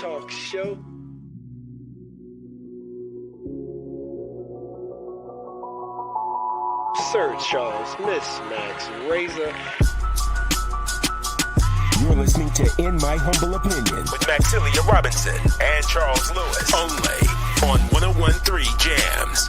talk show. Sir Charles, Miss Max Razor. You're listening to In My Humble Opinion with Maxilia Robinson and Charles Lewis. Only on 101.3 Jams.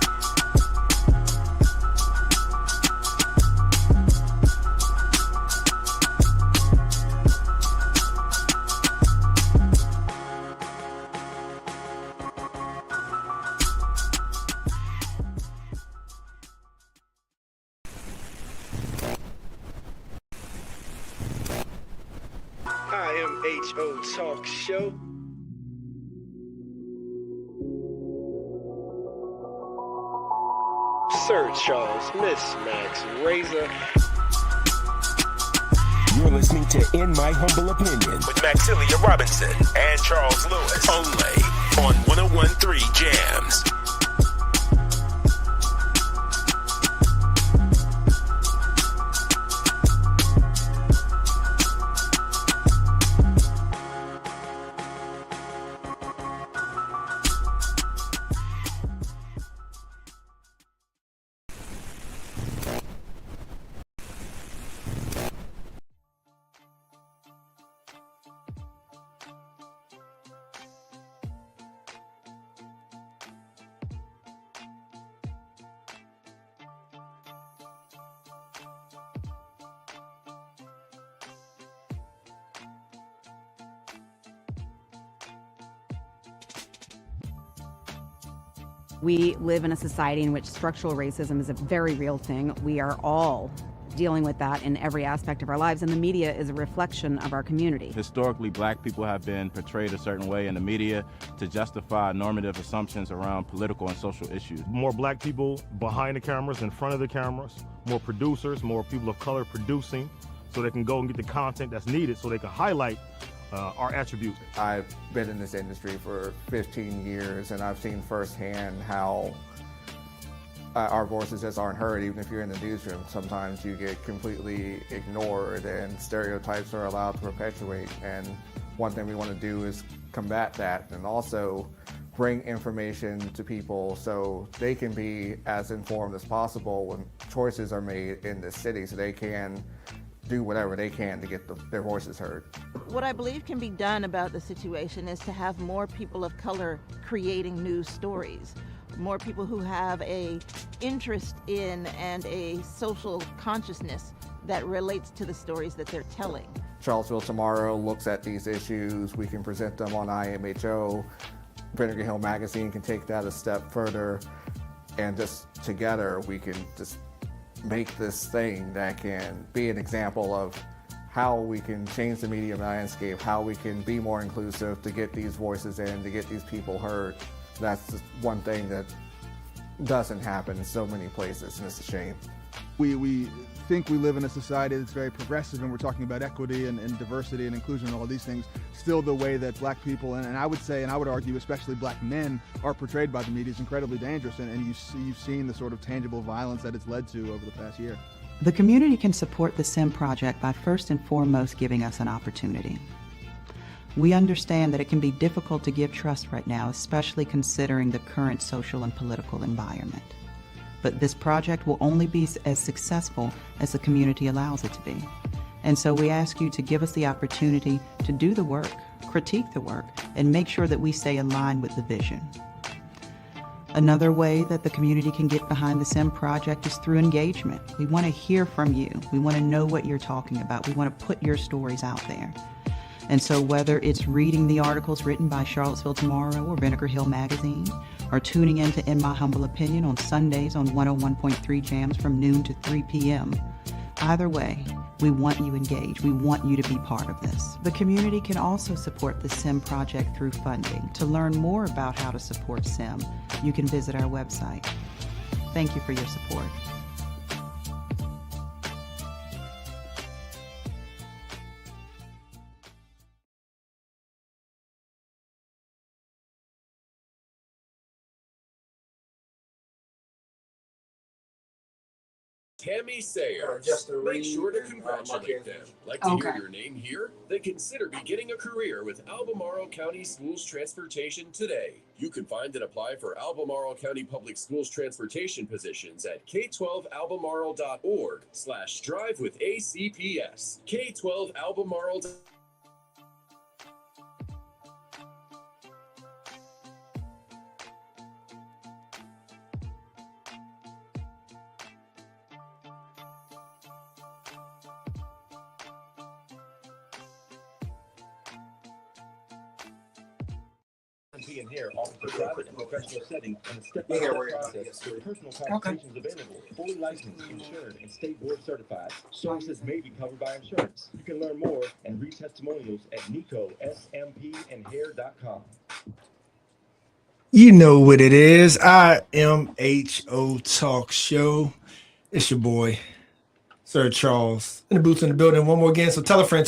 IMHO Talk Show. Sir Charles, Miss Max Razor. You're listening to In My Humble Opinion with Maxilia Robinson and Charles Lewis. Only on 101.3 Jams. We live in a society in which structural racism is a very real thing. We are all dealing with that in every aspect of our lives, and the media is a reflection of our community. Historically, black people have been portrayed a certain way in the media to justify normative assumptions around political and social issues. More black people behind the cameras, in front of the cameras, more producers, more people of color producing, so they can go and get the content that's needed so they can highlight our attributes. I've been in this industry for 15 years, and I've seen firsthand how our voices just aren't heard. Even if you're in the newsroom, sometimes you get completely ignored and stereotypes are allowed to perpetuate. And one thing we want to do is combat that and also bring information to people so they can be as informed as possible when choices are made in this city, so they can do whatever they can to get their voices heard. What I believe can be done about the situation is to have more people of color creating news stories, more people who have a interest in and a social consciousness that relates to the stories that they're telling. Charlottesville Tomorrow looks at these issues. We can present them on IMHO. Vinegar Hill Magazine can take that a step further, and just together we can just make this thing that can be an example of how we can change the media landscape, how we can be more inclusive to get these voices in, to get these people heard. That's just one thing that doesn't happen in so many places, and it's a shame. We think we live in a society that's very progressive, and we're talking about equity and diversity and inclusion and all these things. Still, the way that black people, and I would say, and I would argue especially black men, are portrayed by the media is incredibly dangerous, and you've seen the sort of tangible violence that it's led to over the past year. The community can support the SIM project by first and foremost giving us an opportunity. We understand that it can be difficult to give trust right now, especially considering the current social and political environment. But this project will only be as successful as the community allows it to be. And so we ask you to give us the opportunity to do the work, critique the work, and make sure that we stay aligned with the vision. Another way that the community can get behind the SIM project is through engagement. We want to hear from you. We want to know what you're talking about. We want to put your stories out there. And so whether it's reading the articles written by Charlottesville Tomorrow or Vinegar Hill Magazine, or tuning in to In My Humble Opinion on Sundays on 101.3 Jams from noon to 3 p.m., either way, we want you engaged. We want you to be part of this. The community can also support the SIM project through funding. To learn more about how to support SIM, you can visit our website. Thank you for your support. Tammy Sayers. Make sure to congratulate them. Like to hear your name here? Then consider beginning a career with Albemarle County Schools Transportation today. You can find and apply for Albemarle County Public Schools transportation positions at k12albemarle.org/drive with ACPS. K12Albemarle. And hair offer a private and professional setting and a step-by-step process with personal consultations available, fully licensed, insured, and state board certified. Services may be covered by insurance. You can learn more and read testimonials at nicosmpandhair.com. You know what it is. I am HO Talk Show. It's your boy, Sir Charles, in the booth in the building. One more again. So tell a friend,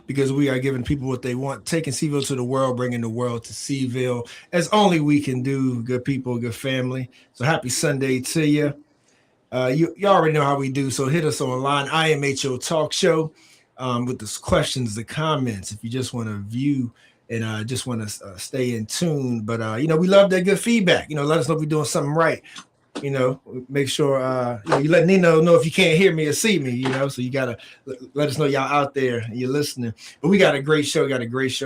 because we are giving people what they want, taking Seville to the world, bringing the world to Seville, as only we can do. Good people, good family. So happy Sunday to you. You already know how we do. So hit us online. I am HO Talk Show with the questions, the comments. If you just want to view and just want to stay in tune. But, we love that good feedback. Let us know if we're doing something right. Make sure you let Nino know if you can't hear me or see me, so you gotta let us know y'all out there and you're listening. But we got a great show,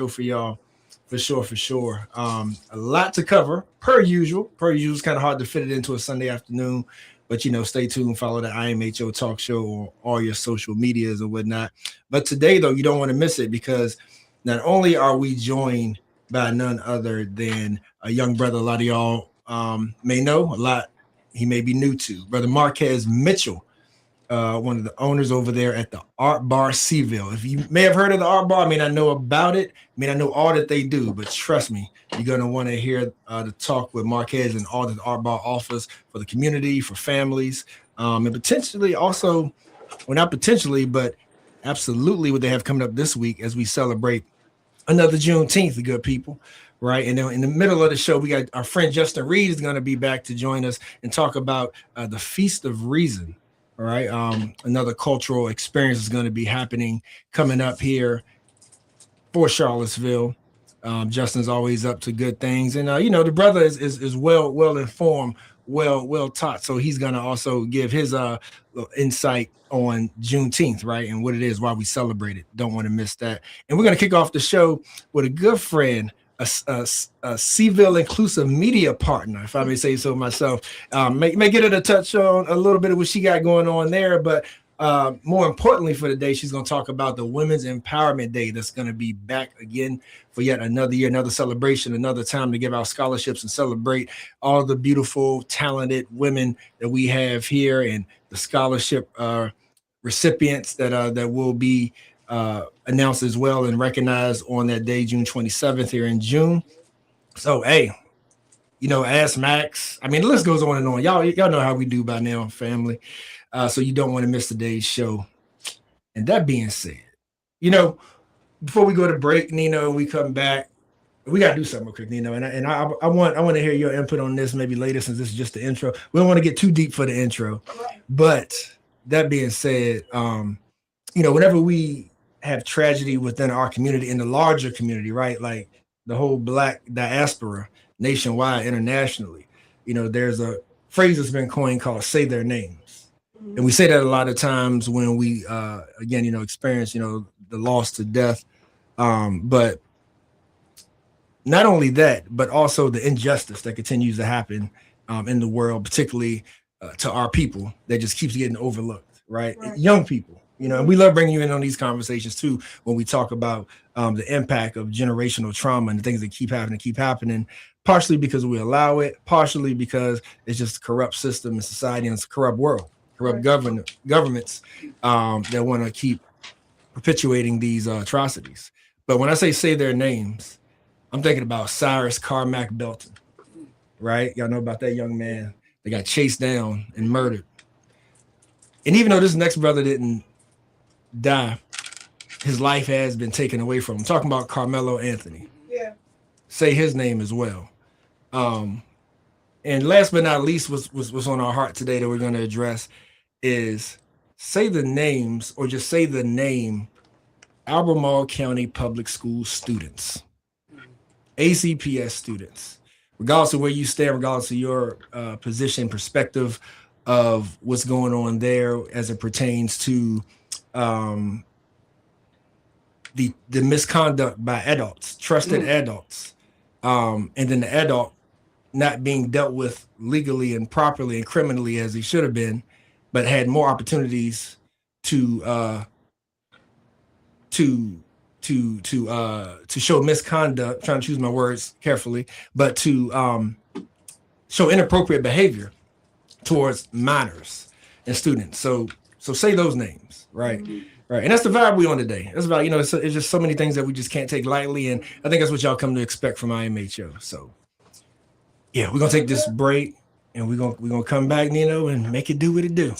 for y'all, for sure. A lot to cover per usual. It's kind of hard to fit it into a Sunday afternoon, but stay tuned, follow the IMHO Talk Show on all your social medias and whatnot. But today though, you don't want to miss it, because not only are we joined by none other than a young brother a lot of y'all may know, a lot he may be new to, Brother Marquez Mitchell, one of the owners over there at the Art Bar Seville. If you may have heard of the Art Bar, I may not know about it, may not know all that they do, but trust me, you're going to want to hear the talk with Marquez and all that the Art Bar offers for the community, for families, and potentially also, well, not potentially, but absolutely what they have coming up this week as we celebrate another Juneteenth, good people. Right. And then in the middle of the show, we got our friend Justin Reed is going to be back to join us and talk about the Feast of Reason. All right. Another cultural experience is going to be happening coming up here for Charlottesville. Justin's always up to good things. And, the brother is well informed, well taught. So he's going to also give his insight on Juneteenth, right? And what it is, why we celebrate it. Don't want to miss that. And we're going to kick off the show with a good friend, a Seville inclusive media partner, if I may say so myself. May get her to touch on a little bit of what she got going on there, but more importantly for the day, she's going to talk about the Women's Empowerment Day that's going to be back again for yet another year, another celebration, another time to give out scholarships and celebrate all the beautiful, talented women that we have here and the scholarship recipients that will be announced as well and recognized on that day, June 27th here in June. So, hey, ask Max. I mean, the list goes on and on. Y'all know how we do by now, family. So you don't want to miss today's show. And that being said, before we go to break, Nino, we come back. We got to do something real quick, Nino. And I want to hear your input on this maybe later, since this is just the intro. We don't want to get too deep for the intro. But that being said, whenever we have tragedy within our community, in the larger community, right? Like the whole Black diaspora nationwide, internationally, there's a phrase that's been coined called "say their names." And we say that a lot of times when we, experience, the loss to death. But not only that, but also the injustice that continues to happen in the world, particularly to our people, that just keeps getting overlooked, right? Young people. And we love bringing you in on these conversations too, when we talk about the impact of generational trauma and the things that keep happening, partially because we allow it, partially because it's just a corrupt system in society and it's a corrupt world, corrupt governments that want to keep perpetuating these atrocities. But when I say their names, I'm thinking about Cyrus Carmack Belton, right? Y'all know about that young man that got chased down and murdered. And even though this next brother didn't die, his life has been taken away from him. I'm talking about Carmelo Anthony. Yeah. Say his name as well. And last but not least was on our heart today that we're going to address is say the names or just say the name Albemarle County Public School students, ACPS students, regardless of where you stand, regardless of your position, perspective of what's going on there as it pertains to the misconduct by adults, trusted adults, and then the adult not being dealt with legally and properly and criminally as he should have been, but had more opportunities to show misconduct. Trying to choose my words carefully, but to show inappropriate behavior towards minors and students. So say those names, right? Right. And that's the vibe we on today. That's about, it's just so many things that we just can't take lightly. And I think that's what y'all come to expect from IMHO. So yeah, we're gonna take this break and we're gonna come back, Nino, and make it do what it do.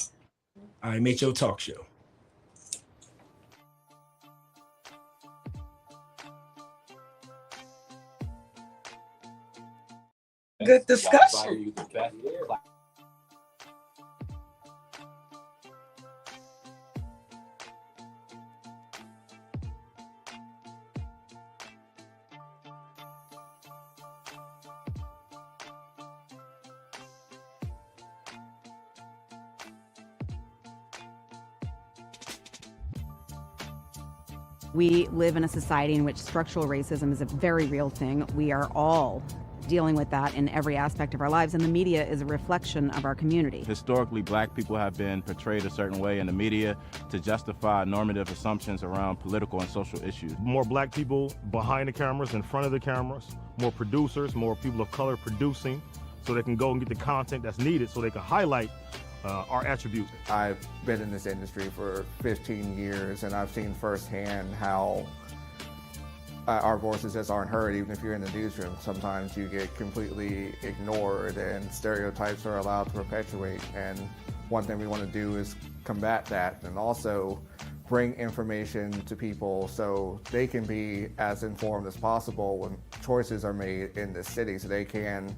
IMHO Talk Show. Good discussion. We live in a society in which structural racism is a very real thing. We are all dealing with that in every aspect of our lives, and the media is a reflection of our community. Historically, black people have been portrayed a certain way in the media to justify normative assumptions around political and social issues. More black people behind the cameras, in front of the cameras, more producers, more people of color producing, so they can go and get the content that's needed so they can highlight our attributes. I've been in this industry for 15 years and I've seen firsthand how our voices just aren't heard. Even if you're in the newsroom, sometimes you get completely ignored and stereotypes are allowed to perpetuate. And one thing we want to do is combat that and also bring information to people so they can be as informed as possible when choices are made in this city, so they can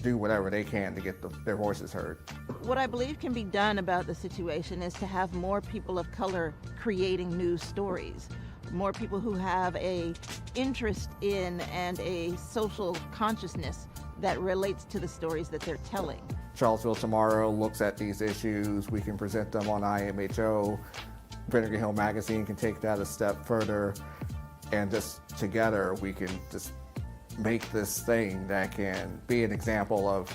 do whatever they can to get their voices heard. What I believe can be done about the situation is to have more people of color creating news stories, more people who have a interest in and a social consciousness that relates to the stories that they're telling. Charlottesville Tomorrow looks at these issues. We can present them on IMHO. Vinegar Hill Magazine can take that a step further, and just together we can just make this thing that can be an example of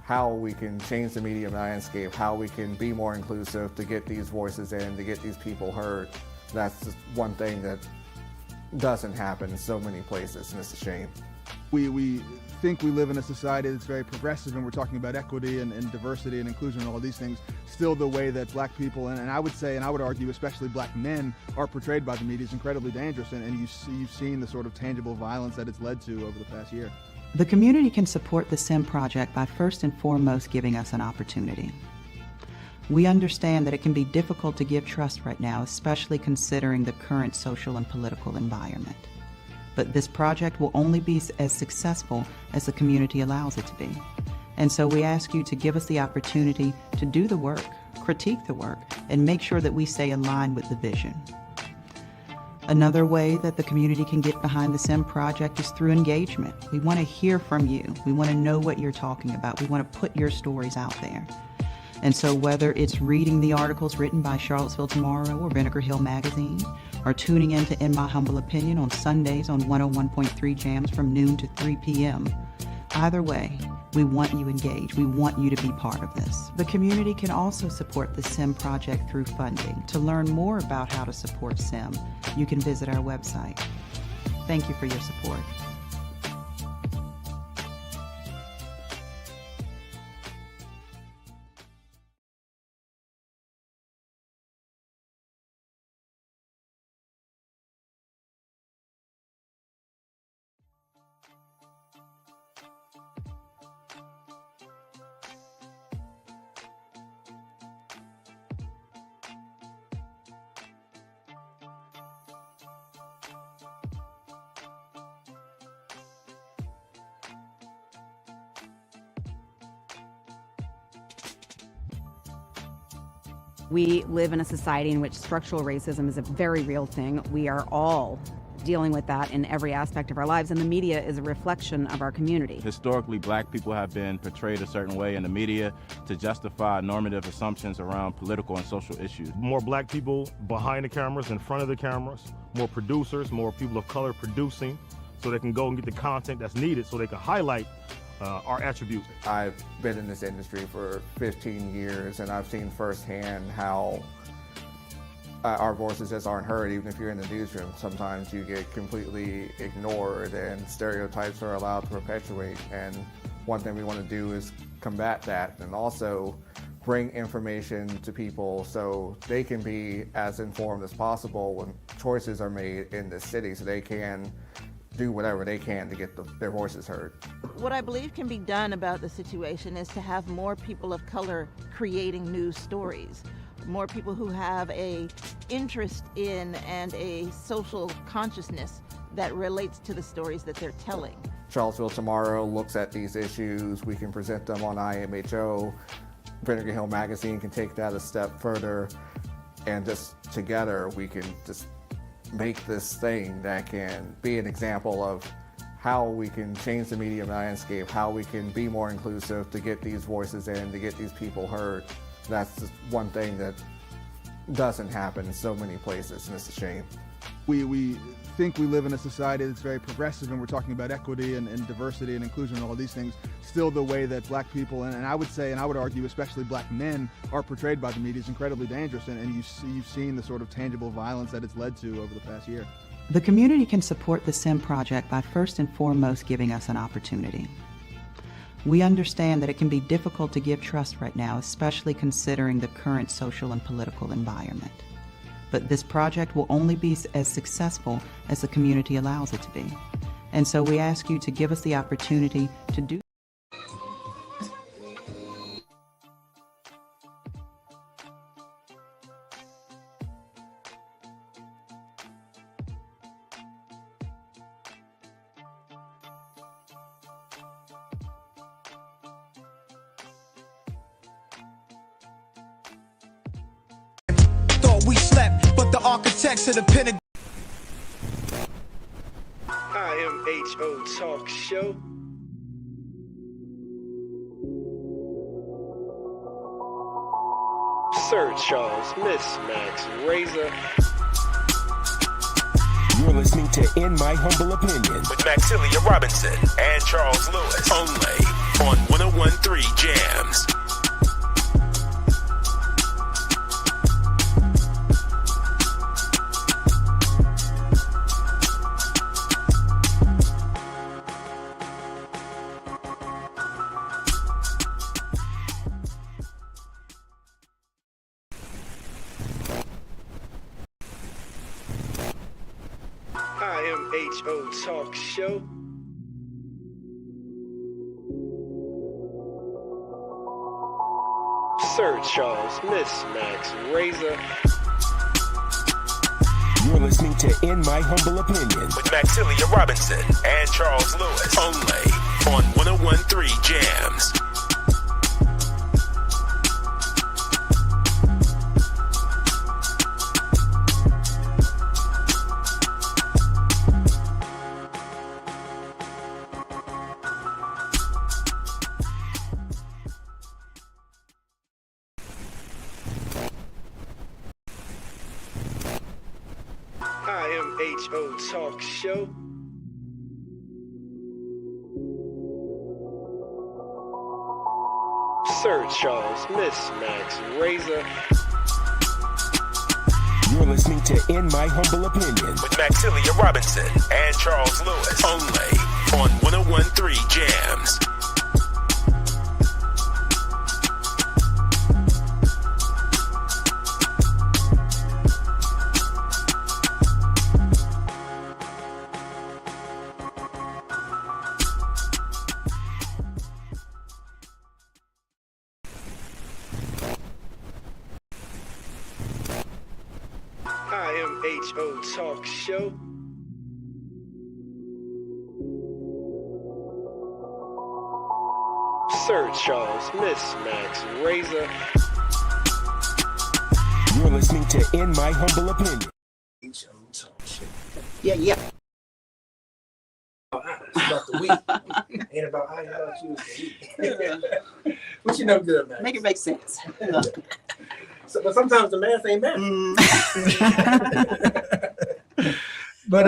how we can change the media landscape, how we can be more inclusive to get these voices in, to get these people heard. That's just one thing that doesn't happen in so many places, and it's a shame. We think we live in a society that's very progressive, and we're talking about equity and diversity and inclusion and all these things. Still, the way that black people, and I would say, and I would argue, especially black men, are portrayed by the media is incredibly dangerous, and you've seen the sort of tangible violence that it's led to over the past year. The community can support the SIM project by first and foremost giving us an opportunity. We understand that it can be difficult to give trust right now, especially considering the current social and political environment. But this project will only be as successful as the community allows it to be. And so we ask you to give us the opportunity to do the work, critique the work, and make sure that we stay aligned with the vision. Another way that the community can get behind the SIM project is through engagement. We want to hear from you. We want to know what you're talking about. We want to put your stories out there. And so whether it's reading the articles written by Charlottesville Tomorrow or Vinegar Hill Magazine, or tuning in to In My Humble Opinion on Sundays on 101.3 Jams from noon to 3 p.m., either way, we want you engaged. We want you to be part of this. The community can also support the SIM project through funding. To learn more about how to support SIM, you can visit our website. Thank you for your support. We live in a society in which structural racism is a very real thing. We are all dealing with that in every aspect of our lives, and the media is a reflection of our community. Historically, black people have been portrayed a certain way in the media to justify normative assumptions around political and social issues. More black people behind the cameras, in front of the cameras, more producers, more people of color producing, so they can go and get the content that's needed so they can highlight our attributes. I've been in this industry for 15 years, and I've seen firsthand how our voices just aren't heard. Even if you're in the newsroom, sometimes you get completely ignored and stereotypes are allowed to perpetuate. And one thing we want to do is combat that, and also bring information to people so they can be as informed as possible when choices are made in this city, so they can do whatever they can to get their voices heard. What I believe can be done about the situation is to have more people of color creating news stories. More people who have a interest in and a social consciousness that relates to the stories that they're telling. Charlottesville Tomorrow looks at these issues. We can present them on IMHO. Vinegar Hill Magazine can take that a step further, and just together we can just make this thing that can be an example of how we can change the media landscape, how we can be more inclusive to get these voices in, to get these people heard. That's just one thing that doesn't happen in so many places, and it's a shame. We think we live in a society that's very progressive, and we're talking about equity and diversity and inclusion and all these things. Still, the way that black people, and I would say, and I would argue especially black men, are portrayed by the media is incredibly dangerous, and you've seen the sort of tangible violence that it's led to over the past year. The community can support the SIM project by first and foremost giving us an opportunity. We understand that it can be difficult to give trust right now, especially considering the current social and political environment. But this project will only be as successful as the community allows it to be. And so we ask you to give us the opportunity to do. We slept, but the architects of the Pentagon. IMHO Talk Show. Sir Charles, Miss Max, Razor. You're listening to In My Humble Opinion with Maxilia Robinson and Charles Lewis, only on 101.3 Jams. IMHO Talk Show. Sir Charles, Miss Max, Razor. You're listening to In My Humble Opinion with Maxilia Robinson and Charles Lewis, only on 101.3 Jams. IMHO Talk Show. Sir Charles, Miss Max, Razor. You're listening to In My Humble Opinion with Maxilia Robinson and Charles Lewis, only on 101.3 Jams. IMHO Talk Show. Sir Charles, Miss Max, Razor. You're listening to In My Humble Opinion. Yeah. It's about the week. Ain't about how y'all choose the week. What you know good, man? Make it make sense. But sometimes the math ain't math. But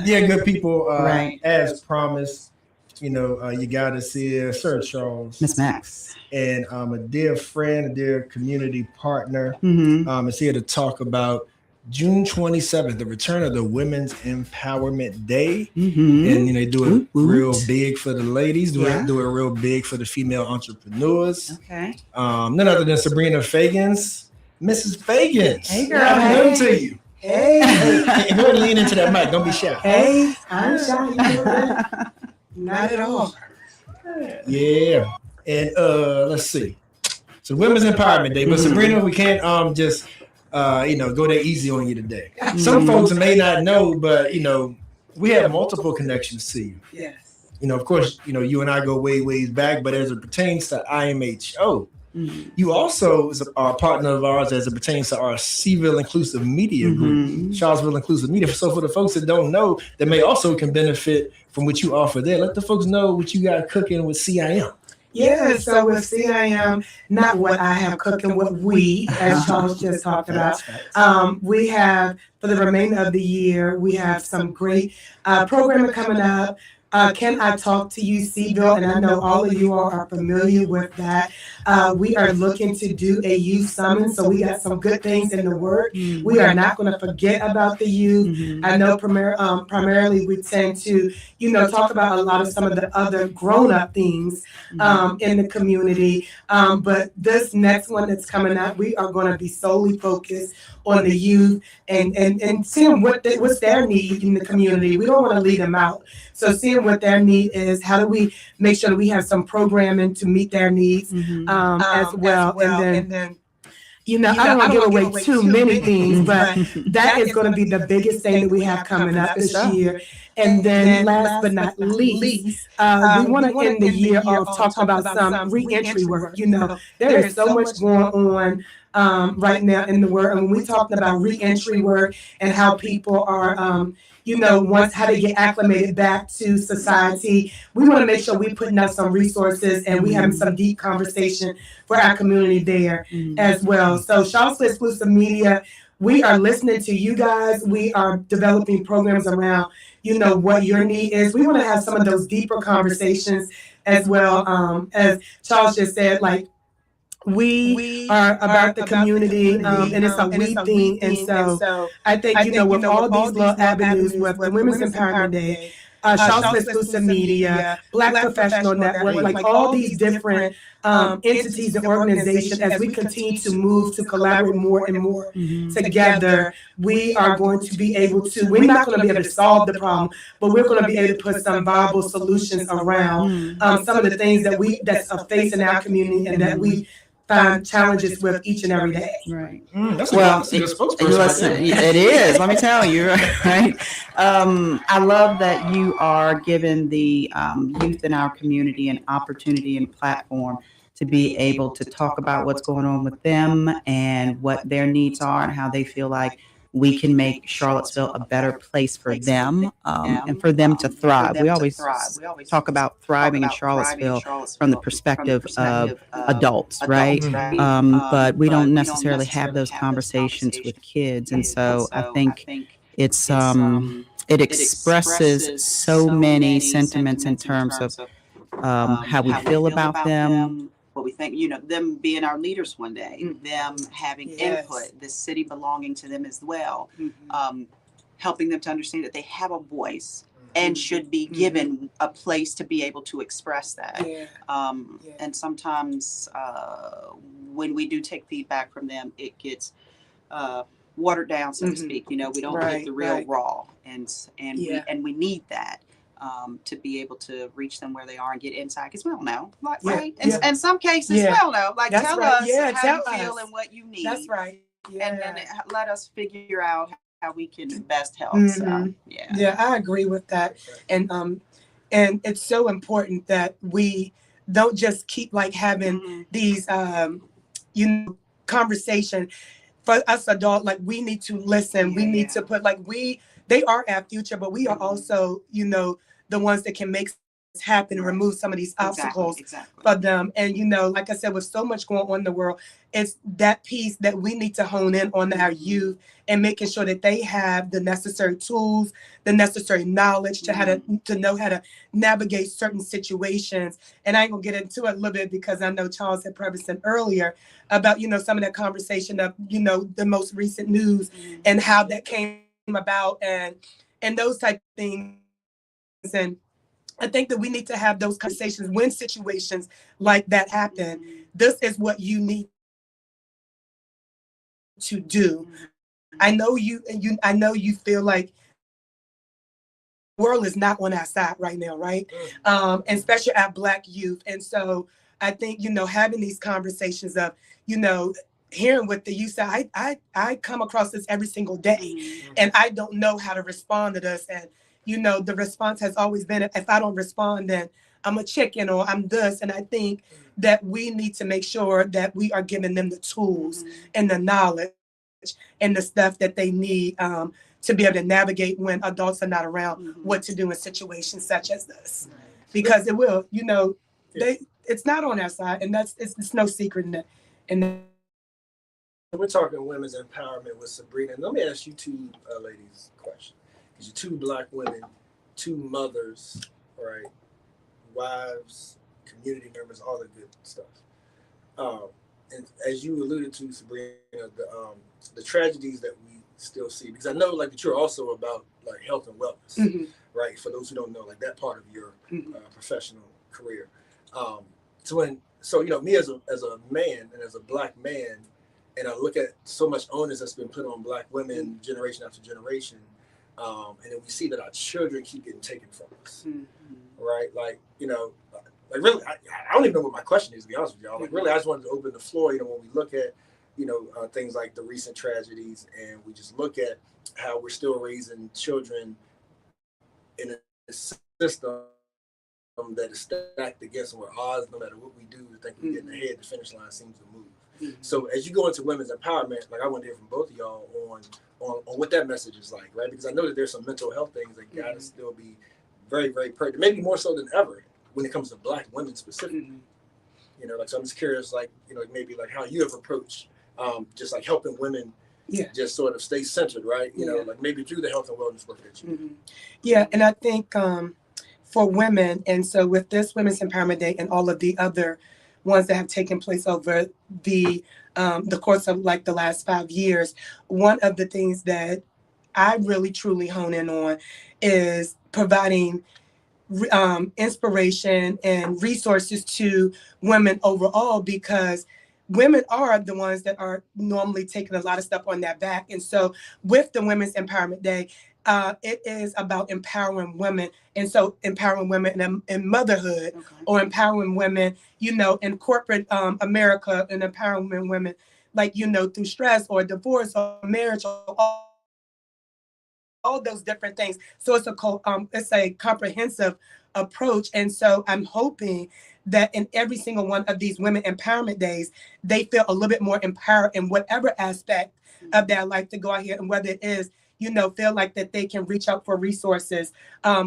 yeah, good people. Right. As promised, you got to see Sir Charles, Miss Max, and a dear friend, a dear community partner, is here to talk about June 27th, the return of the Women's Empowerment Day. And they do it real big for the ladies, do it real big for the female entrepreneurs. Okay. None other than Sabrina Fagans, Mrs. Fagans. Hey, girl. Happy New Year to you. Hey. Hey, go ahead and lean into that mic. Don't be shy. Hey, I'm shy. Not at all. Yeah. And let's see. So Women's Empowerment Day. But Sabrina, we can't just go that easy on you today. Some folks may not know, but we have multiple connections to you. Yes. Of course, you and I go way back, but as it pertains to IMHO, you also are a partner of ours as it pertains to our Seaville Inclusive Media Group, Charlottesville Inclusive Media. So for the folks that don't know, that may also can benefit from what you offer there, let the folks know what you got cooking with CIM. Yeah, so with CIM, not what I have cooking, what we, as Charles just talked about. We have, for the remainder of the year, we have some great programming coming up. Can I Talk to You, Seaville? And I know all of you all are familiar with that. We are looking to do a youth summit, so we got some good things in the work. We are not going to forget about the youth. I know primarily we tend to, talk about a lot of some of the other grown-up things in the community. But this next one that's coming up, we are going to be solely focused on the youth and seeing what's their need in the community. We don't want to leave them out. So seeing what their need is, how do we make sure that we have some programming to meet their needs as well. And then I don't want to give away too many things, but that is going to be the biggest thing that we have coming up this year. And then last but not least, we want to end the year off talking about some reentry work. There is so much going on right now in the world. And when we're talking about reentry work and how people are, once how they get acclimated back to society, we want to make sure we're putting out some resources and we having some deep conversation for our community there as well. So Charlottesville Exclusive Media, we are listening to you guys. We are developing programs around, what your need is. We want to have some of those deeper conversations as well. As Charles just said, we are about the community, and it's a we thing. And so I think, with all these little avenues, with the Women's Empowerment Day, Charlottesville Exclusive Media, Black Professional Network, all these different entities and organizations, as we continue to move to collaborate more and more together, we are going to be able to, we're not going to be able to solve the problem, but we're going to be able to put some viable solutions around some of the things that's facing our community and that we find challenges with each and every day. Right. That's Listen, it is. Let me tell you, right? I love that you are giving the youth in our community an opportunity and platform to be able to talk about what's going on with them and what their needs are and how they feel like we can make Charlottesville a better place for them and for them to thrive. We always talk about thriving in Charlottesville from the perspective of adults, right? But we don't necessarily have those conversations with kids. And so I think it's it expresses so many sentiments in terms of how we feel about them, what we think, them being our leaders one day, them having input, the city belonging to them as well, helping them to understand that they have a voice and should be given a place to be able to express that. And sometimes when we do take feedback from them, it gets watered down, so to speak. We don't get the real raw, and we need that. To be able to reach them where they are and get insight, because we don't know, right? In some cases, we don't know. Tell us how you feel and what you need. That's right. And let us figure out how we can best help. So, I agree with that. And it's so important that we don't just keep having these conversation for us adult, like we need to listen. We need to put they are our future, but we are also, the ones that can make happen and remove some of these obstacles for them. And like I said, with so much going on in the world, it's that piece that we need to hone in on our youth and making sure that they have the necessary tools, the necessary knowledge to how to know how to navigate certain situations. And I ain't gonna get into it a little bit because I know Charles had prefaced earlier about some of that conversation of the most recent news and how that came about and those type of things. And I think that we need to have those conversations when situations like that happen. This is what you need to do. I know you feel like the world is not on our side right now, right? And especially our Black youth. And so I think, having these conversations of, hearing what the youth say, I come across this every single day and I don't know how to respond to this. And the response has always been, if I don't respond, then I'm a chicken or I'm this. And I think that we need to make sure that we are giving them the tools and the knowledge and the stuff that they need to be able to navigate when adults are not around, what to do in situations such as this. Because it will, it's not on our side, and it's no secret in that. We're talking women's empowerment with Sabrina. Let me ask you two ladies a question. Because you're two Black women, two mothers, right? Wives, community members, all the good stuff. And as you alluded to, Sabrina, the tragedies that we still see, because I know that you're also about health and wellness, right? For those who don't know, that part of your professional career. So me as a man and as a Black man, and I look at so much onus that's been put on Black women generation after generation, and then we see that our children keep getting taken from us, right? Really, I don't even know what my question is, to be honest with y'all. Really, I just wanted to open the floor, when we look at, things like the recent tragedies, and we just look at how we're still raising children in a system that is stacked against them, where odds, no matter what we do, we think we're getting ahead, the finish line seems to move. So as you go into women's empowerment, I want to hear from both of y'all on what that message is like, right? Because I know that there's some mental health things that gotta still be very, very pertinent, maybe more so than ever when it comes to Black women specifically. So I'm just curious, maybe how you have approached just helping women just sort of stay centered, right? Maybe through the health and wellness work that you do. Yeah, and I think for women, and so with this Women's Empowerment Day and all of the other ones that have taken place over the course of the last 5 years, one of the things that I really truly hone in on is providing inspiration and resources to women overall, because women are the ones that are normally taking a lot of stuff on their back. And so with the Women's Empowerment Day, it is about empowering women. And so empowering women in motherhood, or empowering women, in corporate America, and empowering women, through stress or divorce or marriage or all those different things. So it's a comprehensive approach. And so I'm hoping that in every single one of these Women Empowerment Days, they feel a little bit more empowered in whatever aspect of their life to go out here, and whether it is, feel like that they can reach out for resources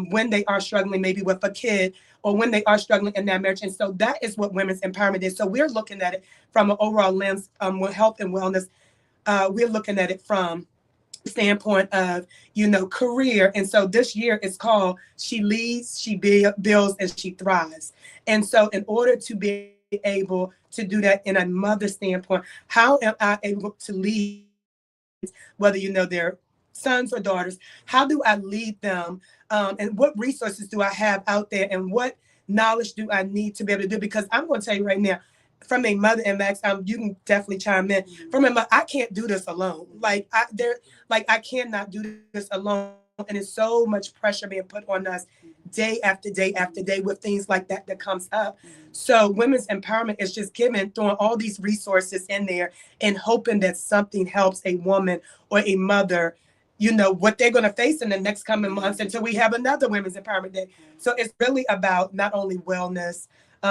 when they are struggling maybe with a kid, or when they are struggling in their marriage. And so that is what Women's Empowerment is. So we're looking at it from an overall lens with health and wellness. We're looking at it from standpoint of career. And so this year is called She Leads, She Builds, and She Thrives. And so in order to be able to do that in a mother standpoint, how am I able to lead, whether they're sons or daughters, how do I lead them, and what resources do I have out there, and what knowledge do I need to be able to do? Because I'm going to tell you right now, from a mother, and Max, you can definitely chime in. From a mother, I can't do this alone. I cannot do this alone, and it's so much pressure being put on us day after day after day with things like that comes up. So women's empowerment is just throwing all these resources in there and hoping that something helps a woman or a mother, what they're going to face in the next coming months until we have another Women's Empowerment Day. So it's really about not only wellness,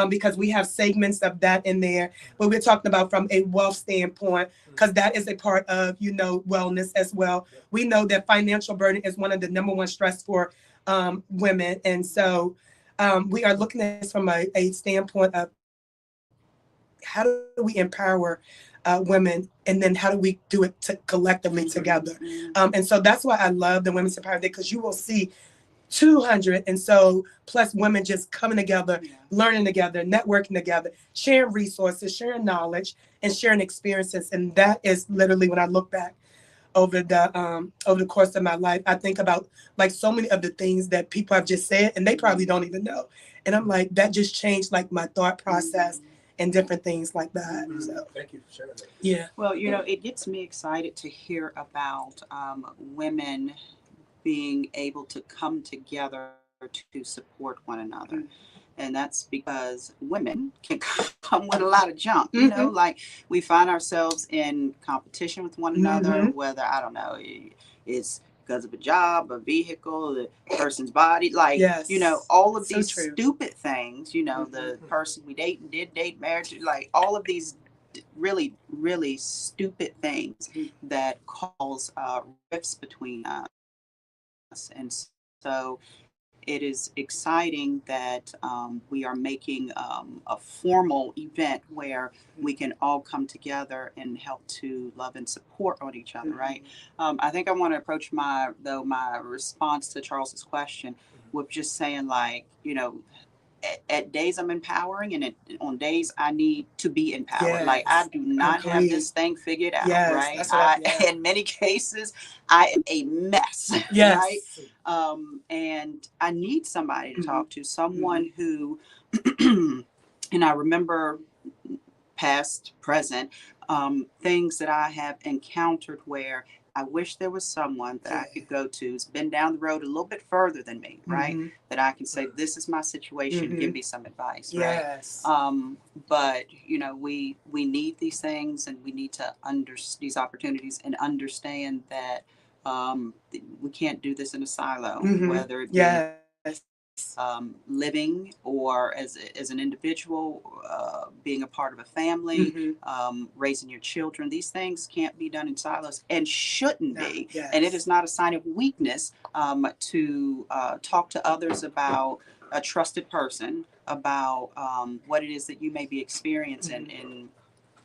because we have segments of that in there. But we're talking about from a wealth standpoint, because that is a part of, wellness as well. We know that financial burden is one of the number one stress for women. And so we are looking at this from a standpoint of how do we empower women, and then how do we do it collectively together. And so that's why I love the Women's Empowerment Day, because you will see 200 and so plus women just coming together, learning together, networking together, sharing resources, sharing knowledge, and sharing experiences. And that is literally, when I look back over the course of my life, I think about like so many of the things that people have just said, and they probably don't even know. And I'm like, that just changed like my thought process and different things like that. So thank you for sharing that. Yeah. Well, it gets me excited to hear about women being able to come together to support one another. And that's because women can come with a lot of junk, like we find ourselves in competition with one another, whether, I don't know, it's because of a job, a vehicle, the person's body, like, all of these stupid things, the person we did date, marriage, like all of these really, really stupid things that cause rifts between us. And so it is exciting that we are making a formal event where we can all come together and help to love and support on each other, right? I think I want to approach my response to Charles's question with just saying, like, at days I'm empowering, and on days I need to be empowered. Yes. Like, I do not have this thing figured out, Yes, right? that's what in many cases, I am a mess, Yes. right? And I need somebody to talk to, someone who, and I remember past, present, things that I have encountered where I wish there was someone that I could go to who's been down the road a little bit further than me, right? That I can say, this is my situation, give me some advice, Yes. right? But, we need these things, and we need to these opportunities, and understand that we can't do this in a silo, whether it be living or as an individual, being a part of a family, raising your children. These things can't be done in silos, and shouldn't be. Yes. And it is not a sign of weakness to talk to others about a trusted person, about what it is that you may be experiencing, and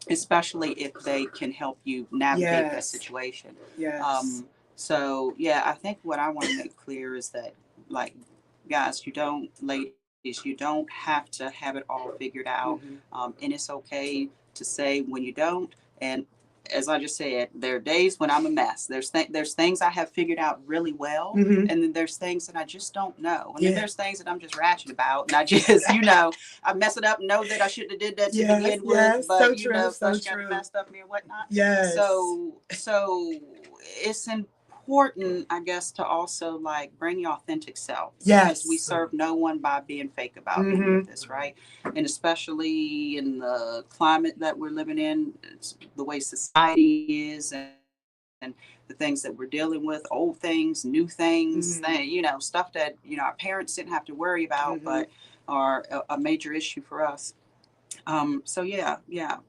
especially if they can help you navigate that situation. Yes. So yeah, I think what I want to make clear is that, like, guys, ladies, you don't have to have it all figured out. And it's okay to say when you don't. And as I just said, there are days when I'm a mess. There's things I have figured out really well, and then there's things that I just don't know. And then there's things that I'm just ratchet about, and I just, I mess it up, know that I shouldn't have did that to begin with, but stuff got messed up me and whatnot. Yes. So it's important, I guess, to also like bring your authentic self. Yes. Because we serve no one by being fake about any of this, right? And especially in the climate that we're living in, it's the way society is, and the things that we're dealing with, old things, new things, stuff that, our parents didn't have to worry about, but are a major issue for us. So yeah,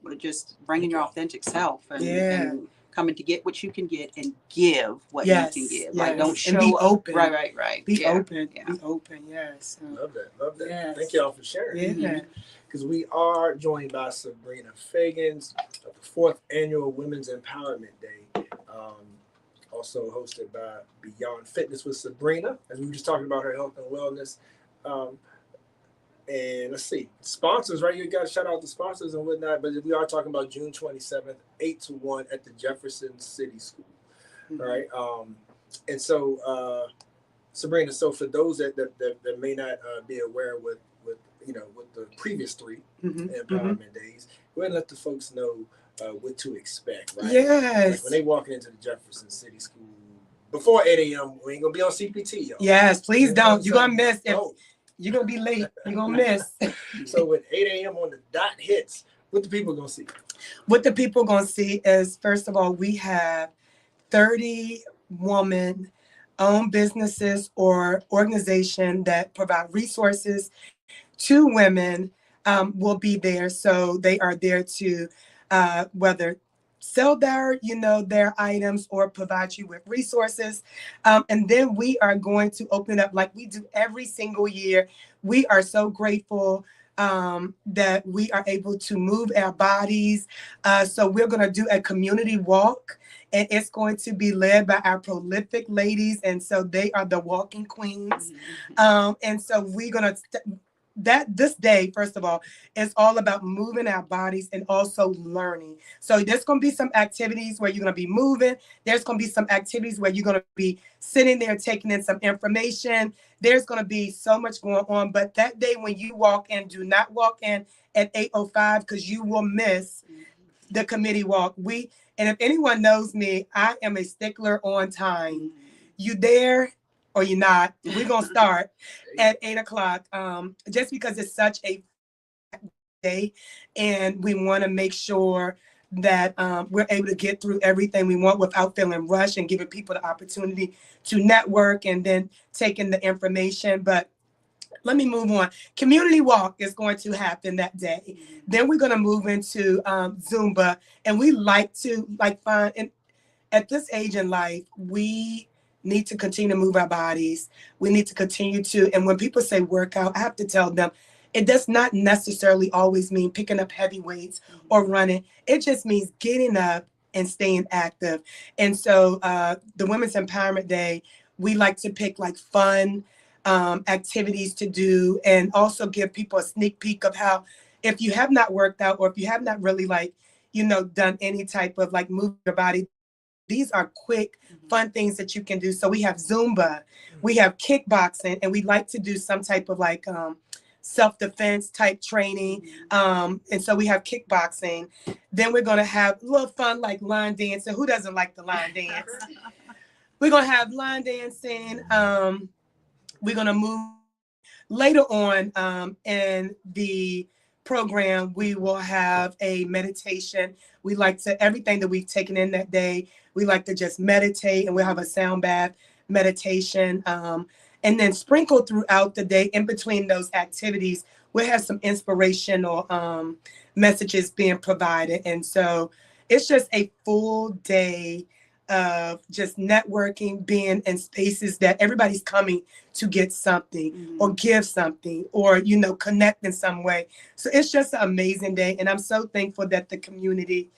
but just bringing your authentic self and coming to get what you can get and give what you can give. Like, don't show and be open. Right. Be open. Be open. Yes. Love that. Yes. Thank y'all for sharing. Yeah. Because we are joined by Sabrina Fagans of the 4th Annual Women's Empowerment Day, also hosted by Beyond Fitness with Sabrina, as we were just talking about her health and wellness. And let's see, sponsors, right? You got to shout out the sponsors and whatnot, but we are talking about June 27th, 8 to 1 at the Jefferson City School, right? And so, Sabrina, so for those that may not be aware with the previous 3 empowerment days, go ahead and let the folks know what to expect, right? Yes. Like when they walk into the Jefferson City School before 8 a.m., we ain't gonna be on CPT, y'all. Yes, please don't. You're gonna miss it. You're gonna be late. You're gonna miss. So when 8 a.m. on the dot hits, what the people gonna see? What the people gonna see is, first of all, we have 30 woman-owned businesses or organization that provide resources to women will be there. So they are there to whether sell their, their items or provide you with resources. And then we are going to open up like we do every single year. We are so grateful that we are able to move our bodies. So we're going to do a community walk, and it's going to be led by our prolific ladies. And so they are the walking queens. And so we're going to this day, first of all, is all about moving our bodies and also learning. So there's going to be some activities where you're going to be moving. There's going to be some activities where you're going to be sitting there taking in some information. There's going to be so much going on. But that day when you walk in, do not walk in at 8:05 because you will miss the committee walk. And if anyone knows me, I am a stickler on time. You there or you're not? We're going to start at 8:00 just because it's such a day. And we want to make sure that we're able to get through everything we want without feeling rushed and giving people the opportunity to network and then taking the information. But let me move on. Community walk is going to happen that day. Then we're going to move into Zumba. And we like to find, and at this age in life, we need to continue to move our bodies. We need to continue to, and when people say workout, I have to tell them, it does not necessarily always mean picking up heavy weights or running. It just means getting up and staying active. And so the Women's Empowerment Day, we like to pick fun activities to do and also give people a sneak peek of how, if you have not worked out or if you have not really done any type of move your body, these are quick, fun things that you can do. So we have Zumba, we have kickboxing, and we like to do some type of self-defense type training. And so we have kickboxing. Then we're going to have a little fun line dancing. Who doesn't like the line dance? We're going to have line dancing. We're going to move later on in the program. We will have a meditation. We like to, everything that we've taken in that day, we like to just meditate, and we'll have a sound bath meditation. And then sprinkled throughout the day in between those activities, we'll have some inspirational messages being provided. And so it's just a full day of just networking, being in spaces that everybody's coming to get something or give something or, connect in some way. So it's just an amazing day. And I'm so thankful that the community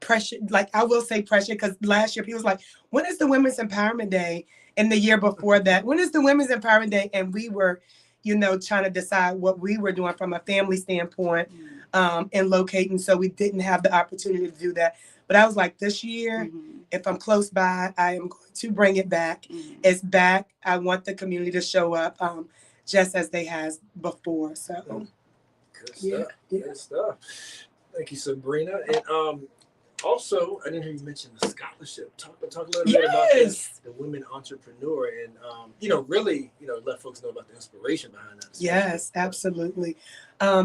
pressure, I will say pressure, because last year people was like, when is the Women's Empowerment Day? And the year before that, when is the Women's Empowerment Day? And we were, trying to decide what we were doing from a family standpoint and locating. So we didn't have the opportunity to do that. But I was like, this year, if I'm close by, I am going to bring it back. It's back. I want the community to show up just as they has before. So, Good stuff. Thank you, Sabrina. And also, I didn't hear you mention the scholarship. Talk a little bit about this, the women entrepreneur, and really, let folks know about the inspiration behind that. Yes, absolutely.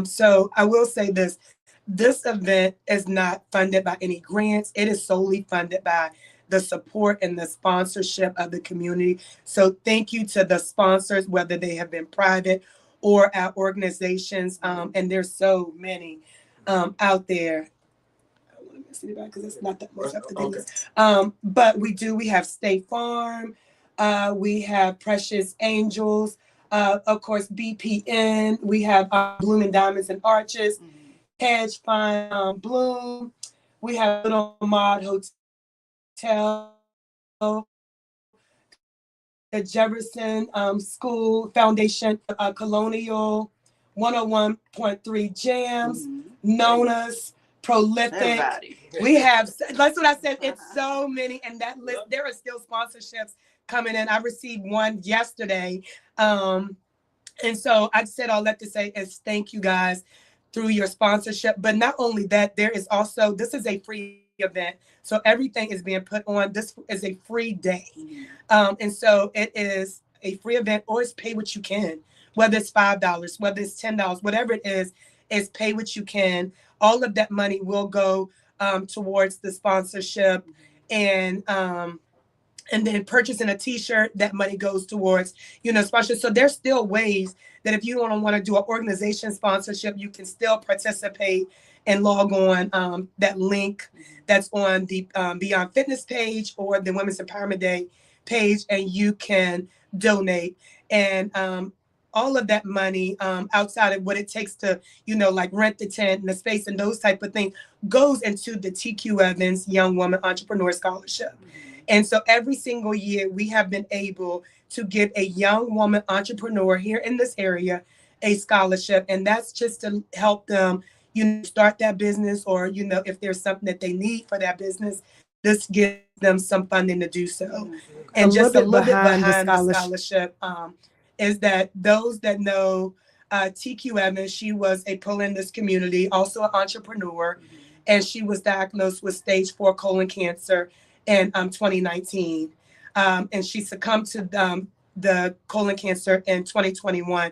So I will say this. This event is not funded by any grants. It is solely funded by the support and the sponsorship of the community. So thank you to the sponsors, whether they have been private or our organizations. And there's so many out there. I don't want to miss anybody because it's not that much up to date. But we have State Farm. We have Precious Angels. Of course, BPN. We have Blooming Diamonds and Arches. Hedge Fund, Bloom. We have Little Mod Hotel, the Jefferson School Foundation, Colonial, 101.3 Jams, Nona's, Prolific. Everybody. We have, that's what I said, it's so many, and that list, there are still sponsorships coming in. I received one yesterday. And so I said all that to say is thank you guys through your sponsorship. But not only that, there is also, this is a free event. So everything is being put on. This is a free day. And so it is a free event, or it's pay what you can, whether it's $5, whether it's $10, whatever it is pay what you can. All of that money will go towards the sponsorship. And and then purchasing a t-shirt, that money goes towards, sponsorship. So there's still ways that if you don't want to do an organization sponsorship, you can still participate and log on that link that's on the Beyond Fitness page or the Women's Empowerment Day page, and you can donate. And all of that money, outside of what it takes to, like rent the tent and the space and those type of things, goes into the TQ Evans Young Woman Entrepreneur Scholarship. And so every single year we have been able to give a young woman entrepreneur here in this area a scholarship. And that's just to help them, start that business, or, if there's something that they need for that business, this gives them some funding to do so. And just a little bit behind the scholarship is that those that know TQ Evans, she was a pillar in this community, also an entrepreneur, and she was diagnosed with stage 4 colon cancer in 2019. And she succumbed to the colon cancer in 2021.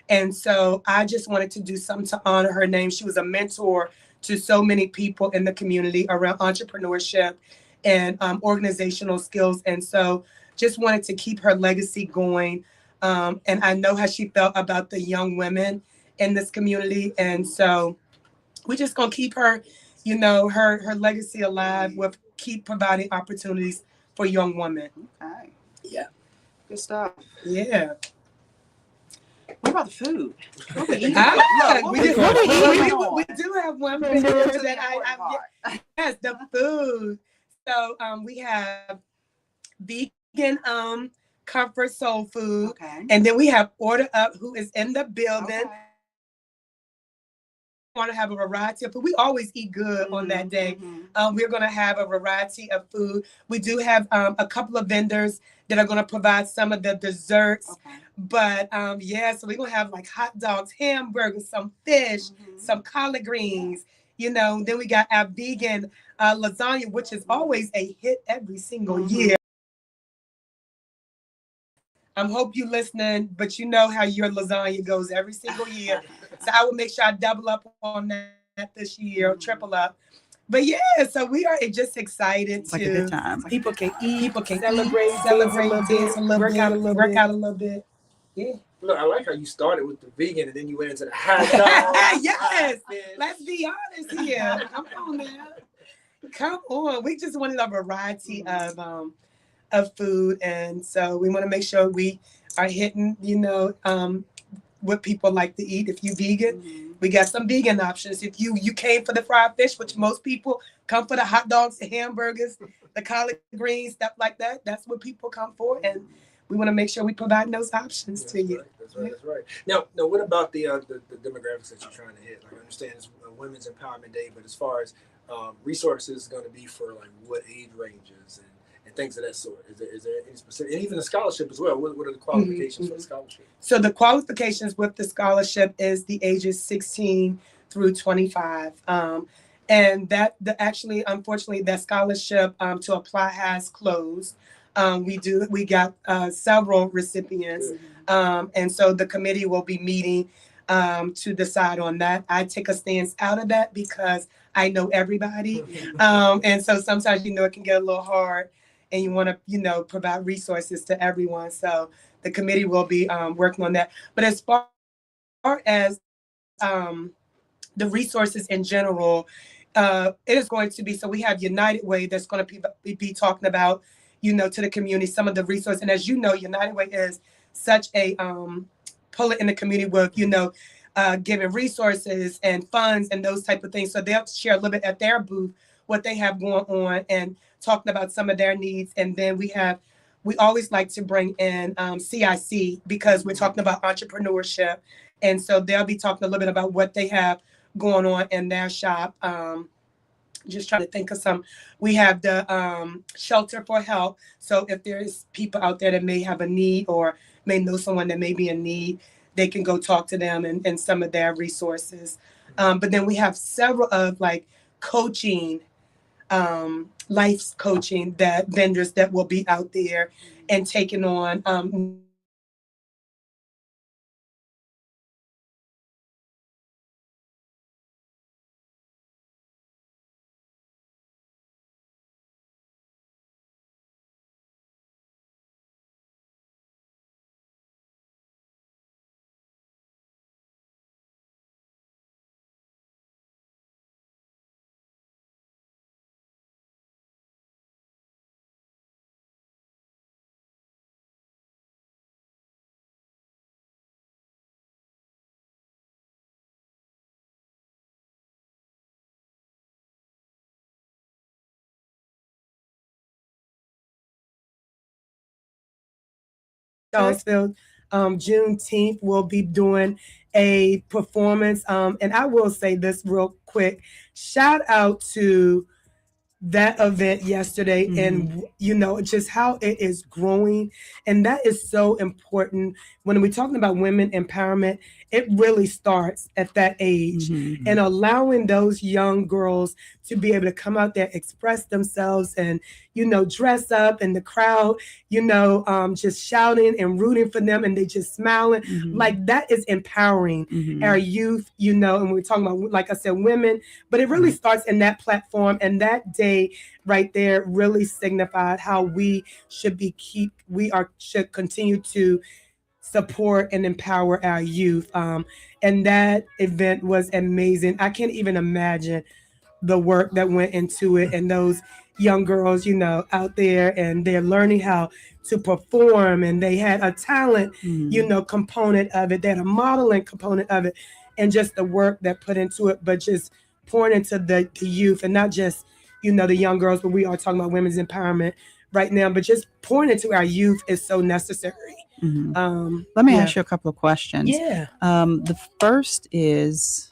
And so I just wanted to do something to honor her name. She was a mentor to so many people in the community around entrepreneurship and organizational skills. And so just wanted to keep her legacy going. And I know how she felt about the young women in this community. And so we're just going to keep her, her legacy alive, with keep providing opportunities for young women. Okay. Yeah. Good stuff. Yeah. What about the food? What we eating? We do have one thing that yes, the food. So we have vegan comfort soul food. Okay. And then we have Order Up, who is in the building. Okay. Want to have a variety of food. We always eat good on that day. We're going to have a variety of food. We do have a couple of vendors that are going to provide some of the desserts. Okay. But so we're going to have like hot dogs, hamburgers, some fish, some collard greens. Then we got our vegan lasagna, which is always a hit every single year. I hope you listening, but you know how your lasagna goes every single year. So I will make sure I double up on that this year, triple up. But yeah, so we are just excited It's like a good time. People can eat, people can celebrate, dance a little bit, work out a little bit. Yeah. Look, I like how you started with the vegan and then you went into the hot dog. Yes, let's be honest here. Come on now. Come on. We just wanted a variety of food, and so we want to make sure we are hitting, what people like to eat. If you vegan, we got some vegan options. If you came for the fried fish, which most people come for the hot dogs, the hamburgers, the collard greens, stuff like that, that's what people come for, and we want to make sure we provide those options to you. That's right. Now, what about the demographics that you're trying to hit? Like, I understand it's a Women's Empowerment Day, but as far as resources going to be for like what age ranges and things of that sort, is there any specific, and even the scholarship as well? What are the qualifications for the scholarship? So the qualifications with the scholarship is the ages 16 through 25. And actually, unfortunately, that scholarship to apply has closed. We got several recipients. And so the committee will be meeting to decide on that. I take a stance out of that because I know everybody. And so sometimes, it can get a little hard, and you want to, provide resources to everyone. So the committee will be working on that. But as far as the resources in general, it is going to be, so we have United Way that's going to be talking about, to the community, some of the resources. And as you know, United Way is such a pull it in the community with, giving resources and funds and those type of things. So they'll share a little bit at their booth what they have going on and talking about some of their needs. And then we always like to bring in CIC because we're talking about entrepreneurship. And so they'll be talking a little bit about what they have going on in their shop. Just trying to think of some. We have the Shelter for Help. So if there's people out there that may have a need or may know someone that may be in need, they can go talk to them and some of their resources. But then we have several of like coaching, life coaching that vendors that will be out there and taking on Charlottesville, Juneteenth, will be doing a performance. And I will say this real quick. Shout out to that event yesterday and just how it is growing, and that is so important. When we're talking about women empowerment, it really starts at that age, and allowing those young girls to be able to come out there, express themselves, and dress up, and the crowd just shouting and rooting for them, and they just smiling. Like, that is empowering our youth, and we're talking about, like I said, women, but it really starts in that platform, and that day right there really signified how we should should continue to support and empower our youth. And that event was amazing. I can't even imagine the work that went into it, and those young girls, out there, and they're learning how to perform, and they had a talent, component of it. They had a modeling component of it, and just the work that put into it, but just pouring into the youth, and not just the young girls, but we are talking about women's empowerment right now, but just pouring into our youth is so necessary. Let me ask you a couple of questions. Yeah. The first is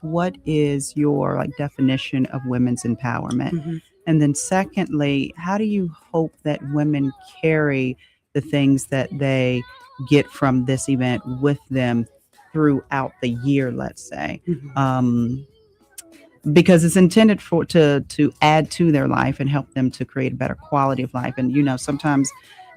what is your definition of women's empowerment? And then secondly, how do you hope that women carry the things that they get from this event with them throughout the year, let's say? Because it's intended to add to their life and help them to create a better quality of life. And sometimes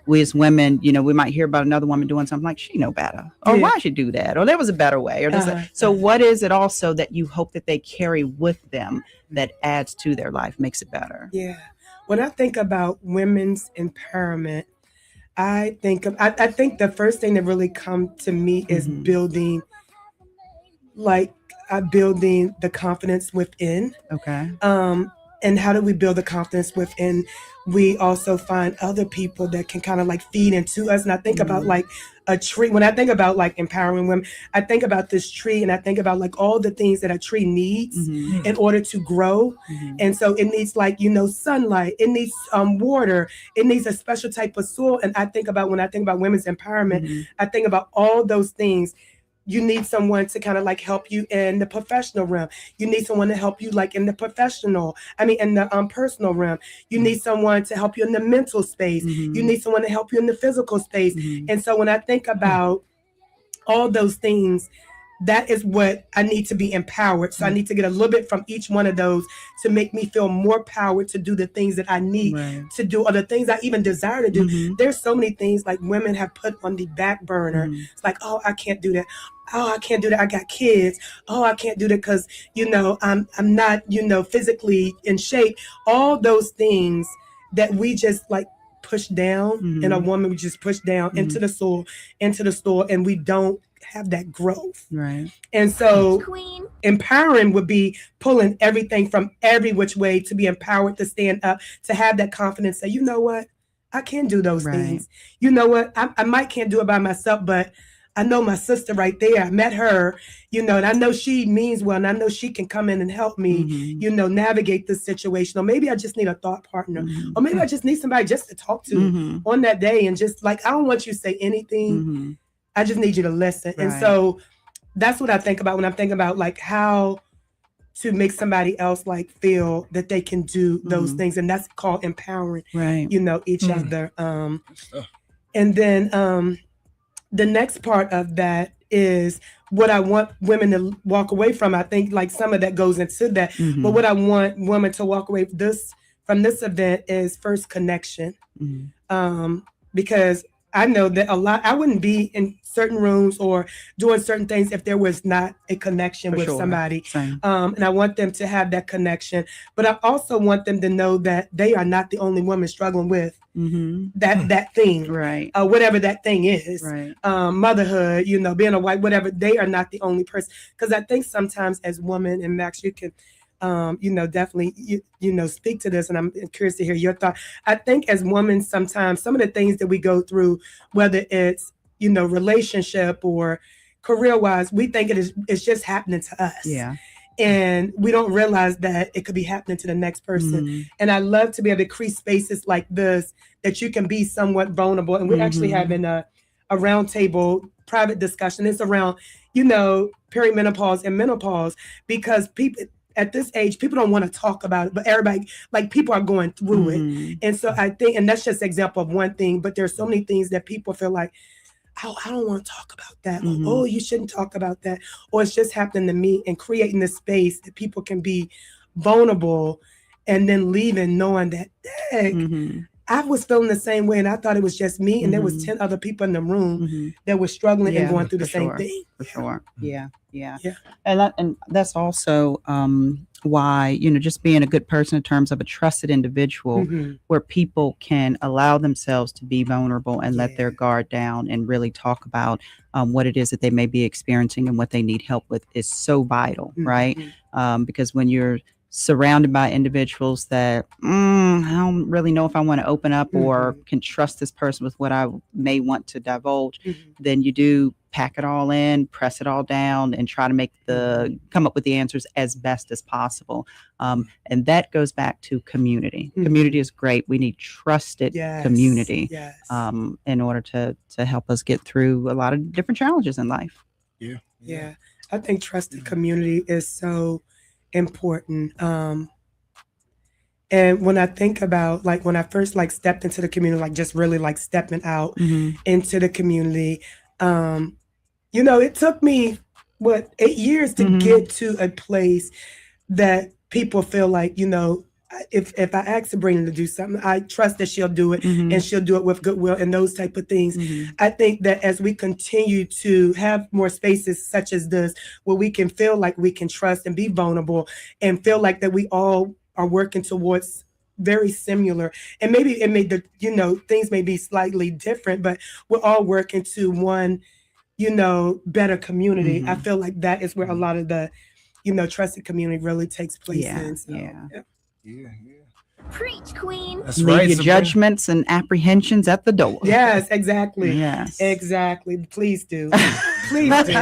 we as women, we might hear about another woman doing something like, she know better, or why she do that, or there was a better way, or this. So what is it also that you hope that they carry with them that adds to their life, makes it better? Yeah. When I think about women's empowerment, I think the first thing that really come to me is building the confidence within. Okay. And how do we build the confidence within? We also find other people that can kind of feed into us. And I think about a tree. When I think about empowering women, I think about this tree, and I think about all the things that a tree needs in order to grow. And so it needs sunlight, it needs water, it needs a special type of soil. And when I think about women's empowerment, I think about all those things. You need someone to kind of help you in the professional realm. You need someone to help you in the personal realm. You need someone to help you in the mental space. You need someone to help you in the physical space. And so when I think about all those things, that is what I need to be empowered. So I need to get a little bit from each one of those to make me feel more powered to do the things that I need to do, or the things I even desire to do. There's so many things women have put on the back burner. It's oh, I can't do that. Oh, I can't do that. I got kids. Oh, I can't do that because, I'm not, physically in shape. All those things that we just push down in a woman, we just push down into the soul, and we don't have that growth. Right. And so empowering would be pulling everything from every which way to be empowered, to stand up, to have that confidence, say, you know what, I can do those things. You know what, I might can't do it by myself, but I know my sister right there. I met her, and I know she means well, and I know she can come in and help me, navigate this situation. Or maybe I just need a thought partner, or maybe I just need somebody just to talk to on that day, and just I don't want you to say anything. I just need you to listen. And so that's what I think about when I'm thinking about how to make somebody else feel that they can do those things. And that's called empowering, each other. And then the next part of that is what I want women to walk away from. I think some of that goes into that. But what I want women to walk away from this event is first connection. Because I know that I wouldn't be in certain rooms or doing certain things if there was not a connection with somebody. And I want them to have that connection. But I also want them to know that they are not the only woman struggling with that thing, whatever that thing is, motherhood, being a wife, whatever. They are not the only person. Because I think sometimes as women, and Max, you can definitely, speak to this, and I'm curious to hear your thought. I think as women, sometimes some of the things that we go through, whether it's, relationship or career-wise, we think it's just happening to us. Yeah. and we don't realize that it could be happening to the next person. And I love to be able to create spaces like this that you can be somewhat vulnerable. And we're actually having a roundtable private discussion. It's around, perimenopause and menopause, because people at this age, people don't want to talk about it, but everybody, like, people are going through it. And so I think, and that's just an example of one thing, but there's so many things that people feel like, I don't want to talk about that. Oh, you shouldn't talk about that. Or it's just happening to me, and creating this space that people can be vulnerable and then leaving knowing that, dang, I was feeling the same way and I thought it was just me. And there was 10 other people in the room that were struggling and going through the same thing. For sure. Yeah. And that's also why, just being a good person in terms of a trusted individual where people can allow themselves to be vulnerable and let their guard down and really talk about what it is that they may be experiencing and what they need help with is so vital, right? Because when you're surrounded by individuals that I don't really know if I want to open up or can trust this person with what I may want to divulge, then you do pack it all in, press it all down, and try to come up with the answers as best as possible. And that goes back to community. Community is great. We need trusted community in order to help us get through a lot of different challenges in life. Yeah. I think trusted community is so important. And when I think about, like, when I first stepped into the community, like just really stepping out into the community, it took me 8 years to get to a place that people feel like, if I ask Sabrina to do something, I trust that she'll do it and she'll do it with goodwill and those type of things. I think that as we continue to have more spaces such as this, where we can feel like we can trust and be vulnerable and feel like that we all are working towards very similar, and maybe things may be slightly different, but we're all working to one, better community. I feel like that is where a lot of the, trusted community really takes place in. So, Preach, queen. That's Leave right. your judgments and apprehensions at the door. Yes, exactly. Yes. Exactly. Please do. Please do.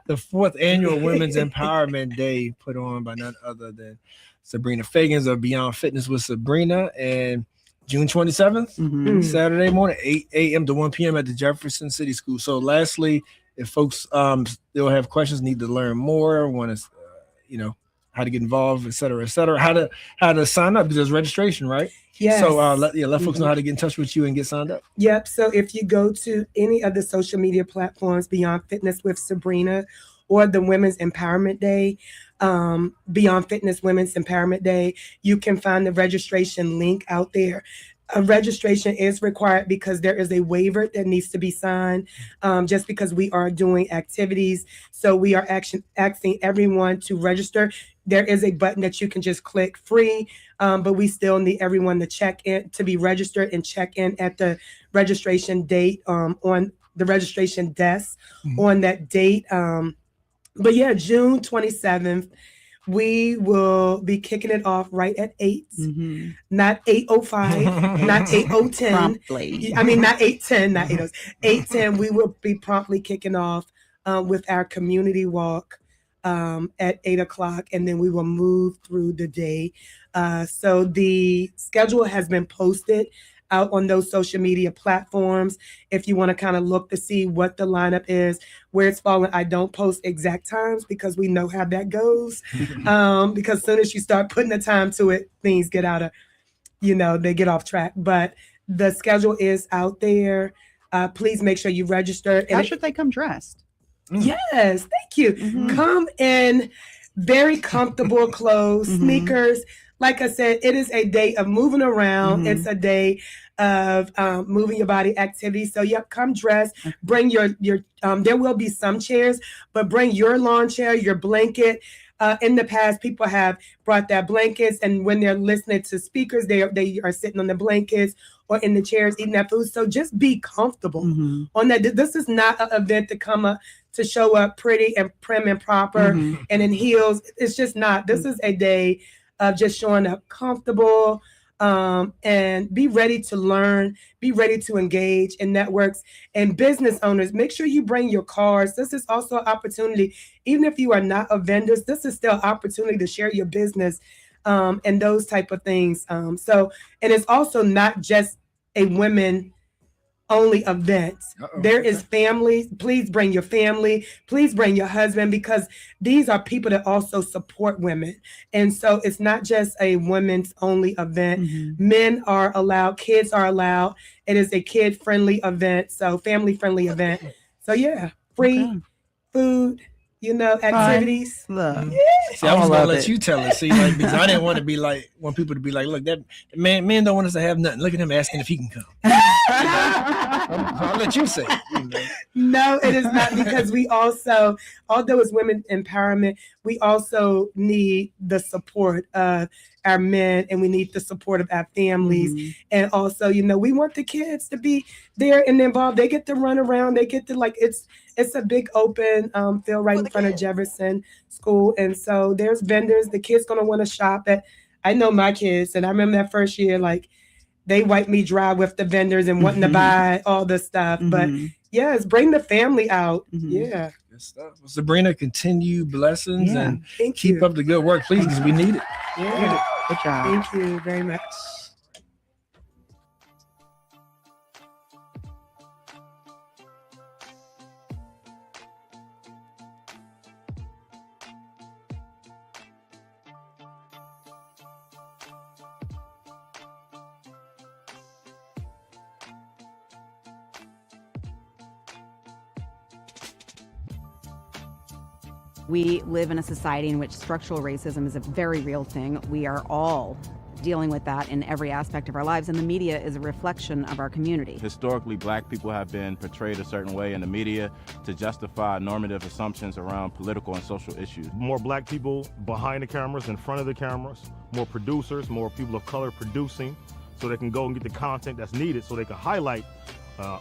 The 4th annual Women's Empowerment Day, put on by none other than Sabrina Fagans of Beyond Fitness with Sabrina, and June 27th, Saturday morning, 8 a.m. to 1 p.m. at the Jefferson City School. So lastly, if folks still have questions, need to learn more, want to, how to get involved, et cetera, how to sign up, because there's registration, right? Yes. So let folks know how to get in touch with you and get signed up. Yep. So if you go to any of the social media platforms, Beyond Fitness with Sabrina, or the Women's Empowerment Day, Beyond Fitness Women's Empowerment Day, you can find the registration link out there. A registration is required because there is a waiver that needs to be signed, just because we are doing activities. So we are asking everyone to register. There is a button that you can just click free, but we still need everyone to check in, to be registered and check in at the registration date on the registration desk on that date. But yeah, June 27th, we will be kicking it off right at 8, not 8:05, not 8:10. Promptly. I mean, not 8:10, not 8:00. 8:10, we will be promptly kicking off with our community walk at 8 o'clock, and then we will move through the day. So the schedule has been posted out on those social media platforms. If you want to kind of look to see what the lineup is, where it's falling. I don't post exact times because we know how that goes. Because as soon as you start putting the time to it, things get out of, they get off track. But the schedule is out there. Please make sure you register. How should they come dressed? Yes, thank you. Come in very comfortable clothes, sneakers. Like I said, it is a day of moving around. It's a day of moving your body activity. So come dressed. Bring your there will be some chairs, but bring your lawn chair, your blanket. In the past, people have brought their blankets, and when they're listening to speakers, they are sitting on the blankets or in the chairs eating that food. So just be comfortable on that. This is not an event to come up to show up pretty and prim and proper and in heels. It's just not. This is a day of just showing up comfortable, and be ready to learn, be ready to engage in networks. And business owners, make sure you bring your cards. This is also an opportunity, even if you are not a vendor, this is still an opportunity to share your business and those type of things. And it's also not just a women only events. There is families. Please bring your family. Please bring your husband, because these are people that also support women. And so it's not just a women's only event. Men are allowed, kids are allowed. It is a kid friendly event, so family friendly event. So yeah, free food, activities. Look. Yeah. See, I was gonna let you tell it. See, like, because I didn't want to be like, want people to be like, look, that men don't want us to have nothing. Look at him asking if he can come. I'll let you say it. No, it is not, because we also, although it's women empowerment, we also need the support of our men, and we need the support of our families. And also, we want the kids to be there and involved. They get to run around. They get to it's a big open field right in front of Jefferson School. And so there's vendors. The kids going to want to shop at. I know my kids, and I remember that first year, they wiped me dry with the vendors and wanting to buy all the stuff. But yes, bring the family out. Yeah. Good stuff. Well, Sabrina, continue blessings and Thank keep you. up the good work, please, because we need it. Yeah. Good job. Thank you very much. We live in a society in which structural racism is a very real thing. We are all dealing with that in every aspect of our lives, and the media is a reflection of our community. Historically, black people have been portrayed a certain way in the media to justify normative assumptions around political and social issues. More black people behind the cameras, in front of the cameras, more producers, more people of color producing, so they can go and get the content that's needed so they can highlight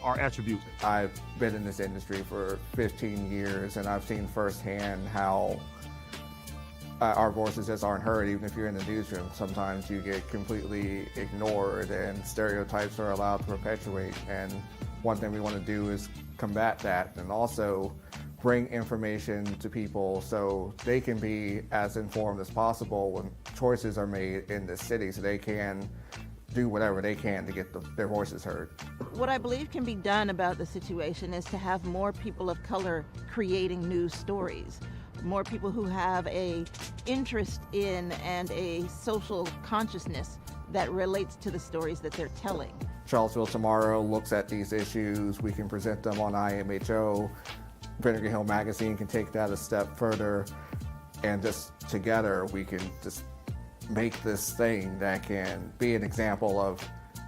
our attributes. I've been in this industry for 15 years, and I've seen firsthand how our voices just aren't heard. Even if you're in the newsroom, sometimes you get completely ignored and stereotypes are allowed to perpetuate. And one thing we want to do is combat that, and also bring information to people so they can be as informed as possible when choices are made in this city, so they can do whatever they can to get their voices heard. What I believe can be done about the situation is to have more people of color creating news stories, more people who have a interest in and a social consciousness that relates to the stories that they're telling. Charlottesville Tomorrow looks at these issues. We can present them on IMHO. Vinegar Hill Magazine can take that a step further, and just together we can just make this thing that can be an example of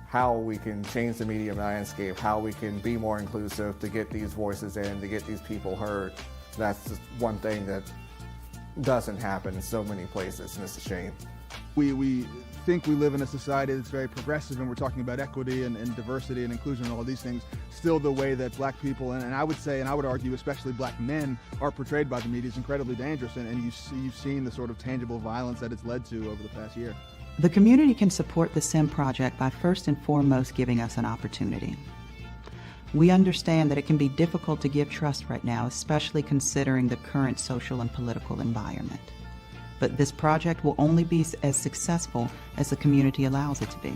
how we can change the media landscape, how we can be more inclusive to get these voices in, to get these people heard. That's just one thing that doesn't happen in so many places, and it's a shame. We think we live in a society that's very progressive, and we're talking about equity and diversity and inclusion and all these things. Still, the way that black people, and I would say, and I would argue, especially black men, are portrayed by the media is incredibly dangerous, and you've seen the sort of tangible violence that it's led to over the past year. The community can support the SIM project by first and foremost giving us an opportunity. We understand that it can be difficult to give trust right now, especially considering the current social and political environment. But this project will only be as successful as the community allows it to be.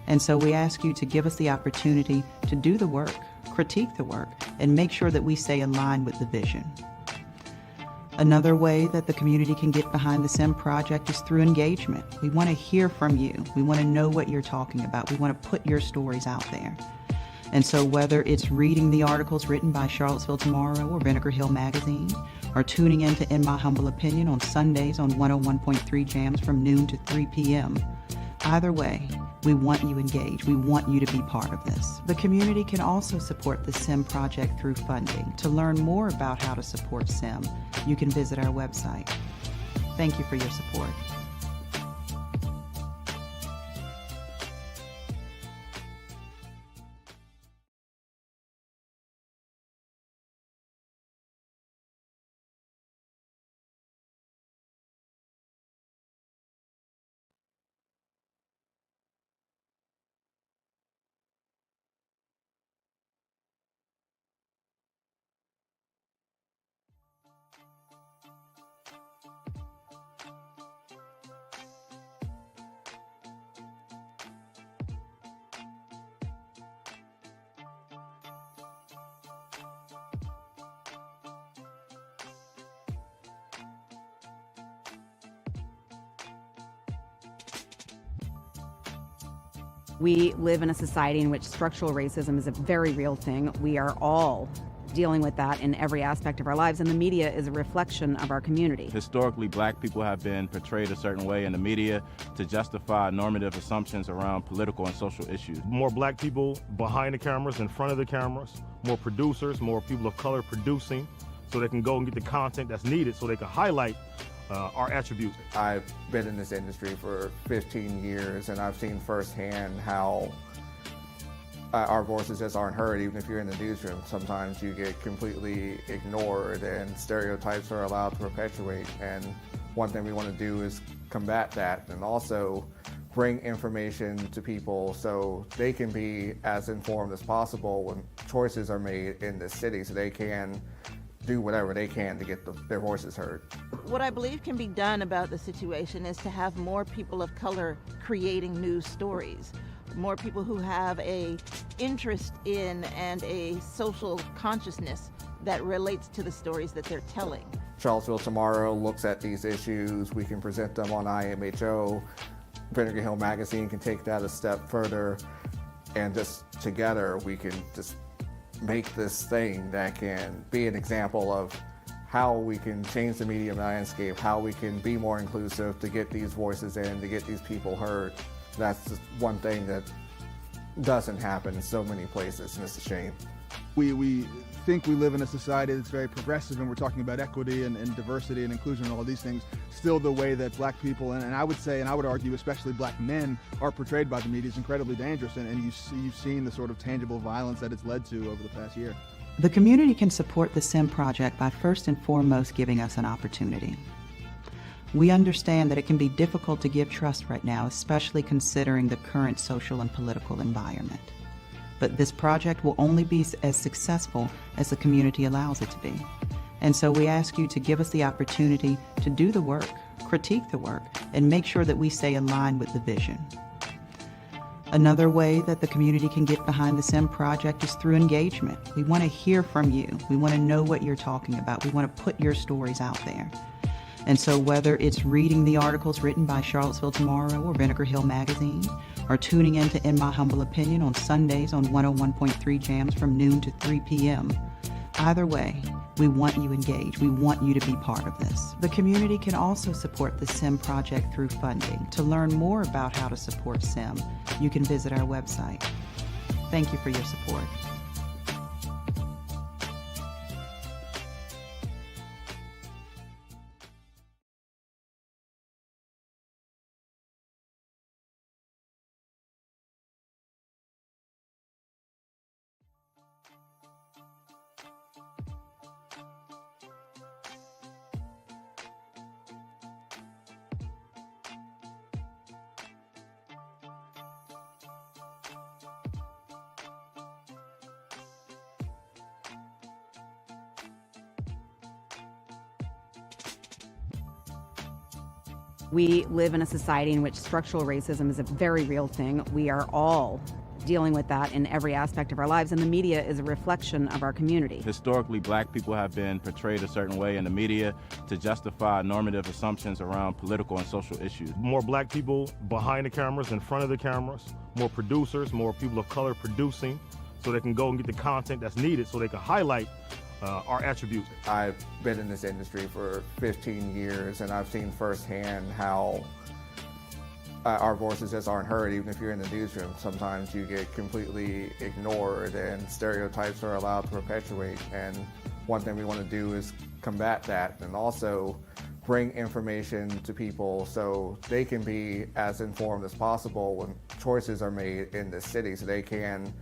And so we ask you to give us the opportunity to do the work, critique the work, and make sure that we stay aligned with the vision. Another way that the community can get behind the SIM project is through engagement. We want to hear from you. We want to know what you're talking about. We want to put your stories out there. And so whether it's reading the articles written by Charlottesville Tomorrow or Vinegar Hill Magazine, or tuning in to In My Humble Opinion on Sundays on 101.3 Jams from noon to 3 p.m., either way, we want you engaged. We want you to be part of this. The community can also support the SIM project through funding. To learn more about how to support SIM, you can visit our website. Thank you for your support. We live in a society in which structural racism is a very real thing. We are all dealing with that in every aspect of our lives, and the media is a reflection of our community. Historically, black people have been portrayed a certain way in the media to justify normative assumptions around political and social issues. More black people behind the cameras, in front of the cameras, more producers, more people of color producing, so they can go and get the content that's needed so they can highlight our attributes. I've been in this industry for 15 years and I've seen firsthand how our voices just aren't heard. Even if you're in the newsroom, sometimes you get completely ignored and stereotypes are allowed to perpetuate. And one thing we want to do is combat that and also bring information to people so they can be as informed as possible when choices are made in this city, so they can do whatever they can to get their voices heard. What I believe can be done about the situation is to have more people of color creating news stories, more people who have a interest in and a social consciousness that relates to the stories that they're telling. Charlottesville Tomorrow looks at these issues. We can present them on IMHO. Vinegar Hill Magazine can take that a step further, and just together we can just make this thing that can be an example of how we can change the media landscape, how we can be more inclusive to get these voices in, to get these people heard. That's just one thing that doesn't happen in so many places, and it's a shame. We think we live in a society that's very progressive, and we're talking about equity and diversity and inclusion and all these things. Still, the way that black people, and I would say, and I would argue especially black men, are portrayed by the media is incredibly dangerous, and you've seen the sort of tangible violence that it's led to over the past year. The community can support the SIM project by first and foremost giving us an opportunity. We understand that it can be difficult to give trust right now, especially considering the current social and political environment. But this project will only be as successful as the community allows it to be. And so we ask you to give us the opportunity to do the work, critique the work, and make sure that we stay in line with the vision. Another way that the community can get behind the SIM project is through engagement. We want to hear from you. We want to know what you're talking about. We want to put your stories out there. And so whether it's reading the articles written by Charlottesville Tomorrow or Vinegar Hill Magazine, or tuning in to In My Humble Opinion on Sundays on 101.3 Jams from noon to 3 p.m., either way, we want you engaged. We want you to be part of this. The community can also support the SIM project through funding. To learn more about how to support SIM, you can visit our website. Thank you for your support. We live in a society in which structural racism is a very real thing. We are all dealing with that in every aspect of our lives, and the media is a reflection of our community. Historically, black people have been portrayed a certain way in the media to justify normative assumptions around political and social issues. More black people behind the cameras, in front of the cameras, more producers, more people of color producing, so they can go and get the content that's needed so they can highlight our attributes. I've been in this industry for 15 years and I've seen firsthand how our voices just aren't heard. Even if you're in the newsroom, sometimes you get completely ignored and stereotypes are allowed to perpetuate. And one thing we want to do is combat that and also bring information to people so they can be as informed as possible when choices are made in this city, so they can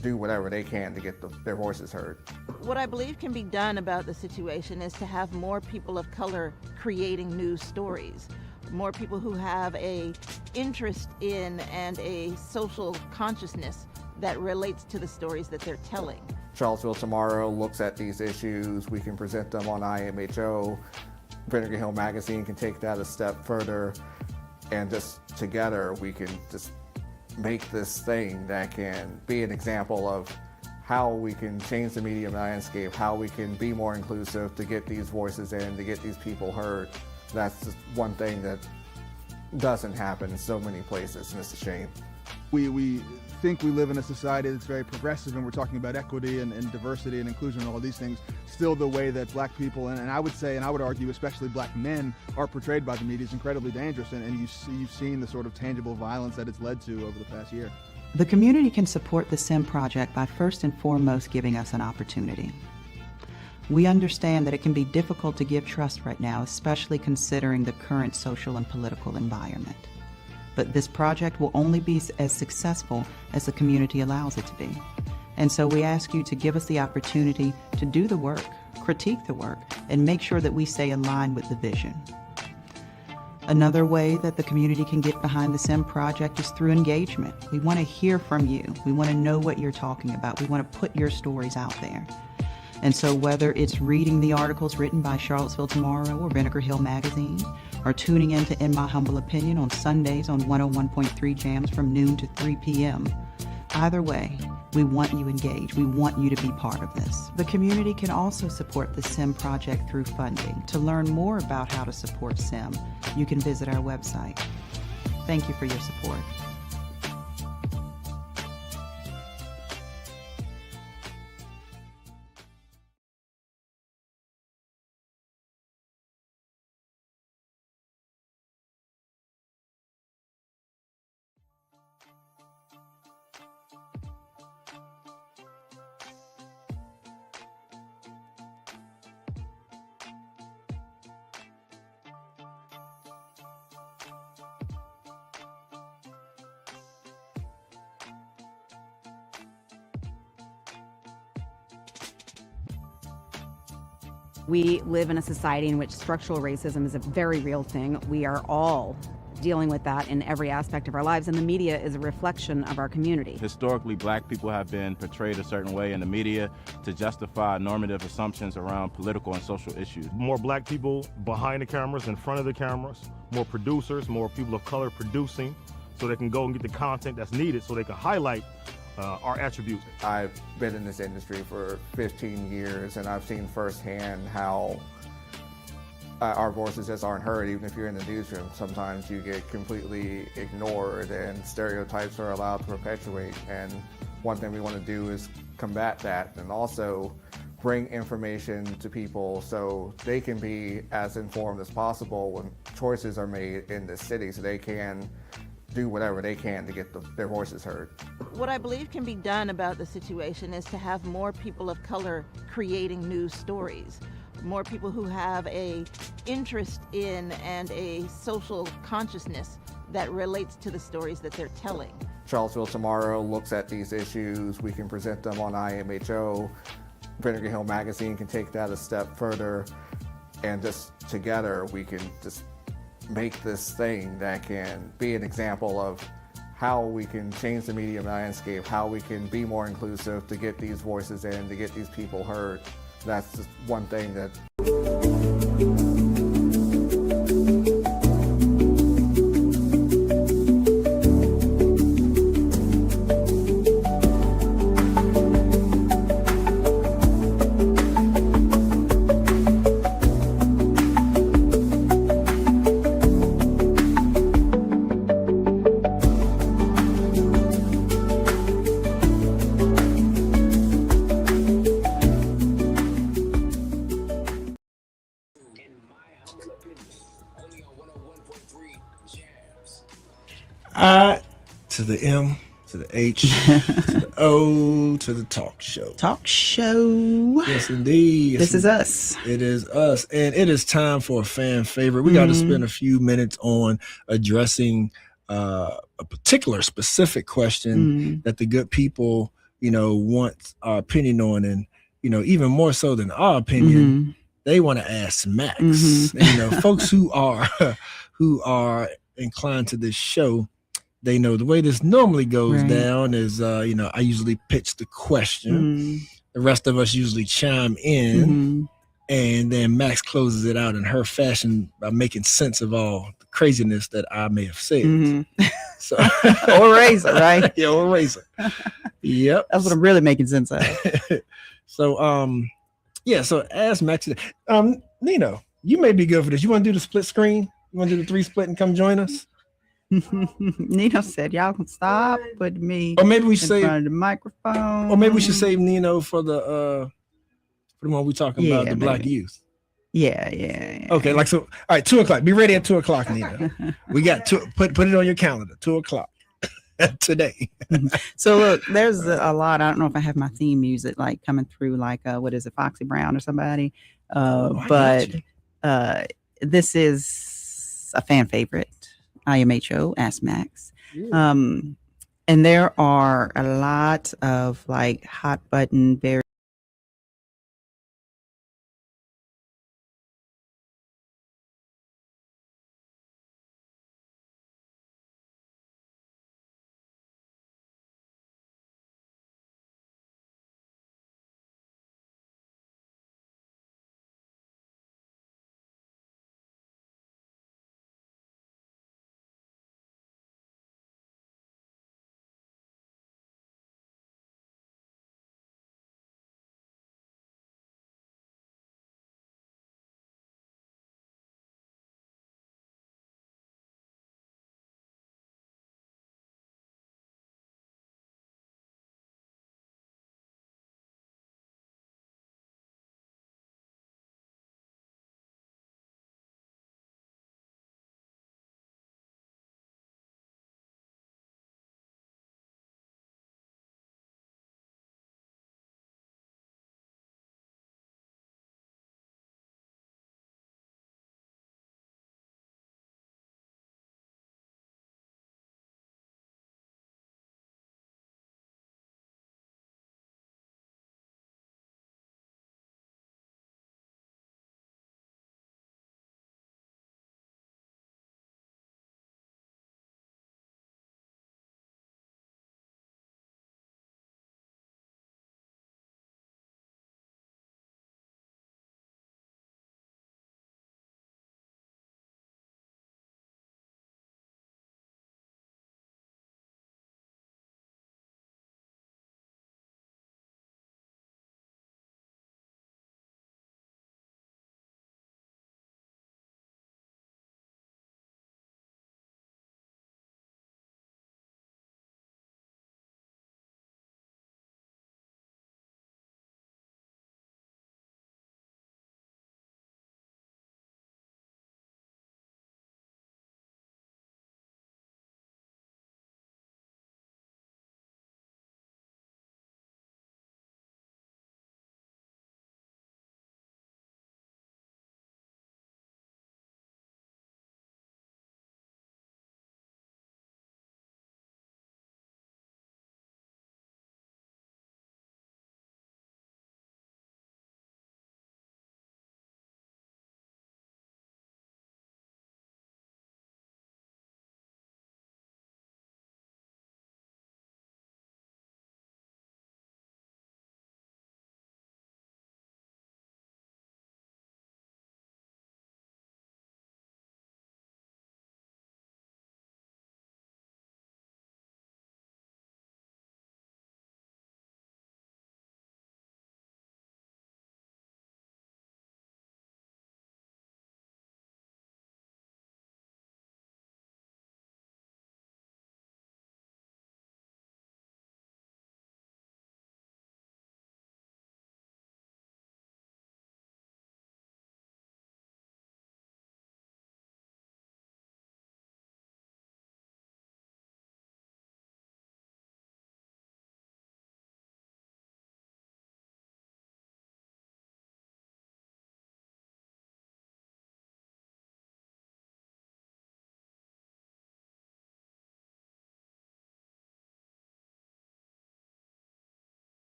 do whatever they can to get their voices heard. What I believe can be done about the situation is to have more people of color creating news stories, more people who have a interest in and a social consciousness that relates to the stories that they're telling. Charlottesville Tomorrow looks at these issues. We can present them on IMHO. Vinegar Hill Magazine can take that a step further, and just together we can just make this thing that can be an example of how we can change the media landscape, how we can be more inclusive to get these voices in, to get these people heard. That's just one thing that doesn't happen in so many places, and it's a shame. We think we live in a society that's very progressive, and we're talking about equity and diversity and inclusion and all these things. Still, the way that black people, and I would say, and I would argue, especially black men, are portrayed by the media is incredibly dangerous, and you've seen the sort of tangible violence that it's led to over the past year. The community can support the SIM project by first and foremost giving us an opportunity. We understand that it can be difficult to give trust right now, especially considering the current social and political environment. But this project will only be as successful as the community allows it to be. And so we ask you to give us the opportunity to do the work, critique the work, and make sure that we stay in line with the vision. Another way that the community can get behind the SIM project is through engagement. We want to hear from you. We want to know what you're talking about. We want to put your stories out there. And so whether it's reading the articles written by Charlottesville Tomorrow or Vinegar Hill Magazine, or tuning in to In My Humble Opinion on Sundays on 101.3 Jams from noon to 3 p.m., either way, we want you engaged. We want you to be part of this. The community can also support the SIM project through funding. To learn more about how to support SIM, you can visit our website. Thank you for your support. We live in a society in which structural racism is a very real thing. We are all dealing with that in every aspect of our lives, and the media is a reflection of our community. Historically, black people have been portrayed a certain way in the media to justify normative assumptions around political and social issues. More black people behind the cameras, in front of the cameras, more producers, more people of color producing, so they can go and get the content that's needed so they can highlight our attributes. I've been in this industry for 15 years, and I've seen firsthand how our voices just aren't heard. Even if you're in the newsroom, sometimes you get completely ignored and stereotypes are allowed to perpetuate. And one thing we want to do is combat that, and also bring information to people so they can be as informed as possible when choices are made in the city, so they can do whatever they can to get their voices heard. What I believe can be done about the situation is to have more people of color creating news stories, more people who have a interest in and a social consciousness that relates to the stories that they're telling. Charlottesville Tomorrow looks at these issues. We can present them on IMHO. Vinegar Hill Magazine can take that a step further, and just together we can just make this thing that can be an example of how we can change the media landscape, how we can be more inclusive to get these voices in, to get these people heard. That's just one thing that to the M, to the H, to the O, to the talk show. Talk show. Yes, indeed. This is us. It is us. And it is time for a fan favorite. We got to spend a few minutes on addressing a particular specific question that the good people, want our opinion on. And, even more so than our opinion, they want to ask Max. And, folks who are inclined to this show, they know the way this normally goes down is, I usually pitch the question. The rest of us usually chime in, and then Max closes it out in her fashion by making sense of all the craziness that I may have said. So, or razor, right? Yeah, or razor. Yep. That's what I'm really making sense of. So, so ask Max. Nino, you may be good for this. You want to do the split screen? You want to do the 3 split and come join us? Nino said, "Y'all can stop putting me Or maybe we in save, front of the microphone." or maybe we should save Nino for the one we talking about, the Black maybe. youth. Yeah. Okay, like so. All right, 2:00. Be ready at 2:00, Nino. We got put it on your calendar. 2:00 today. So look, there's a lot. I don't know if I have my theme music like coming through, like what is it, Foxy Brown or somebody? But this is a fan favorite. IMHO, Ask Max. And there are a lot of like hot button, very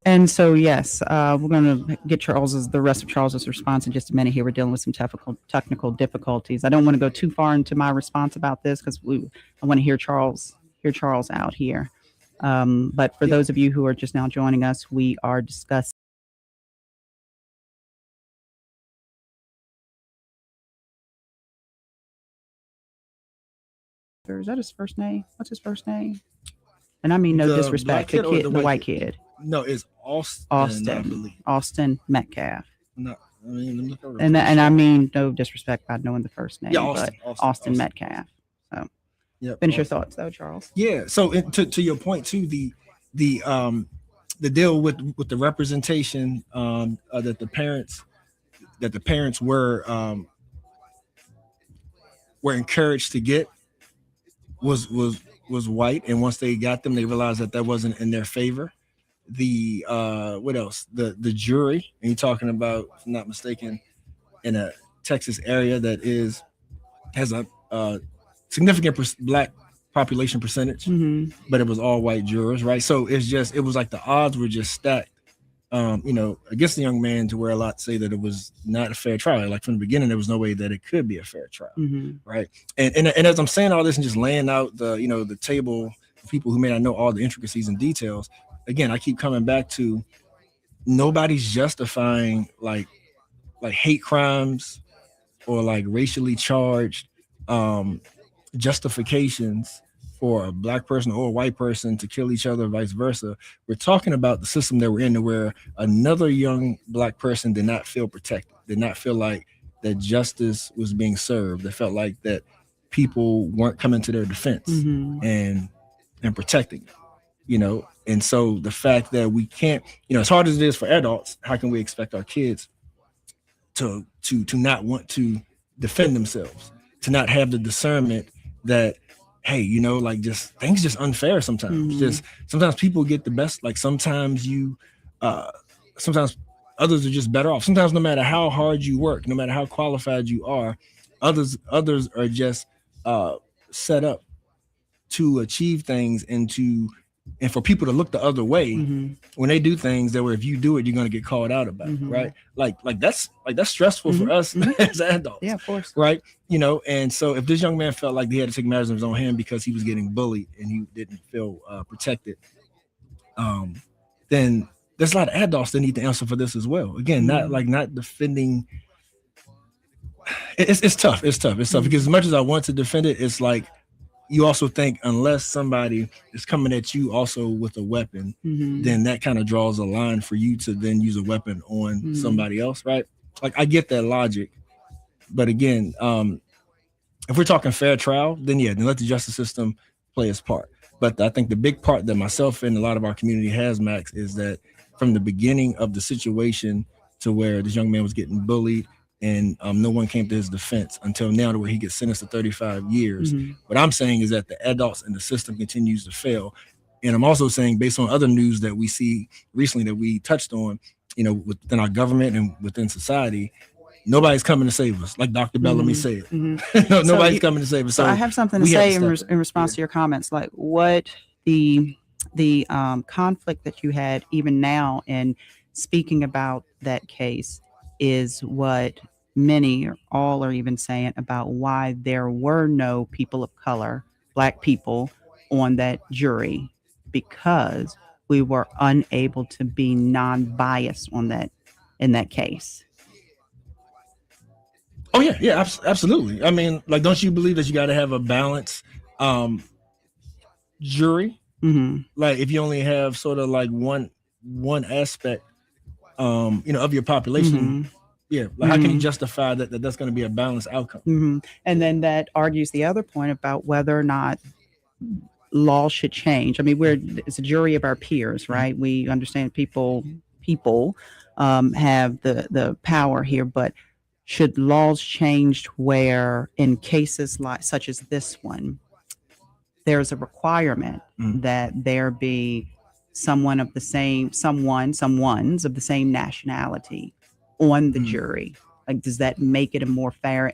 And so, yes, we're going to get the rest of Charles's response in just a minute here. We're dealing with some technical difficulties. I don't want to go too far into my response about this because I want to hear Charles out here. But for those of you who are just now joining us, we are discussing. Is that his first name? What's his first name? And I mean no disrespect. The kid, the white kid. No, it's Austin. I believe. Austin Metcalf. No, I mean, and I mean no disrespect by knowing the first name, yeah, Austin Metcalf. So, finish your thoughts though, Charles. Yeah. So to your point too, the deal with the representation that the parents were encouraged to get was white, and once they got them, they realized that wasn't in their favor. The what else? The jury, and you're talking about, if I'm not mistaken, in a Texas area that has a significant black population percentage, but it was all white jurors, right? So it was like the odds were just stacked, against the young man, to where a lot say that it was not a fair trial. Like from the beginning, there was no way that it could be a fair trial, right? And as I'm saying all this and just laying out the table for people who may not know all the intricacies and details, again, I keep coming back to nobody's justifying like hate crimes or like racially charged justifications for a black person or a white person to kill each other, vice versa. We're talking about the system that we're in, where another young black person did not feel protected, did not feel like that justice was being served. They felt like that people weren't coming to their defense and protecting them, And so the fact that we can't, as hard as it is for adults, how can we expect our kids to not want to defend themselves, to not have the discernment that, hey, just things just unfair sometimes. Just sometimes people get the best. Like sometimes sometimes others are just better off. Sometimes no matter how hard you work, no matter how qualified you are, others are just set up to achieve things and for people to look the other way when they do things that where if you do it, you're going to get called out about it, right? Like that's stressful for us as adults. Yeah, of course. Right. And so if this young man felt like he had to take matters in his own hand because he was getting bullied and he didn't feel protected, then there's a lot of adults that need to answer for this as well. Again, not defending. It's tough. It's tough because as much as I want to defend it, it's like, you also think unless somebody is coming at you also with a weapon, then that kind of draws a line for you to then use a weapon on somebody else, right? Like I get that logic, but again, if we're talking fair trial, then let the justice system play its part. But I think the big part that myself and a lot of our community has, Max, is that from the beginning of the situation to where this young man was getting bullied, and no one came to his defense until now, to where he gets sentenced to 35 years. What I'm saying is that the adults in the system continues to fail. And I'm also saying, based on other news that we see recently that we touched on, within our government and within society, nobody's coming to save us. Like Dr. Bellamy said, nobody's coming to save us. So I have something to say in response to your comments, like what the conflict that you had even now in speaking about that case is what many or all are even saying about why there were no people of color, black people, on that jury, because we were unable to be non-biased on that in that case. Oh yeah, absolutely. I mean, like, don't you believe that you got to have a balanced jury? Like, if you only have sort of like one aspect, of your population, like how can you justify that's going to be a balanced outcome? And then that argues the other point about whether or not laws should change. I mean, it's a jury of our peers, right? We understand people have the power here, but should laws change where in cases such as this one, there's a requirement that there be someones of the same nationality on the jury? Like, does that make it a more fair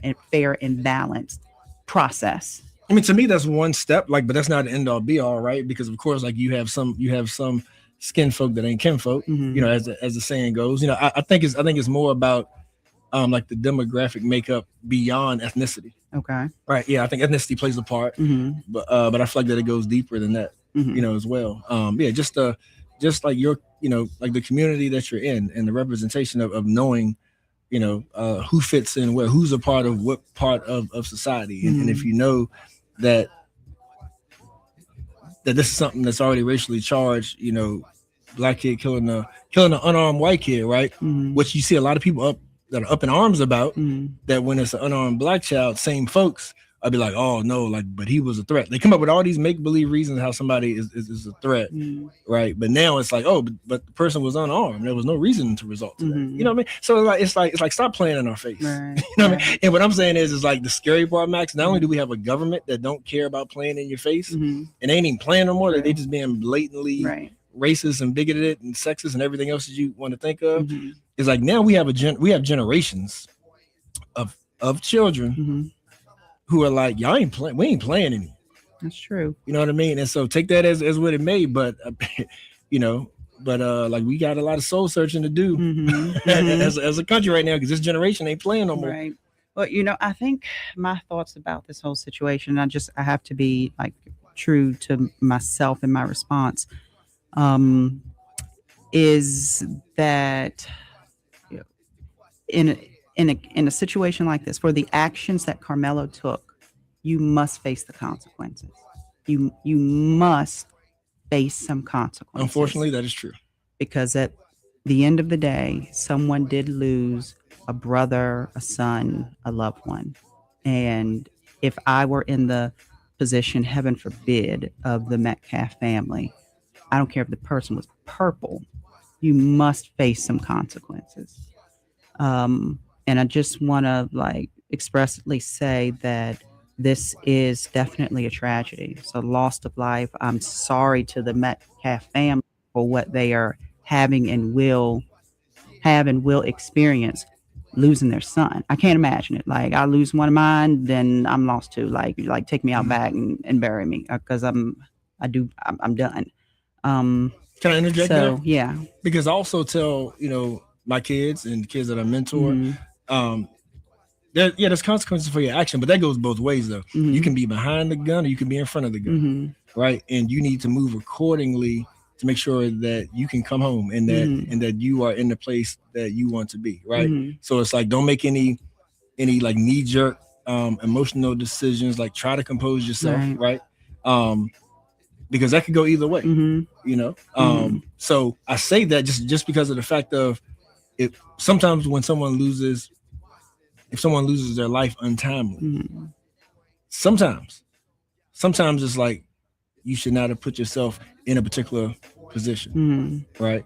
and balanced process? I mean, to me, that's one step, but that's not an end all be all, right? Because of course, like you have some skin folk that ain't kin folk, as the saying goes. I think it's more about like the demographic makeup beyond ethnicity. Okay. Right. Yeah, I think ethnicity plays a part, but I feel like that it goes deeper than that, as well. Just like your, like the community that you're in and the representation of knowing, who fits in where, who's a part of what part of society, and if you know that this is something that's already racially charged, black kid killing an unarmed white kid, right? Which you see a lot of people that are up in arms about. That when it's an unarmed black child, same folks, I'd be like, oh no, but he was a threat. They come up with all these make-believe reasons how somebody is a threat, right? But now it's like, but the person was unarmed. There was no reason to result to that. You know what I mean? So it's like stop playing in our face. Right. You know what I mean? And what I'm saying is like the scary part, Max. Not only do we have a government that don't care about playing in your face, and they ain't even playing no more. They just being blatantly racist and bigoted and sexist and everything else that you want to think of. It's like now we have generations of children who are like, y'all ain't playing. We ain't playing any. That's true. You know what I mean? And so take that as what it may, but like we got a lot of soul searching to do as a country right now, because this generation ain't playing no more. Right. Well, I think my thoughts about this whole situation, I have to be like true to myself in my response, is that in a situation like this, for the actions that Carmelo took, you must face the consequences. You must face some consequences. Unfortunately, that is true. Because at the end of the day, someone did lose a brother, a son, a loved one. And if I were in the position, heaven forbid, of the Metcalf family, I don't care if the person was purple, you must face some consequences. And I just want to expressly say that this is definitely a tragedy. It's a loss of life. I'm sorry to the Metcalf family for what they are having and will experience losing their son. I can't imagine it. Like, I lose one of mine, then I'm lost too. Like take me out back and bury me, because I'm done. Can I interject there? Yeah. Because I also tell, my kids and the kids that I mentor, there's consequences for your action, but that goes both ways though. You can be behind the gun or you can be in front of the gun, right? And you need to move accordingly to make sure that you can come home and that you are in the place that you want to be, right? So it's like, don't make any like knee-jerk emotional decisions. Like, try to compose yourself, right? Because that could go either way, So I say that just because of the fact of it. Sometimes when someone loses their life untimely, sometimes it's like you should not have put yourself in a particular position, right?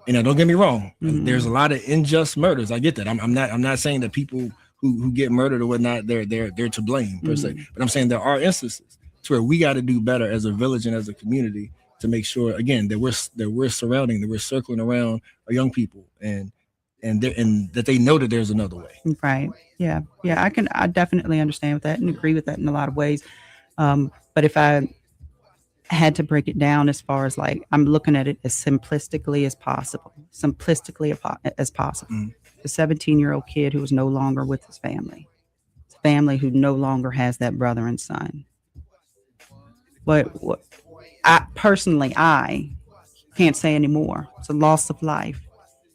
And now, don't get me wrong, there's a lot of unjust murders. I get that. I'm not saying that people who get murdered or whatnot, they're to blame per se, but I'm saying there are instances to where we got to do better as a village and as a community to make sure, again, that we're circling around our young people and that they know that there's another way. Right. Yeah. I definitely understand with that and agree with that in a lot of ways. But if I had to break it down as far as I'm looking at it as simplistically as possible. The 17-year-old kid who is no longer with his family. It's a family who no longer has that brother and son. But I can't say anymore. It's a loss of life.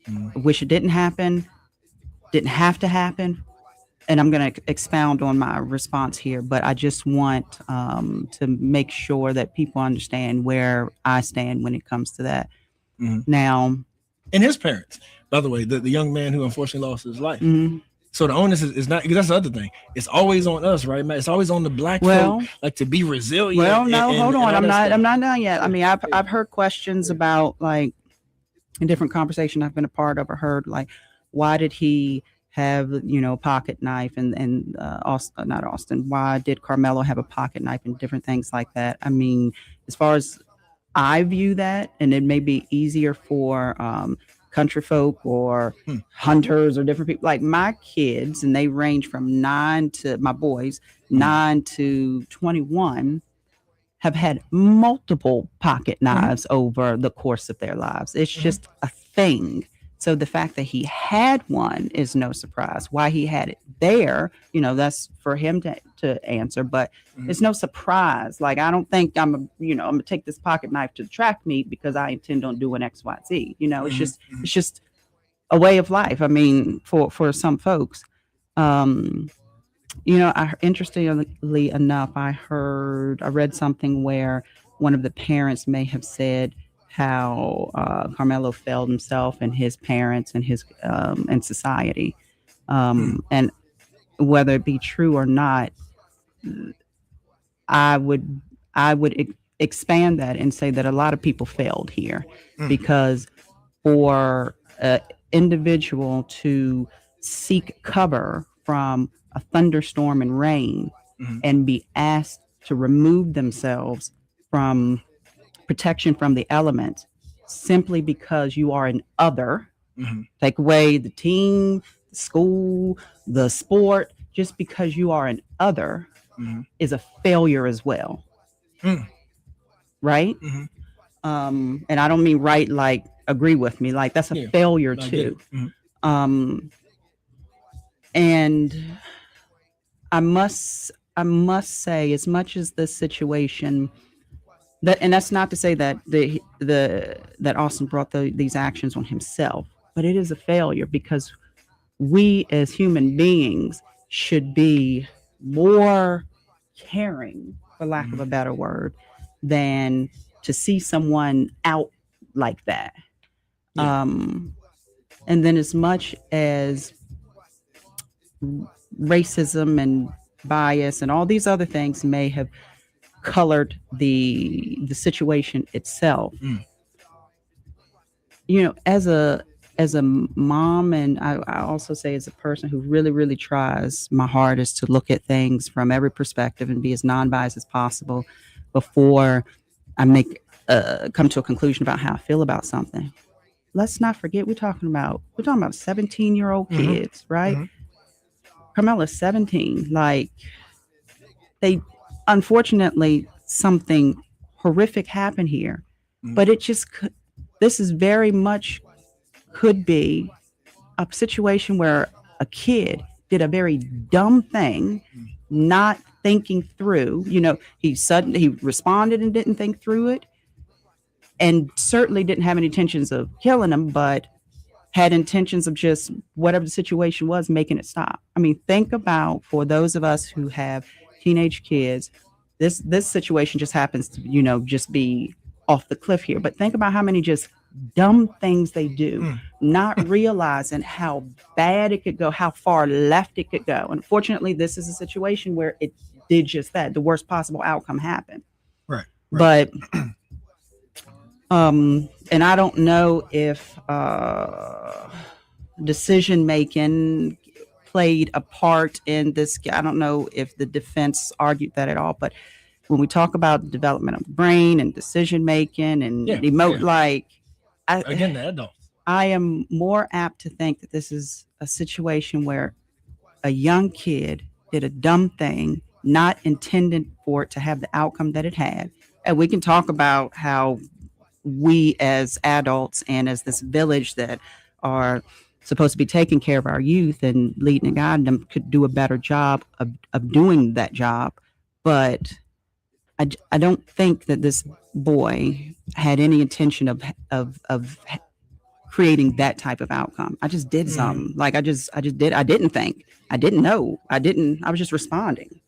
I wish it didn't have to happen. And I'm going to expound on my response here, but I just want to make sure that people understand where I stand when it comes to that. Now, and his parents, by the way, the young man who unfortunately lost his life. So the onus is not, because that's the other thing. It's always on us, right, Matt? It's always on the black folk, to be resilient. Well, no, hold on. I'm not done yet. I mean, I've heard questions about in different conversations I've been a part of or heard, why did he have, a pocket knife and not Austin, why did Carmelo have a pocket knife and different things like that? I mean, as far as I view that, and it may be easier for country folk or hunters or different people, like my kids, and they range from my boys, 9 to 21, have had multiple pocket knives over the course of their lives. It's just a thing. So the fact that he had one is no surprise. Why he had it there, that's for him to answer, but it's no surprise. Like, I don't think I'm going to take this pocket knife to the track meet because I intend on doing X, Y, Z. It's just a way of life. I mean, for some folks, interestingly enough, I read something where one of the parents may have said how Carmelo failed himself and his parents and his and society, and whether it be true or not, I would expand that and say that a lot of people failed here, because for an individual to seek cover from a thunderstorm and rain and be asked to remove themselves from protection from the elements simply because you are an other, take away the team, the school, the sport, just because you are an other is a failure as well. Right? And I don't mean right like agree with me, like that's a failure too. And I must say, as much as this situation and that's not to say that that Austin brought these actions on himself, but it is a failure because we as human beings should be more caring, for lack of a better word, than to see someone out like that. And then as much as racism and bias and all these other things may have colored the situation itself, as a mom, and I also say as a person who really, really tries my hardest to look at things from every perspective and be as non-biased as possible before I come to a conclusion about how I feel about something. Let's not forget we're talking about 17-year-old kids, right? Carmela's 17. Like, unfortunately, something horrific happened here, but it just this is very much could be a situation where a kid did a very dumb thing, not thinking through. He responded and didn't think through it, and certainly didn't have any intentions of killing him, but had intentions of just whatever the situation was, making it stop. I mean, think about, for those of us who have teenage kids, this situation just happens to, just be off the cliff here. But think about how many just dumb things they do, not realizing how bad it could go, how far left it could go. Unfortunately, this is a situation where it did just that. The worst possible outcome happened. Right. But and I don't know if decision making played a part in this. I don't know if the defense argued that at all, but when we talk about the development of the brain and decision making and I am more apt to think that this is a situation where a young kid did a dumb thing, not intended for it to have the outcome that it had. And we can talk about how we as adults and as this village that are supposed to be taking care of our youth and leading and guiding them could do a better job of doing that job. But I don't think that this boy had any intention of creating that type of outcome. I just did something. Like I didn't think. I didn't know. I was just responding.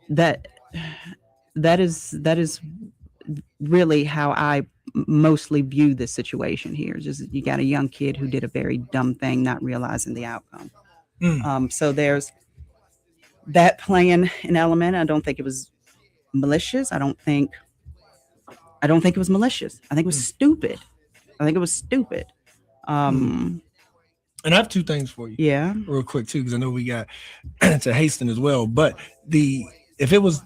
That is really how I mostly view this situation here. Just you got a young kid who did a very dumb thing, not realizing the outcome. So there's that playing an element. I don't think it was malicious. I don't think it was malicious. I think it was stupid. And I have two things for you. Yeah. Real quick too, because I know we got to Haston as well. But if it was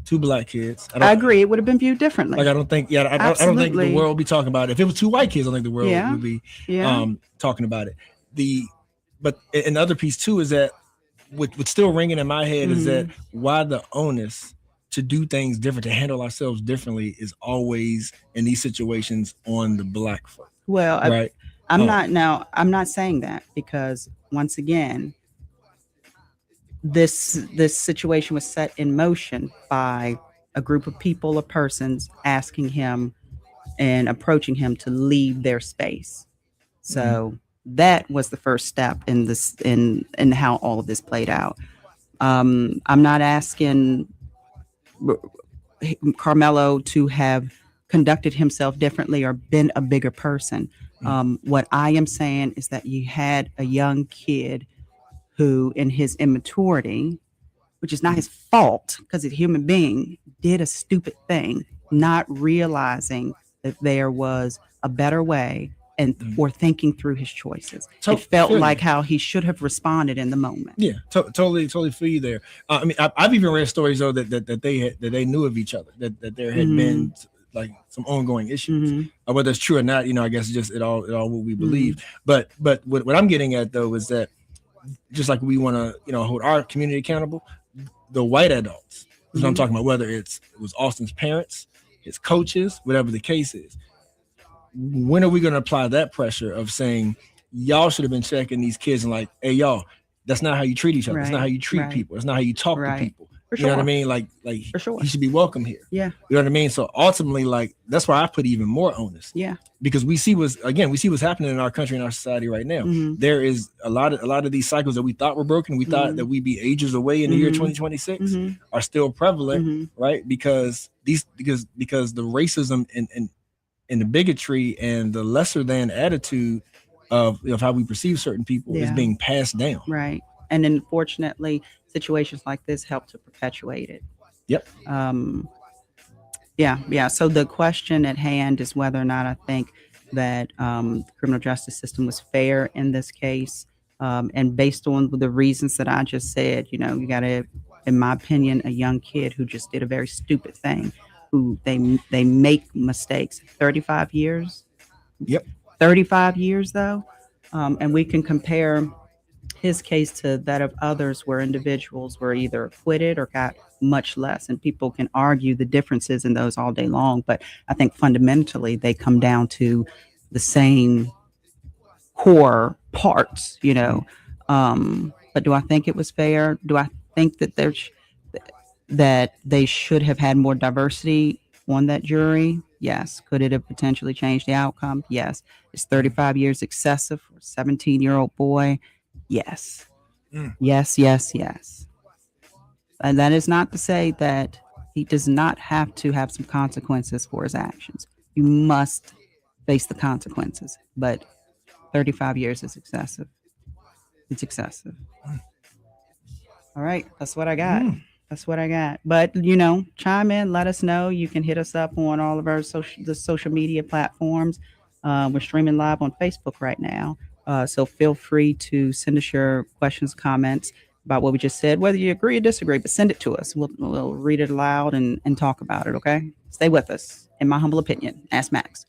two black kids, I agree, it would have been viewed differently. Like I don't think the world would be talking about it. If it was two white kids, I think the world would be talking about it. And the other piece too is that what's still ringing in my head is that why the onus to do things different, to handle ourselves differently, is always in these situations on the black folk. Well, right? I'm not saying that, because once again, this situation was set in motion by a group of people or persons asking him and approaching him to leave their space. So that was the first step in this, in how all of this played out. I'm not asking Carmelo to have conducted himself differently or been a bigger person. What I am saying is that you had a young kid who, in his immaturity, which is not his fault because he's a human being, did a stupid thing, not realizing that there was a better way and or thinking through his choices. It felt like how he should have responded in the moment. Yeah, totally feel you there. I mean, I've even read stories though that they knew of each other, that there had been like some ongoing issues. Whether it's true or not, I guess just it all what we believe. But what I'm getting at though is that just like we want to hold our community accountable, the white adults is what I'm talking about. Whether it was Austin's parents, his coaches, whatever the case is. When are we going to apply that pressure of saying y'all should have been checking these kids and like, hey, y'all, that's not how you treat each other. That's not how you treat people. That's not how you talk to people. You know what I mean? Like for sure. He should be welcome here. Yeah. You know what I mean? So ultimately, like, that's why I put even more onus. Yeah. Because we see what's happening in our country and our society right now. There is a lot of these cycles that we thought were broken. We thought that we'd be ages away in the year 2026 are still prevalent, right? Because the racism and the bigotry and the lesser than attitude of how we perceive certain people is being passed down. Right. And unfortunately, situations like this help to perpetuate it. Yep. Yeah. So the question at hand is whether or not I think that the criminal justice system was fair in this case. And based on the reasons that I just said, you got to, in my opinion, a young kid who just did a very stupid thing, who they make mistakes. 35 years. Yep. 35 years though. And we can compare his case to that of others where individuals were either acquitted or got much less. And people can argue the differences in those all day long. But I think fundamentally they come down to the same core parts, But do I think it was fair? Do I think that that they should have had more diversity on that jury? Yes. Could it have potentially changed the outcome? Yes. Is 35 years excessive for a 17-year-old boy? Yes. Yes. And that is not to say that he does not have to have some consequences for his actions. You must face the consequences, but 35 years is excessive. It's excessive. All right. That's what I got. That's what I got. But, chime in, let us know. You can hit us up on all of our social media platforms. We're streaming live on Facebook right now. So feel free to send us your questions, comments about what we just said, whether you agree or disagree, but send it to us. We'll read it aloud and talk about it, okay? Stay with us. In my humble opinion, Ask Max.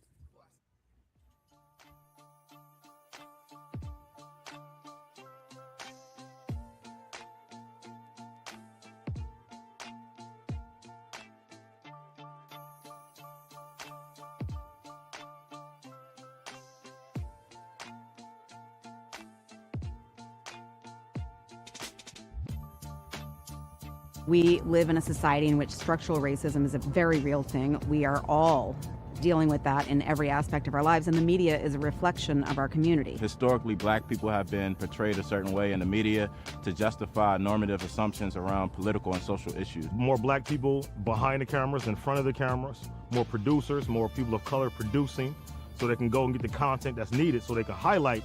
We live in a society in which structural racism is a very real thing. We are all dealing with that in every aspect of our lives, and the media is a reflection of our community. Historically, black people have been portrayed a certain way in the media to justify normative assumptions around political and social issues. More black people behind the cameras, in front of the cameras, more producers, more people of color producing, so they can go and get the content that's needed so they can highlight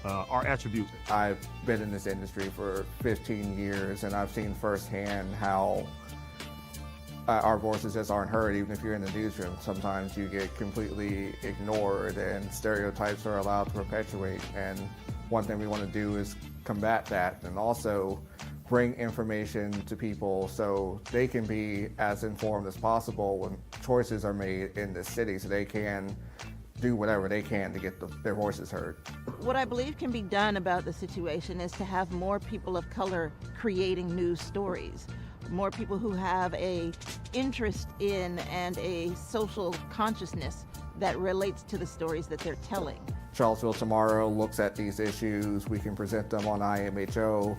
our attributes. I've been in this industry for 15 years and I've seen firsthand how our voices just aren't heard. Even if you're in the newsroom, sometimes you get completely ignored and stereotypes are allowed to perpetuate. And one thing we want to do is combat that and also bring information to people so they can be as informed as possible when choices are made in the city, so they can do whatever they can to get their voices heard. What I believe can be done about the situation is to have more people of color creating news stories, more people who have a interest in and a social consciousness that relates to the stories that they're telling. Charlottesville Tomorrow looks at these issues. We can present them on IMHO.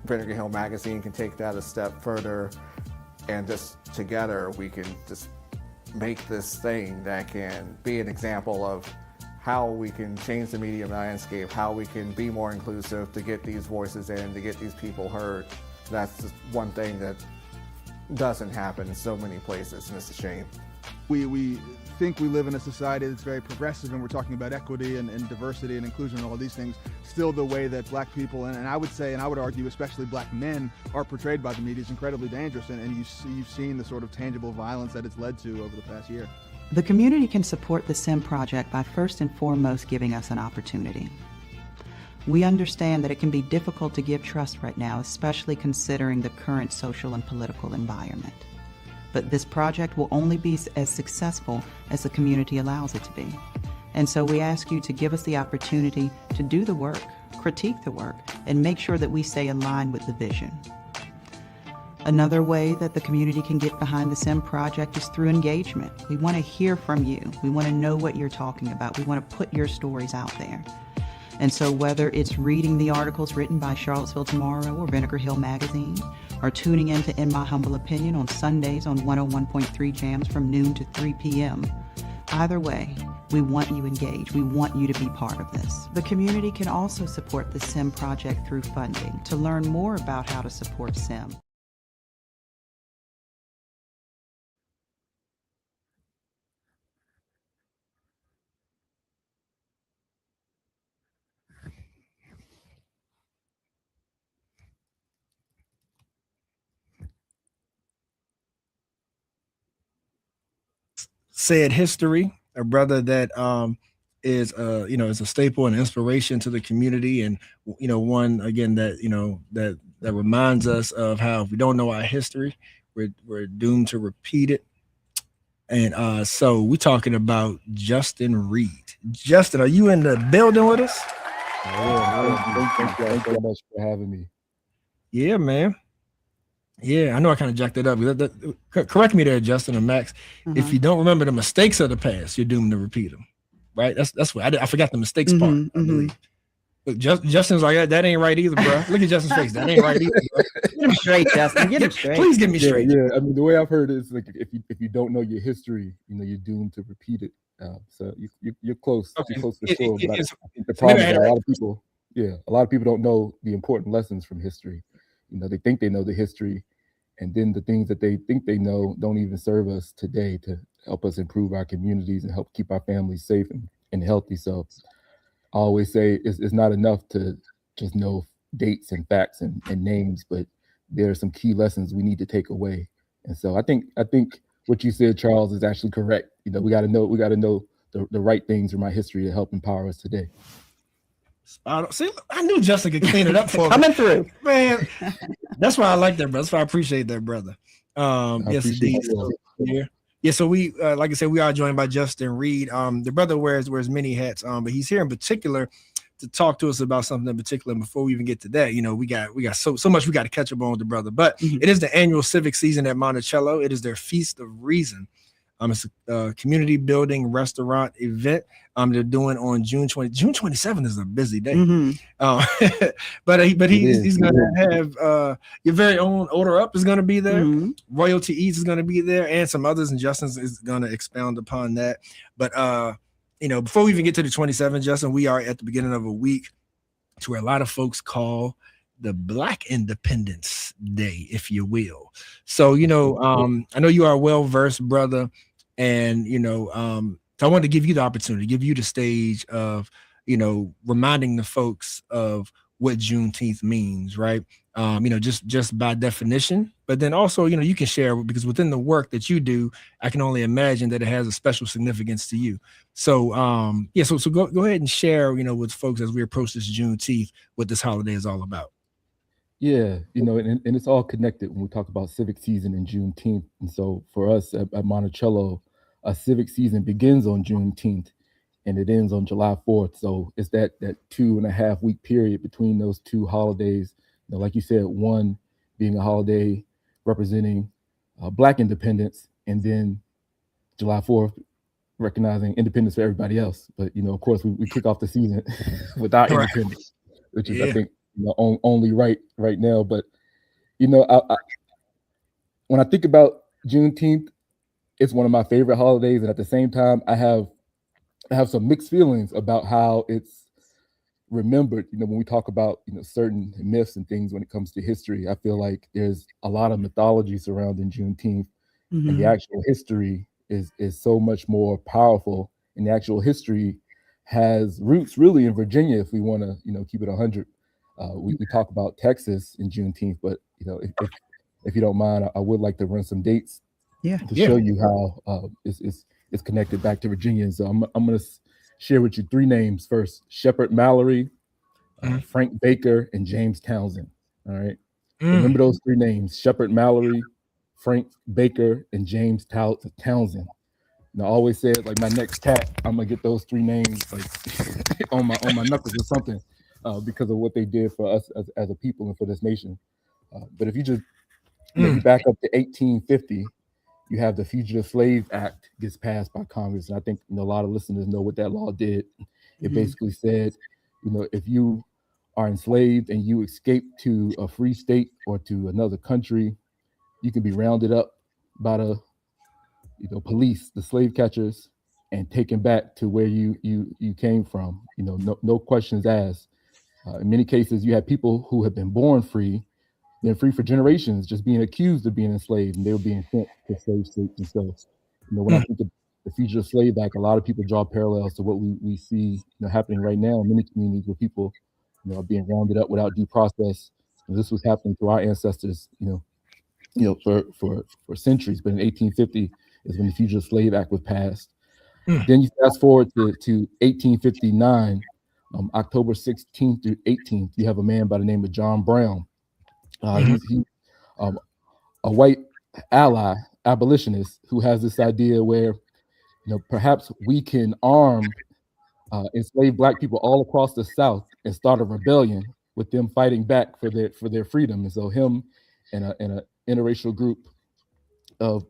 Vinegar Hill Magazine can take that a step further, and just together we can just make this thing that can be an example of how we can change the media landscape, how we can be more inclusive to get these voices in, to get these people heard. That's just one thing that doesn't happen in so many places, and it's a shame. We think we live in a society that's very progressive, and we're talking about equity and diversity and inclusion and all these things. Still, the way that black people, and I would say, and I would argue, especially black men, are portrayed by the media is incredibly dangerous, and you've seen the sort of tangible violence that it's led to over the past year. The community can support the SIM project by first and foremost giving us an opportunity. We understand that it can be difficult to give trust right now, especially considering the current social and political environment. But this project will only be as successful as the community allows it to be. And so we ask you to give us the opportunity to do the work, critique the work, and make sure that we stay in line with the vision. Another way that the community can get behind the SIM project is through engagement. We want to hear from you. We want to know what you're talking about. We want to put your stories out there. And so whether it's reading the articles written by Charlottesville Tomorrow or Vinegar Hill Magazine, or tuning in to In My Humble Opinion on Sundays on 101.3 Jams from noon to 3 p.m., either way, we want you engaged. We want you to be part of this. The community can also support the SIM project through funding. To learn more about how to support SIM, Said history, a brother that is is a staple and inspiration to the community, and one again that that reminds us of how if we don't know our history, we're doomed to repeat it. And so we're talking about Justin Reed. Justin, are you in the building with us? Thank you so much for having me. Yeah, man. Yeah, I know I kind of jacked it up. Correct me there, Justin and Max. If you don't remember the mistakes of the past, you're doomed to repeat them. Right? That's what I forgot the mistakes part. I believe. Look, Justin's like that ain't right either, bro. Look at Justin's face. That ain't right either, bro. Get him straight, Justin. Get him straight. Please get me straight. Yeah, I mean, the way I've heard it is like if you don't know your history, you're doomed to repeat it. So you're close. Okay. You're close to score. But I think the problem is that a lot of people don't know the important lessons from history. They think they know the history, and then the things that they think they know don't even serve us today to help us improve our communities and help keep our families safe and healthy. So I always say it's not enough to just know dates and facts and names, but there are some key lessons we need to take away. And so I think what you said, Charles, is actually correct. We got to know the right things from our history to help empower us today. See, I knew Justin could clean it up for me. Coming through, man. That's why I like that, brother. That's why I appreciate that, brother. Yes, indeed. Yeah. So we, like I said, we are joined by Justin Reed. The brother wears many hats, but he's here in particular to talk to us about something in particular. And before we even get to that, we got so much we got to catch up on with the brother. But it is the annual Civic season at Monticello. It is their Feast of Reason. It's a community building restaurant event. They're doing on June 20. June 27th is a busy day. But he's gonna have your very own Order Up is gonna be there. Royalty Eats is gonna be there, and some others. And Justin is gonna expound upon that. But before we even get to the 27th, Justin, we are at the beginning of a week to where a lot of folks call the Black Independence Day, if you will. So I know you are a well-versed brother, and so I wanted to give you the opportunity, give you the stage of reminding the folks of what Juneteenth means, right? Just by definition, but then also you can share, because within the work that you do, I can only imagine that it has a special significance to you. So so go ahead and share with folks as we approach this Juneteenth what this holiday is all about. Yeah, and it's all connected when we talk about civic season and Juneteenth. And so for us at Monticello, a civic season begins on Juneteenth, and it ends on July 4th. So it's that 2.5 week period between those two holidays. Like you said, one being a holiday representing Black independence, and then July 4th recognizing independence for everybody else. But of course, we kick off the season without independence, which is I think only right now. But I, when I think about Juneteenth, it's one of my favorite holidays, and at the same time, I have some mixed feelings about how it's remembered. When we talk about certain myths and things when it comes to history, I feel like there's a lot of mythology surrounding Juneteenth, and the actual history is so much more powerful. And the actual history has roots really in Virginia. If we want to keep it 100, we talk about Texas in Juneteenth, but if you don't mind, I would like to run some dates to show you how it's connected back to Virginia. And so I'm going to share with you three names first: Shepard Mallory, Frank Baker, and James Townsend. All right. Remember those three names: Shepard Mallory, Frank Baker, and James Townsend. And I always said, like, my next tat, I'm gonna get those three names like on my knuckles or something, because of what they did for us as a people and for this nation. But if you just you back up to 1850, you have the Fugitive Slave Act gets passed by Congress, and I think a lot of listeners know what that law did. It basically said, if you are enslaved and you escape to a free state or to another country, you can be rounded up by the police, the slave catchers, and taken back to where you came from. No questions asked. In many cases, you have people who have been born free, been free for generations, just being accused of being enslaved, and they were being sent to slave states. And so, when I think of the Fugitive Slave Act, a lot of people draw parallels to what we see happening right now in many communities where people are being rounded up without due process. And this was happening to our ancestors, for centuries. But in 1850 is when the Fugitive Slave Act was passed. Then you fast forward to 1859, October 16th through 18th, you have a man by the name of John Brown. He's a white abolitionist who has this idea where perhaps we can arm enslaved Black people all across the South and start a rebellion with them fighting back for their freedom. And so him and an interracial group of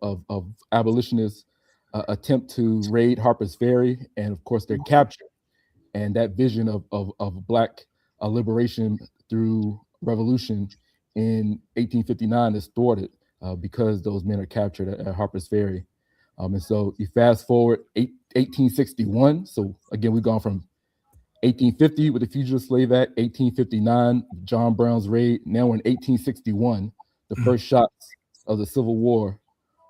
abolitionists attempt to raid Harper's Ferry, and of course they're captured. And that vision of Black liberation through revolution in 1859 is thwarted because those men are captured at Harper's Ferry. And so you fast forward 1861. So again, we've gone from 1850 with the Fugitive Slave Act, 1859, John Brown's raid. Now we're in 1861. The first shots of the Civil War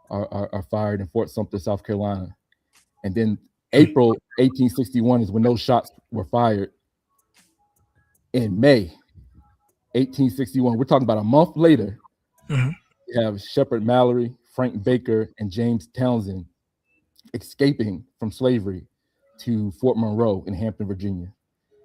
are fired in Fort Sumter, South Carolina. And then April 1861 is when those shots were fired. In May 1861, we're talking about a month later, you have Shepard Mallory, Frank Baker, and James Townsend escaping from slavery to Fort Monroe in Hampton, Virginia.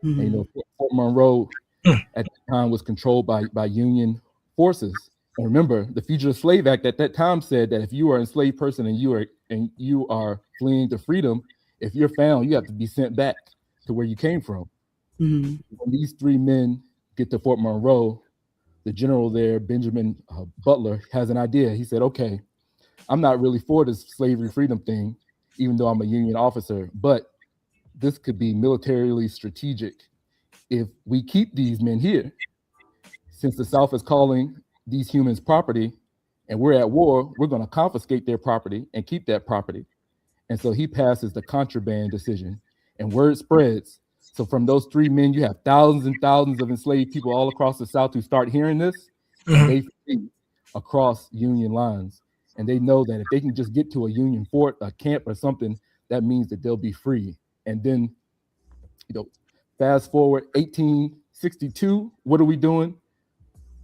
And, Fort Monroe at the time was controlled by Union forces. And remember, the Fugitive Slave Act at that time said that if you are an enslaved person and you are fleeing to freedom, if you're found, you have to be sent back to where you came from. When these three men get to Fort Monroe, the general there, Benjamin Butler, has an idea. He said, okay, I'm not really for this slavery freedom thing, even though I'm a Union officer, but this could be militarily strategic if we keep these men here. Since the South is calling these humans property and we're at war, we're going to confiscate their property and keep that property. And so he passes the contraband decision, and word spreads. So from those three men, you have thousands and thousands of enslaved people all across the South who start hearing this, and they flee across Union lines. And they know that if they can just get to a Union fort, a camp or something, that means that they'll be free. And then, fast forward 1862, what are we doing?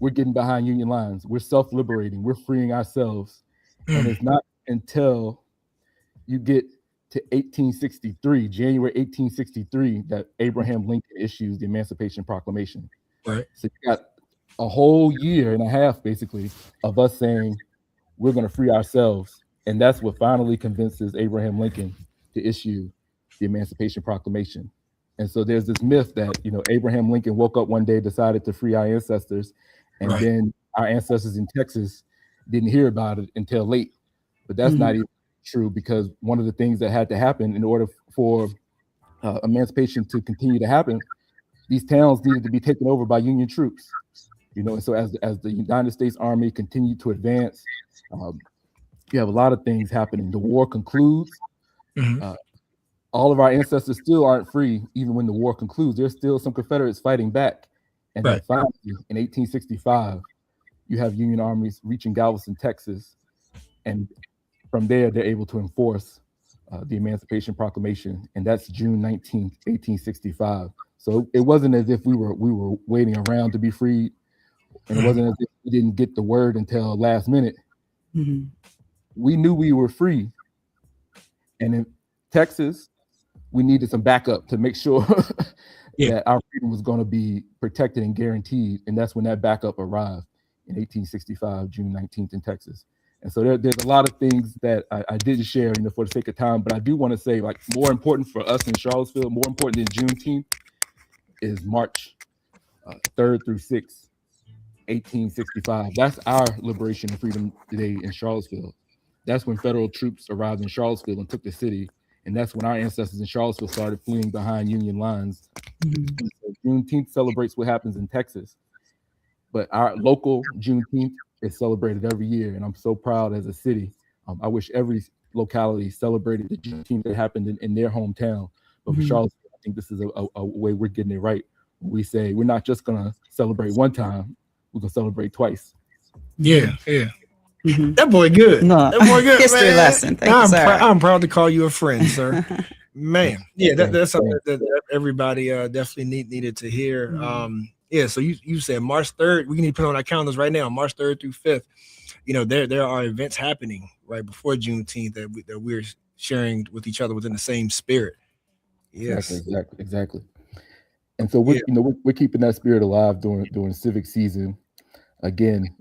We're getting behind Union lines. We're self-liberating. We're freeing ourselves. And it's not until you get to 1863, January 1863, that Abraham Lincoln issues the Emancipation Proclamation. Right. So you got a whole year and a half, basically, of us saying we're going to free ourselves. And that's what finally convinces Abraham Lincoln to issue the Emancipation Proclamation. And so there's this myth that, Abraham Lincoln woke up one day, decided to free our ancestors, and Right. then our ancestors in Texas didn't hear about it until late. But that's not even true, because one of the things that had to happen in order for emancipation to continue to happen, these towns needed to be taken over by Union troops. And so as the United States Army continued to advance, you have a lot of things happening. The war concludes. All of our ancestors still aren't free, even when the war concludes. There's still some Confederates fighting back. And then finally, in 1865, you have Union armies reaching Galveston, Texas. And from there, they're able to enforce the Emancipation Proclamation. And that's June 19th, 1865. So it wasn't as if we were waiting around to be freed. And it wasn't as if we didn't get the word until last minute. We knew we were free. And in Texas, we needed some backup to make sure that our freedom was going to be protected and guaranteed. And that's when that backup arrived in 1865, June 19th in Texas. And so there's a lot of things that I didn't share, for the sake of time, but I do want to say, like, more important for us in Charlottesville, more important than Juneteenth, is March 3rd through 6th, 1865. That's our Liberation and Freedom Day in Charlottesville. That's when federal troops arrived in Charlottesville and took the city. And that's when our ancestors in Charlottesville started fleeing behind Union lines. So Juneteenth celebrates what happens in Texas. But our local Juneteenth is celebrated every year. And I'm so proud as a city. I wish every locality celebrated the Juneteenth that happened in their hometown. But for Charlottesville, I think this is a way we're getting it right. We say we're not just going to celebrate one time, we're going to celebrate twice. Yeah. That boy good. No. That boy good. History man. lesson. Thank you, sir. I'm proud to call you a friend, sir. Man. Yeah, that's something that everybody definitely needed to hear. So you said March 3rd. We need to put on our calendars right now, March 3rd through 5th. There are events happening right before Juneteenth that we're sharing with each other within the same spirit. Yes. Exactly. And so we're keeping that spirit alive during Civic season. Again,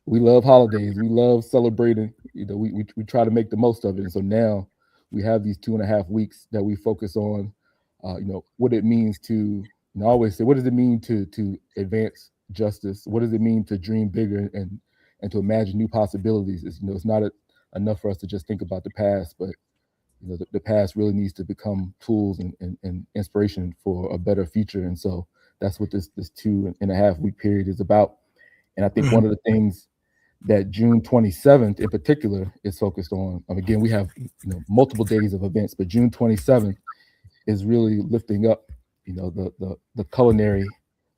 we love holidays. We love celebrating. We try to make the most of it. And so now we have these 2.5 weeks that we focus on, what it means to, I always say, what does it mean to advance justice? What does it mean to dream bigger and to imagine new possibilities? It's not enough for us to just think about the past, but the past really needs to become tools and inspiration for a better future. And so that's what this 2.5 week period is about. And I think one of the things that June 27th in particular is focused on, again, we have multiple days of events, but June 27th is really lifting up the culinary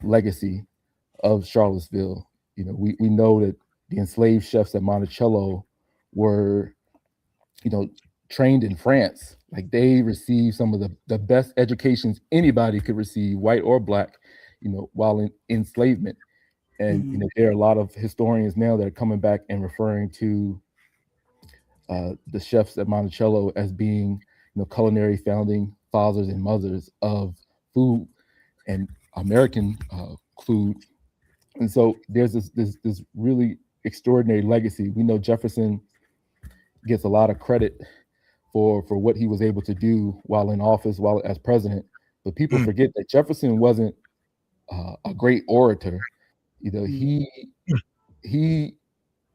legacy of Charlottesville. We know that the enslaved chefs at Monticello were trained in France. Like, they received some of the best educations anybody could receive, white or black, while in enslavement. And there are a lot of historians now that are coming back and referring to the chefs at Monticello as being culinary founding fathers and mothers of food and American food. And so there's this really extraordinary legacy. We know Jefferson gets a lot of credit for what he was able to do while in office, while as president. But people forget that Jefferson wasn't a great orator. He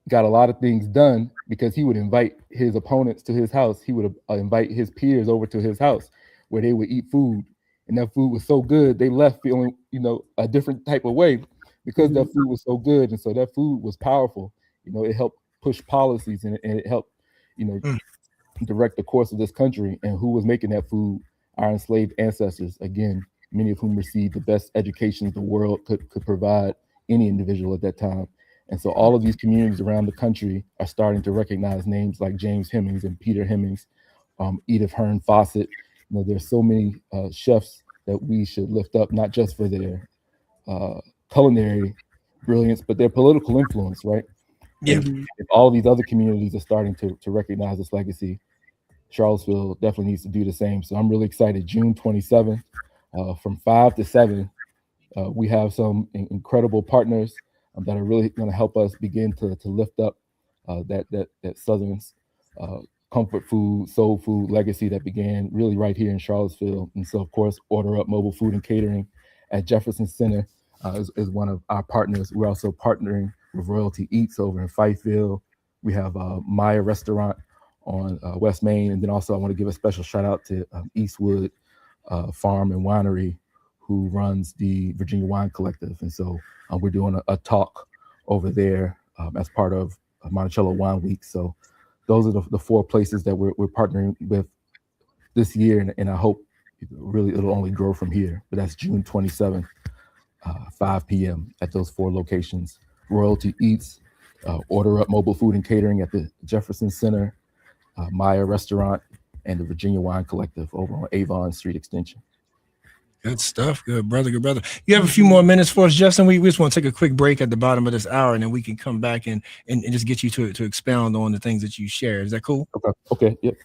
got a lot of things done because he would invite his opponents to his house. He would invite his peers over to his house where they would eat food. And that food was so good, they left feeling, a different type of way because that food was so good. And so that food was powerful. It helped push policies and it helped, direct the course of this country. And who was making that food? Our enslaved ancestors, again, many of whom received the best education the world could provide any individual at that time. And so all of these communities around the country are starting to recognize names like James Hemings and Peter Hemings, Edith Hearn Fawcett. There's so many chefs that we should lift up, not just for their culinary brilliance, but their political influence, right? Yeah. If all of these other communities are starting to recognize this legacy, Charlottesville definitely needs to do the same. So I'm really excited. June 27th, from 5 to 7, we have some incredible partners that are really going to help us begin to lift up that Southern comfort food, soul food legacy that began really right here in Charlottesville. And so, of course, Order Up Mobile Food and Catering at Jefferson Center is one of our partners. We're also partnering with Royalty Eats over in Fifeville. We have Maya Restaurant on West Main. And then also I want to give a special shout out to Eastwood Farm and Winery, who runs the Virginia Wine Collective. And so we're doing a talk over there as part of Monticello Wine Week. So those are the four places that we're partnering with this year. And I hope it'll only grow from here. But that's June 27th, 5 p.m. at those four locations. Royalty Eats, Order Up Mobile Food and Catering at the Jefferson Center, Maya Restaurant, and the Virginia Wine Collective over on Avon Street Extension. Good stuff. Good brother. Good brother. You have a few more minutes for us, Justin? We just want to take a quick break at the bottom of this hour, and then we can come back and just get you to expound on the things that you share. Is that cool? Okay. Yep.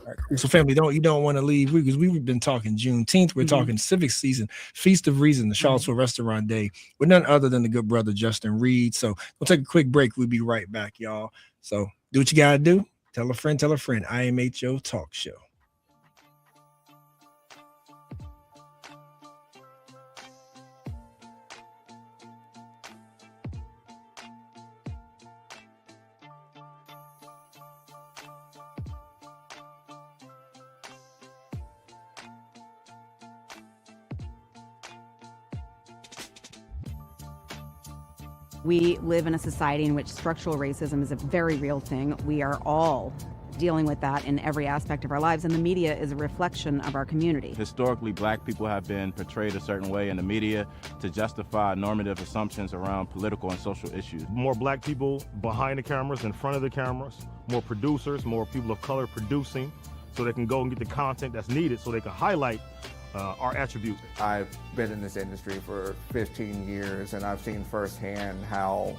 All right, cool. So family, you don't want to leave because we've been talking Juneteenth. We're talking Civic season, Feast of Reason, the Charlottesville Restaurant Day, with none other than the good brother Justin Reed. So we'll take a quick break. We'll be right back, y'all. So do what you gotta do. Tell a friend, tell a friend. IMHO Talk Show. We live in a society in which structural racism is a very real thing. We are all dealing with that in every aspect of our lives, and the media is a reflection of our community. Historically, black people have been portrayed a certain way in the media to justify normative assumptions around political and social issues. More black people behind the cameras, in front of the cameras, more producers, more people of color producing, so they can go and get the content that's needed so they can highlight our attributes. I've been in this industry for 15 years, and I've seen firsthand how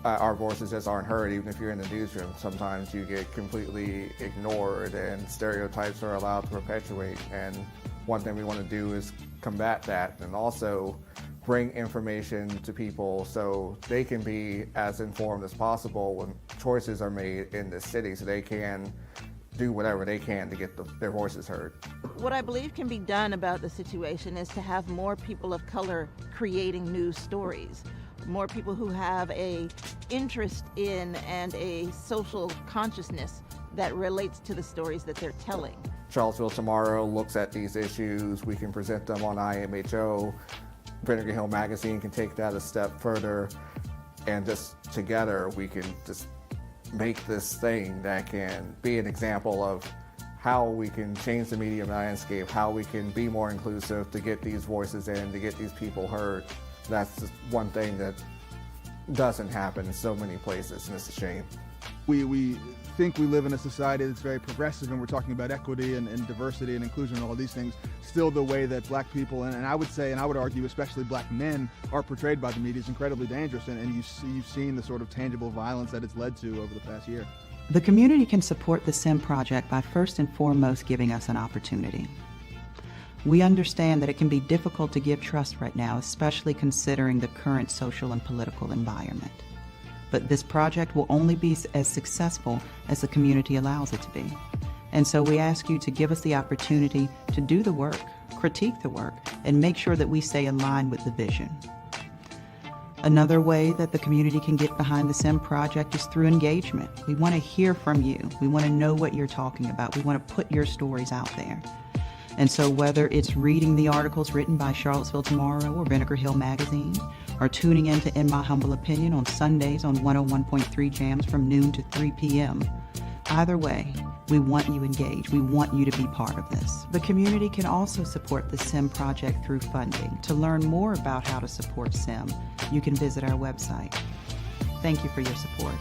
our voices just aren't heard. Even if you're in the newsroom, sometimes you get completely ignored and stereotypes are allowed to perpetuate. And one thing we want to do is combat that and also bring information to people so they can be as informed as possible when choices are made in this city, so they can do whatever they can to get their voices heard. What I believe can be done about the situation is to have more people of color creating news stories, more people who have a interest in and a social consciousness that relates to the stories that they're telling. Charlottesville Tomorrow looks at these issues. We can present them on IMHO. Vinegar Hill Magazine can take that a step further, and just together we can just make this thing that can be an example of how we can change the media landscape, how we can be more inclusive to get these voices in, to get these people heard. That's just one thing that doesn't happen in so many places, and it's a shame. We think we live in a society that's very progressive, and we're talking about equity and diversity and inclusion and all these things. Still, the way that black people, and I would say, and I would argue especially black men, are portrayed by the media is incredibly dangerous, and you've seen the sort of tangible violence that it's led to over the past year. The community can support the SIM project by first and foremost giving us an opportunity. We understand that it can be difficult to give trust right now, especially considering the current social and political environment. But this project will only be as successful as the community allows it to be. And so we ask you to give us the opportunity to do the work, critique the work, and make sure that we stay in line with the vision. Another way that the community can get behind the SIM project is through engagement. We want to hear from you. We want to know what you're talking about. We want to put your stories out there. And so whether it's reading the articles written by Charlottesville Tomorrow or Vinegar Hill Magazine, or tuning in to In My Humble Opinion on Sundays on 101.3 Jams from noon to 3 p.m., either way, we want you engaged. We want you to be part of this. The community can also support the SIM project through funding. To learn more about how to support SIM, you can visit our website. Thank you for your support.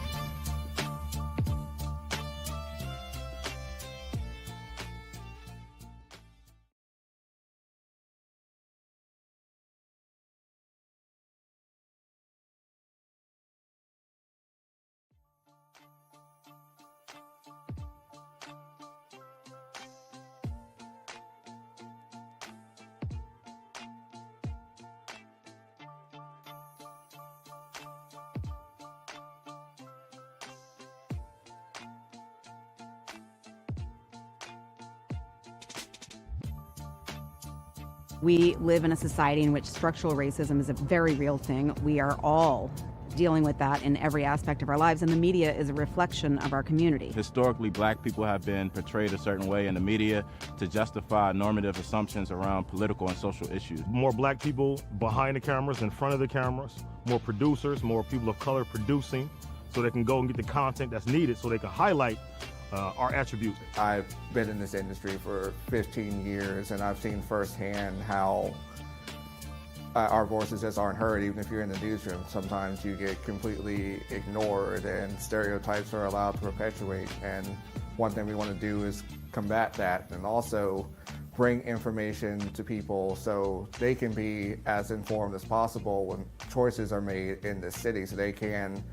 We live in a society in which structural racism is a very real thing. We are all dealing with that in every aspect of our lives, and the media is a reflection of our community. Historically, black people have been portrayed a certain way in the media to justify normative assumptions around political and social issues. More black people behind the cameras, in front of the cameras, more producers, more people of color producing, so they can go and get the content that's needed so they can highlight our attributes. I've been in this industry for 15 years and I've seen firsthand how our voices just aren't heard. Even if you're in the newsroom, sometimes you get completely ignored and stereotypes are allowed to perpetuate. And one thing we want to do is combat that and also bring information to people so they can be as informed as possible when choices are made in the city, so they can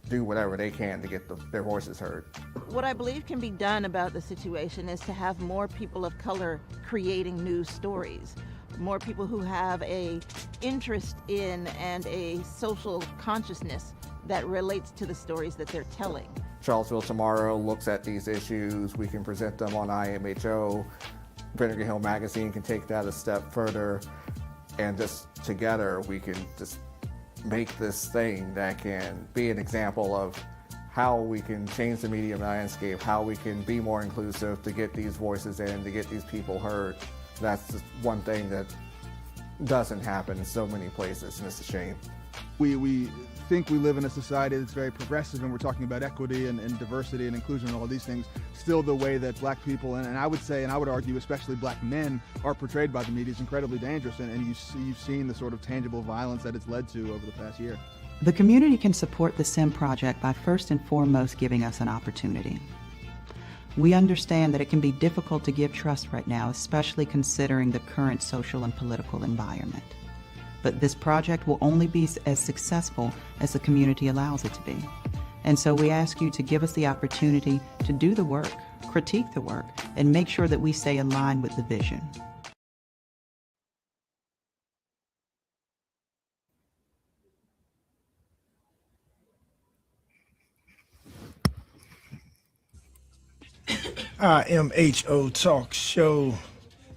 do whatever they can to get their voices heard. What I believe can be done about the situation is to have more people of color creating news stories, more people who have a interest in and a social consciousness that relates to the stories that they're telling. Charlottesville Tomorrow looks at these issues. We can present them on IMHO. Vinegar Hill Magazine can take that a step further, and just together we can just make this thing that can be an example of how we can change the media landscape, how we can be more inclusive to get these voices in, to get these people heard. That's just one thing that doesn't happen in so many places, and it's a shame. We think we live in a society that's very progressive, and we're talking about equity and diversity and inclusion and all these things. Still, the way that black people, and I would say, and I would argue especially black men, are portrayed by the media is incredibly dangerous, and you've seen the sort of tangible violence that it's led to over the past year. The community can support the SIM project by first and foremost giving us an opportunity. We understand that it can be difficult to give trust right now, especially considering the current social and political environment. But this project will only be as successful as the community allows it to be. And so we ask you to give us the opportunity to do the work, critique the work, and make sure that we stay aligned with the vision. IMHO Talk Show.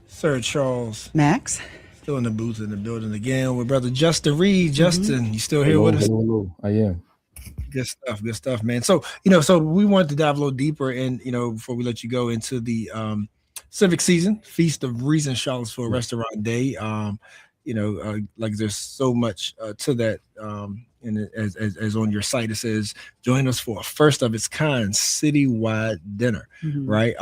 Sir Charles. Max. Still in the booth in the building again with brother Justin Reed. Justin, you still here with us? Hello. I am. Good stuff, man. So, so we wanted to dive a little deeper and, before we let you go into the Civic season, Feast of Reason Charlottesville Restaurant Day. Like there's so much to that. And as on your site, it says, join us for a first of its kind citywide dinner, right?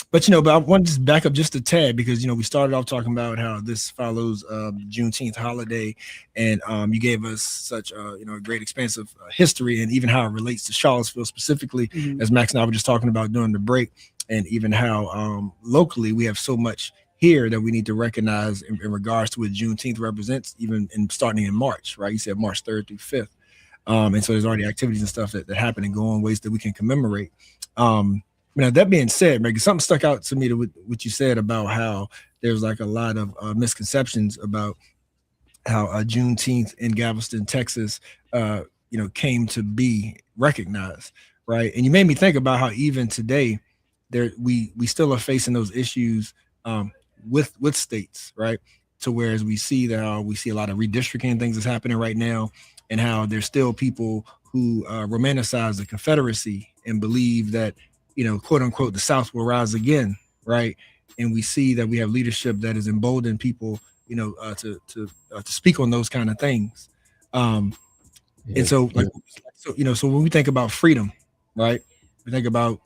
But I want to just back up just a tad because, we started off talking about how this follows Juneteenth holiday, and you gave us such a great expansive history and even how it relates to Charlottesville specifically, as Max and I were just talking about during the break, and even how locally we have so much here that we need to recognize in regards to what Juneteenth represents, even starting in March, right? You said March 3rd through 5th. And so there's already activities and stuff that happen and go on ways that we can commemorate. Now, that being said, Megan, something stuck out to me to what you said about how there's like a lot of misconceptions about how Juneteenth in Galveston, Texas, came to be recognized, right? And you made me think about how even today, we still are facing those issues with states, right? To whereas we see a lot of redistricting and things that's happening right now, and how there's still people who romanticize the Confederacy and believe that, quote unquote, the South will rise again, right? And we see that we have leadership that has emboldened people, to speak on those kind of things. And so, so when we think about freedom, right? We think about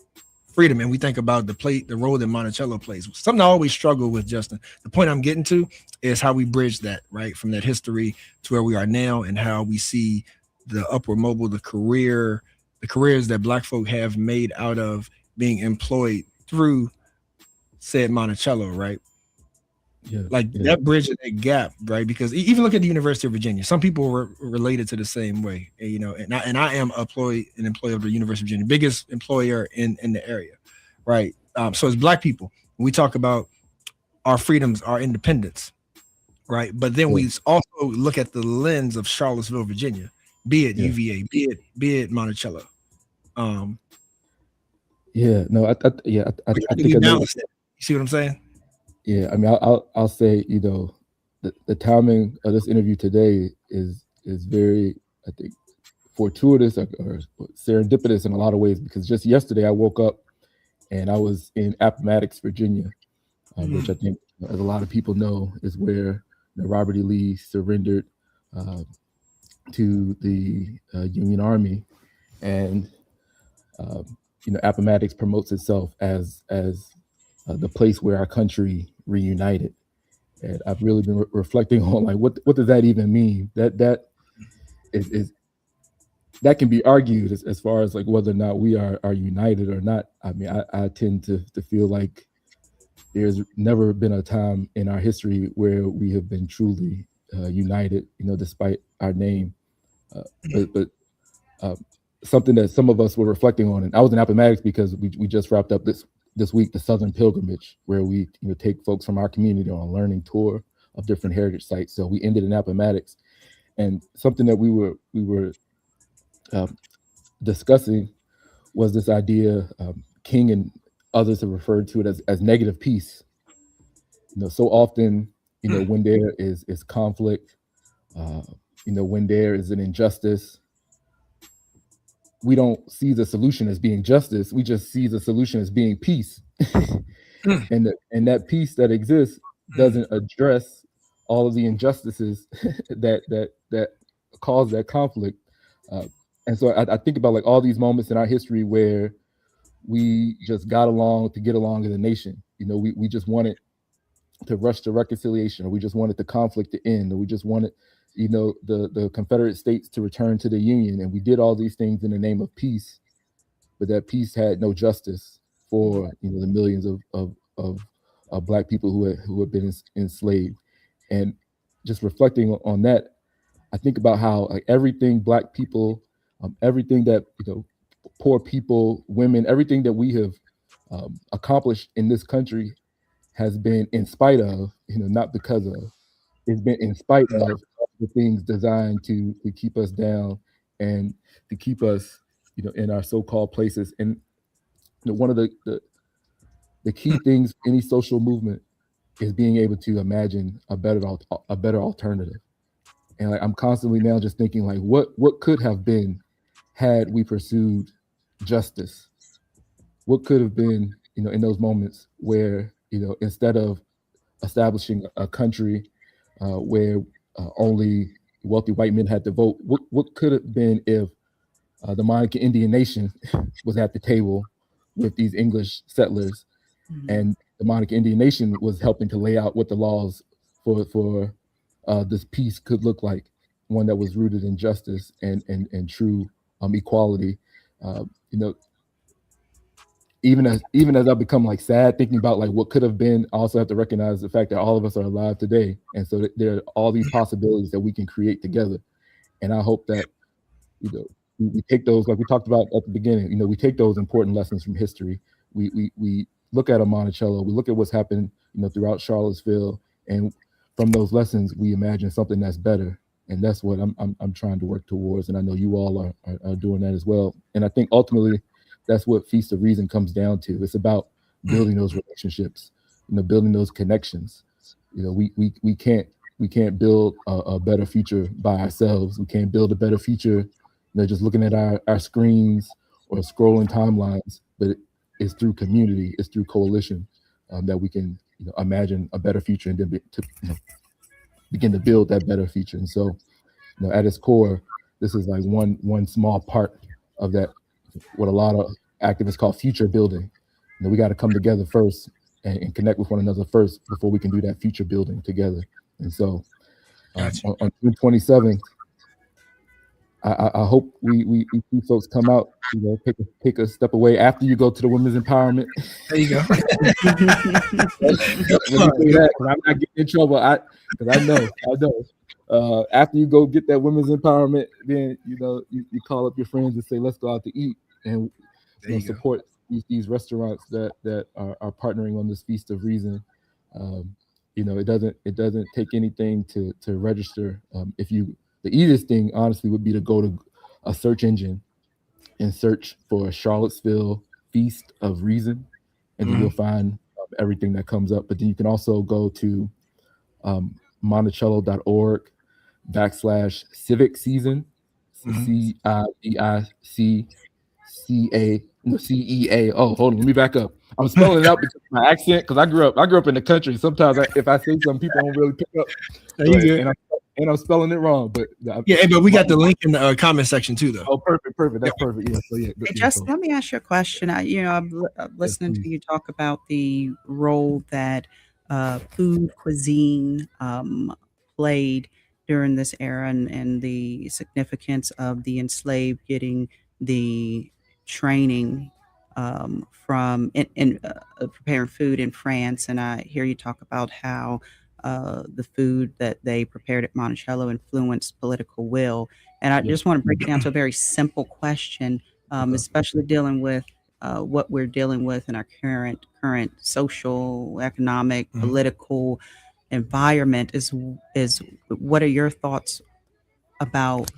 freedom, and we think about the role that Monticello plays. Something I always struggle with, Justin. The point I'm getting to is how we bridge that, right, from that history to where we are now, and how we see the upward mobile, the careers that Black folk have made out of being employed through said Monticello, right? That bridge and that gap, right? Because even look at the University of Virginia. Some people were related to the same way, and I am an employee of the University of Virginia, biggest employer in the area, right? So as Black people, we talk about our freedoms, our independence, right? But then we also look at the lens of Charlottesville, Virginia, be it UVA, be it Monticello. I think you see what I'm saying? Yeah, I mean, I'll say, you know, the timing of this interview today is very, I think, fortuitous or serendipitous in a lot of ways, because just yesterday I woke up and I was in Appomattox, Virginia, which I think, as a lot of people know, is where, you know, Robert E. Lee surrendered to the Union Army, and you know, Appomattox promotes itself as the place where our country reunited. And I've really been reflecting on, like, what does that even mean? That is that can be argued as far as like whether or not we are united or not. I mean, I tend to feel like there's never been a time in our history where we have been truly united, you know, despite our name. But something that some of us were reflecting on, and I was in Appomattox because we just wrapped up this week the Southern Pilgrimage, where we, you know, take folks from our community on a learning tour of different heritage sites. So we ended in Appomattox, and something that we were discussing was this idea, King and others have referred to it as negative peace. You know, so often, you know, when there is conflict, you know, when there is an injustice, we don't see the solution as being justice. We just see the solution as being peace. And that peace that exists doesn't address all of the injustices that cause that conflict. And so I think about like all these moments in our history where we just got along to get along as a nation. You know, we just wanted to rush to reconciliation, or we just wanted the conflict to end, or we just wanted, you know, the Confederate States to return to the Union. And we did all these things in the name of peace, but that peace had no justice for, you know, the millions of Black people who had been enslaved. And just reflecting on that, I think about how, like, everything Black people, everything that, you know, poor people, women, everything that we have accomplished in this country has been in spite of, you know, not because of. It's been in spite of the things designed to keep us down and to keep us, you know, in our so-called places. And, you know, one of the key things any social movement is being able to imagine a better alternative. And like, I'm constantly now just thinking, like, what could have been had we pursued justice? What could have been, you know, in those moments where, you know, instead of establishing a country where only wealthy white men had to vote, what could have been if the Monica Indian Nation was at the table with these English settlers, and the Monica Indian Nation was helping to lay out what the laws for this peace could look like, one that was rooted in justice and true equality. You know, even as I become like sad thinking about like what could have been, I also have to recognize the fact that all of us are alive today, and so there are all these possibilities that we can create together. And I hope that, you know, we take those, like we talked about at the beginning, you know, we take those important lessons from history. We look at a Monticello, we look at what's happened, you know, throughout Charlottesville, and from those lessons we imagine something that's better. And that's what I'm trying to work towards, and I know you all are doing that as well. And I think ultimately that's what Feast of Reason comes down to. It's about building those relationships, you know, building those connections. You know, we can't build a better future by ourselves. We can't build a better future, you know, just looking at our screens or scrolling timelines. But it's through community, it's through coalition that we can, you know, imagine a better future and then begin to build that better future. And so, you know, at its core, this is like one small part of that, what a lot of activists call future building. You know, we got to come together first and connect with one another first before we can do that future building together. And so on June 27th, I hope we see folks come out, you know, take a step away after you go to the women's empowerment. There you go. I'm not getting in trouble. Because I know. After you go get that women's empowerment, then, you know, you call up your friends and say, let's go out to eat, and, you know, support these restaurants that are partnering on this Feast of Reason. You know, it doesn't take anything to register. The easiest thing, honestly, would be to go to a search engine and search for Charlottesville Feast of Reason, and then you'll find everything that comes up. But then you can also go to monticello.org/civic season, CIVICCEA. Oh, hold on, let me back up. I'm spelling it out because of my accent, because I grew up in the country. Sometimes if I say something, people don't really pick up. And I'm spelling it wrong, but but we got the link in the comment section too, though. Oh, perfect. That's perfect. Yeah. So Hey, Justin, let me ask you a question. I'm listening to you talk about the role that food cuisine played during this era, and the significance of the enslaved getting the training from in preparing food in France. And I hear you talk about how the food that they prepared at Monticello influenced political will. And I just want to break it down to a very simple question, especially dealing with what we're dealing with in our current social, economic, political environment. Is what are your thoughts about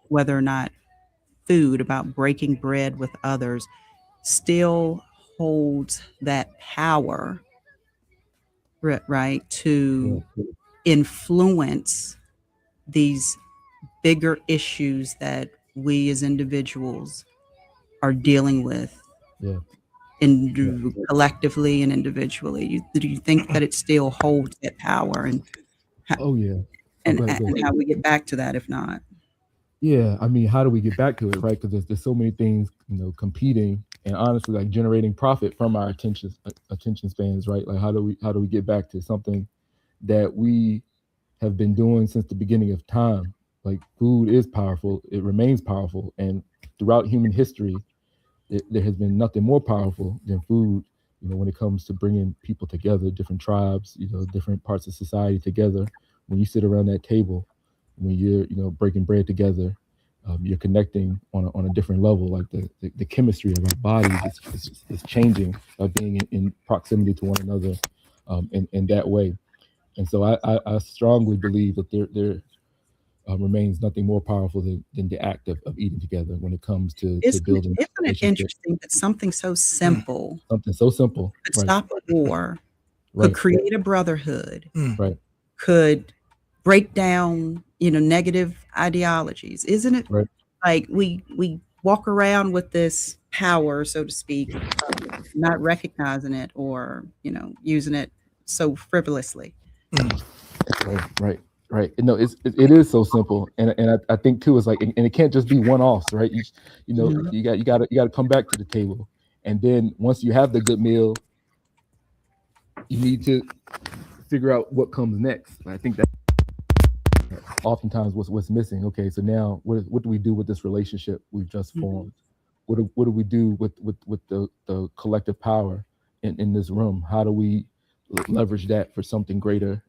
whether or not food, about breaking bread with others, still holds that power, right, to influence these bigger issues that we as individuals are dealing with collectively and individually? Do you think that it still holds that power, and and how we get back to that if not? Yeah, I mean, how do we get back to it, right? Because there's so many things, competing, and honestly, like generating profit from our attention spans, right? Like, how do we get back to something that we have been doing since the beginning of time? Like, food is powerful; it remains powerful, and throughout human history, there has been nothing more powerful than food. When it comes to bringing people together, different tribes, different parts of society together. When you sit around that table, when you're breaking bread together, you're connecting on a different level. Like the chemistry of our bodies is changing by being in proximity to one another in that way. And so I strongly believe that there remains nothing more powerful than the act of eating together when it comes to building. Isn't it interesting that something so simple could stop a war, could create a brotherhood, right, could break down negative ideologies? Isn't it like we walk around with this power, so to speak, not recognizing it or using it so frivolously? Right. No, it is so simple, and I think too is like, and it can't just be one-offs, right? You got to come back to the table, and then once you have the good meal, you need to figure out what comes next. And I think that oftentimes what's missing. Okay, so now what do we do with this relationship we've just formed? What do we do with the collective power in this room? How do we leverage that for something greater?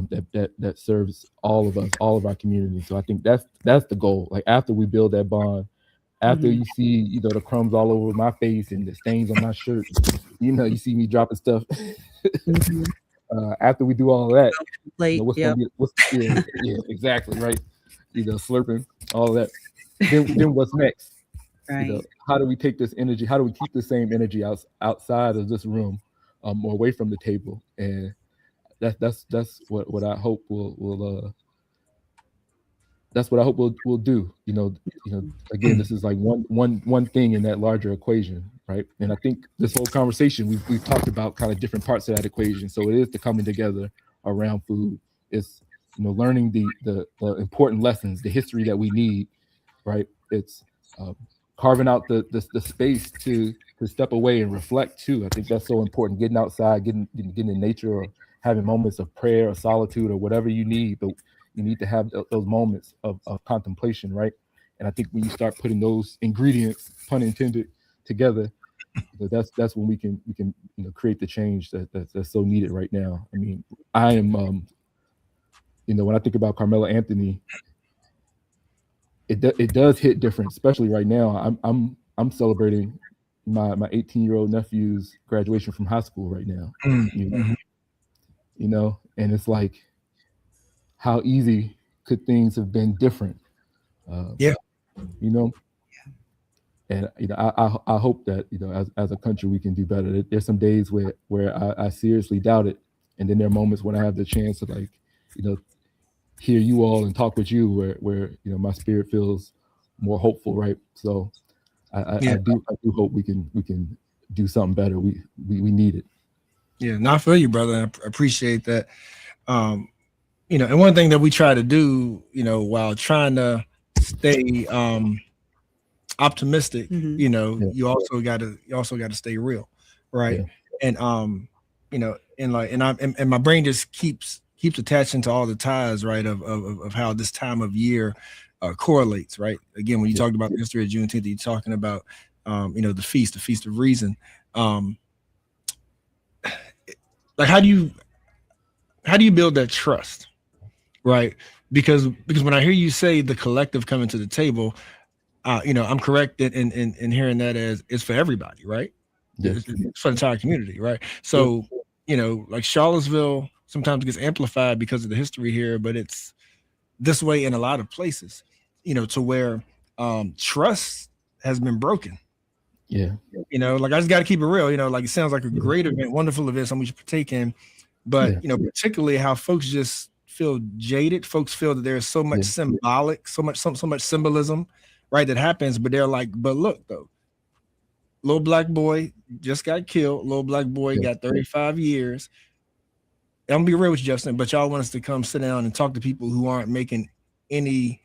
That serves all of us, all of our community. So I think that's the goal. Like, after we build that bond, after you see the crumbs all over my face and the stains on my shirt, you see me dropping stuff. After we do all of that, yeah, exactly, right. Slurping all of that. Then what's next? Right. How do we take this energy? How do we keep the same energy outside of this room, or away from the table? And that's what I hope will that's what I hope we'll do. Again, this is like one thing in that larger equation, right? And I think this whole conversation we've talked about kind of different parts of that equation. So it is the coming together around food. It's learning the important lessons, the history that we need, right? It's carving out the space to step away and reflect too. I think that's so important. Getting outside, getting in nature, or having moments of prayer or solitude or whatever you need, but you need to have those moments of contemplation, right? And I think when you start putting those ingredients, pun intended, together, that's when we can create the change that's so needed right now. I mean, I am when I think about Carmela Anthony, it does hit different, especially right now. I'm celebrating my 18-year-old nephew's graduation from high school right now. And it's like, how easy could things have been different? And I hope that as a country we can do better. There's some days where I seriously doubt it, and then there are moments when I have the chance to hear you all and talk with you where my spirit feels more hopeful, right? So I do hope we can do something better. We need it. Yeah, not for you, brother. I appreciate that. And one thing that we try to do, while trying to stay optimistic, you also got to stay real, right? And and my brain just keeps attaching to all the ties, right, of how this time of year correlates, right? Again, when you talked about the history of Juneteenth, you're talking about the feast of reason. Like how do you build that trust, right? Because when I hear you say the collective coming to the table, I'm correct in hearing that as it's for everybody, right? It's for the entire community, right? So like Charlottesville sometimes gets amplified because of the history here, but it's this way in a lot of places, to where trust has been broken. Yeah. Like I just got to keep it real, like it sounds like a great event, wonderful event, something we should partake in. But particularly how folks just feel jaded. Folks feel that there's so much symbolic, so much symbolism, right, that happens. But they're like, but look though, little black boy just got killed. Little black boy got 35 years. I'm gonna be real with you, Justin, but y'all want us to come sit down and talk to people who aren't making any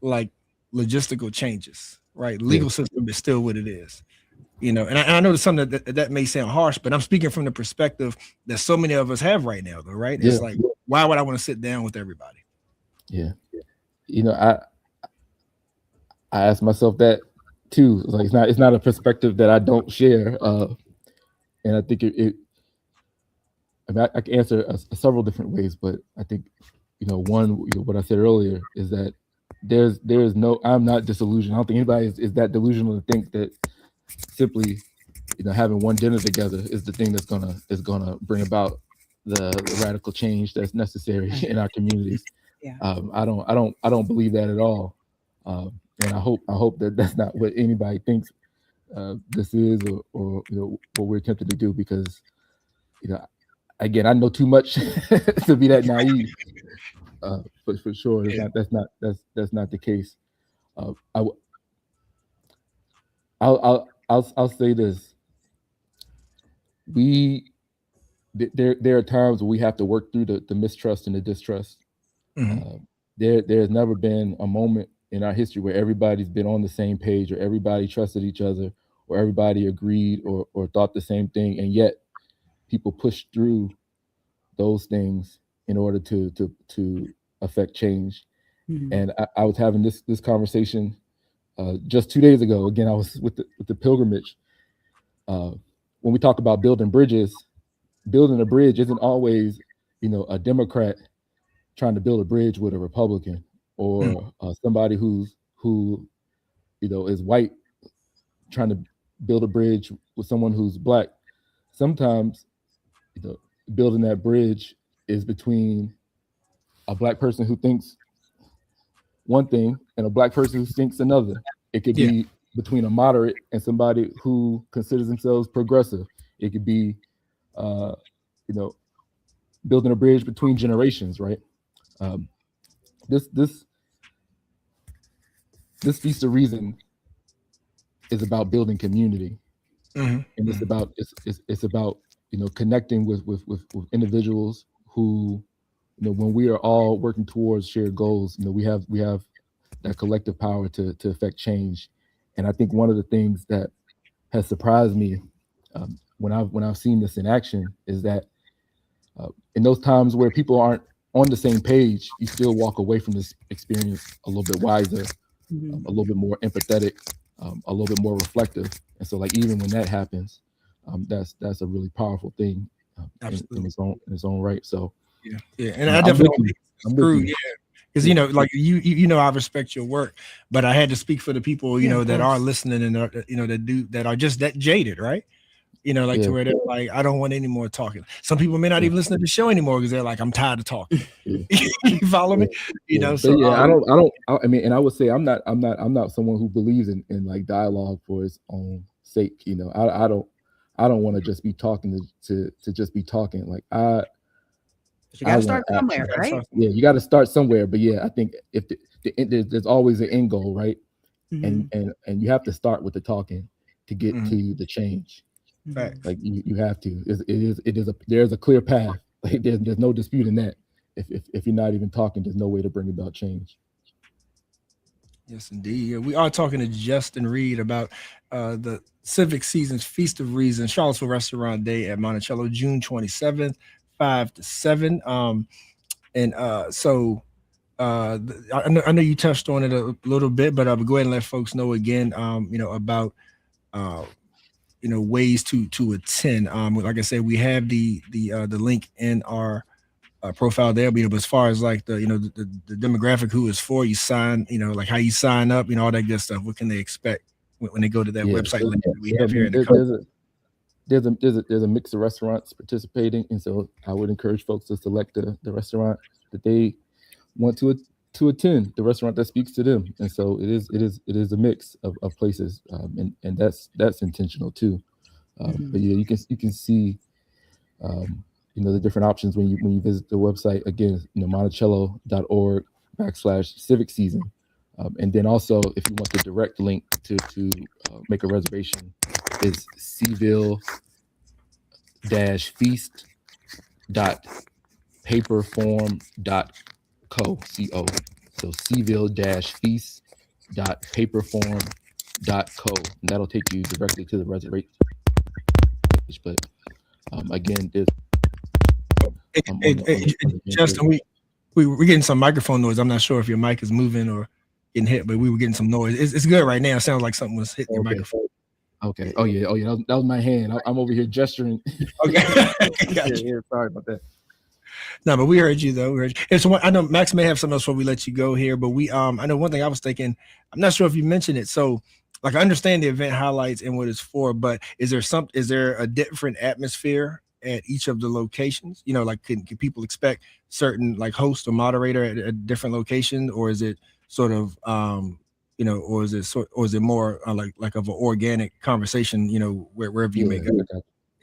like logistical changes, right? Legal system is still what it is. And I know there's something that may sound harsh, but I'm speaking from the perspective that so many of us have right now, though, right? It's like, why would I want to sit down with everybody? Yeah. I ask myself that too. Like it's not a perspective that I don't share. And I think I can answer several different ways, but I think, one, what I said earlier is that there's no, I'm not disillusioned. I don't think anybody is that delusional to think that simply, having one dinner together is the thing that's gonna bring about the radical change that's necessary in our communities. Yeah. I don't believe that at all. And I hope that that's not what anybody thinks this is or what we're attempting to do, because again, I know too much to be that naive. But for sure, that's not the case. I'll say this. There are times where we have to work through the mistrust and the distrust. Mm-hmm. There's never been a moment in our history where everybody's been on the same page, or everybody trusted each other, or everybody agreed or thought the same thing, and yet people pushed through those things in order to affect change. Mm-hmm. And I was having this conversation just 2 days ago. Again, I was with the pilgrimage. When we talk about building bridges, building a bridge isn't always, a Democrat trying to build a bridge with a Republican, or somebody who is white trying to build a bridge with someone who's black. Sometimes, building that bridge is between a black person who thinks one thing and a black person who thinks another. It could be between a moderate and somebody who considers themselves progressive. It could be, building a bridge between generations, right? This Feast of Reason is about building community, and it's about connecting with individuals who, when we are all working towards shared goals, we have that collective power to affect change. And I think one of the things that has surprised me when I've seen this in action is that in those times where people aren't on the same page, you still walk away from this experience a little bit wiser, a little bit more empathetic, a little bit more reflective. And so, like, even when that happens, that's a really powerful thing in its own right. So and I definitely agree. Because like I respect your work, but I had to speak for the people that are listening and that are just that jaded, right? you know, like to where they're like, I don't want any more talking. Some people may not even listen to the show anymore because they're like, I'm tired of talking. You follow me? You know, so I mean, and I would say I'm not someone who believes in like dialogue for its own sake. You know, I don't want to just be talking to just be talking. Like you got to start somewhere, right? Yeah, you got to start somewhere. But yeah, I think if there's always an end goal, right? Mm-hmm. And you have to start with the talking to get to the change. Right. Like you have to. There's a clear path. Like there's no disputing that. If you're not even talking, there's no way to bring about change. Yes, indeed. Yeah, we are talking to Justin Reed about the Civic Season's Feast of Reason, Charlottesville Restaurant Day at Monticello, June 27th, 5 to 7. I know you touched on it a little bit, but I'll go ahead and let folks know again, about ways to attend. Like I said, we have the link in our profile there, but as far as like the demographic who is for, you sign, like how you sign up, all that good stuff. What can they expect when they go to that website link that we have here in the code? There's a mix of restaurants participating, and so I would encourage folks to select the restaurant that they want to attend, the restaurant that speaks to them. And so it is a mix of places, and that's intentional too. But yeah, you can see the different options when you visit the website. Again, monticello.org/civic season. And then also, if you want the direct link to make a reservation, is cville-feast.paperform.co. So cville-feast.paperform.co. And that'll take you directly to the reservation. But again, there's Justin, we're getting some microphone noise. I'm not sure if your mic is moving or getting hit, but we were getting some noise. It's good right now. It sounds like something was hitting your microphone. Okay. Oh yeah. That was my hand. I'm over here gesturing. Okay. Yeah, sorry about that. No, but we heard you though. And so I know Max may have something else before we let you go here, but I know one thing I was thinking. I'm not sure if you mentioned it. So, like, I understand the event highlights and what it's for, but is there a different atmosphere at each of the locations? Like, can people expect certain like host or moderator at a different location, or is it sort of or is it more like of an organic conversation, wherever you may go?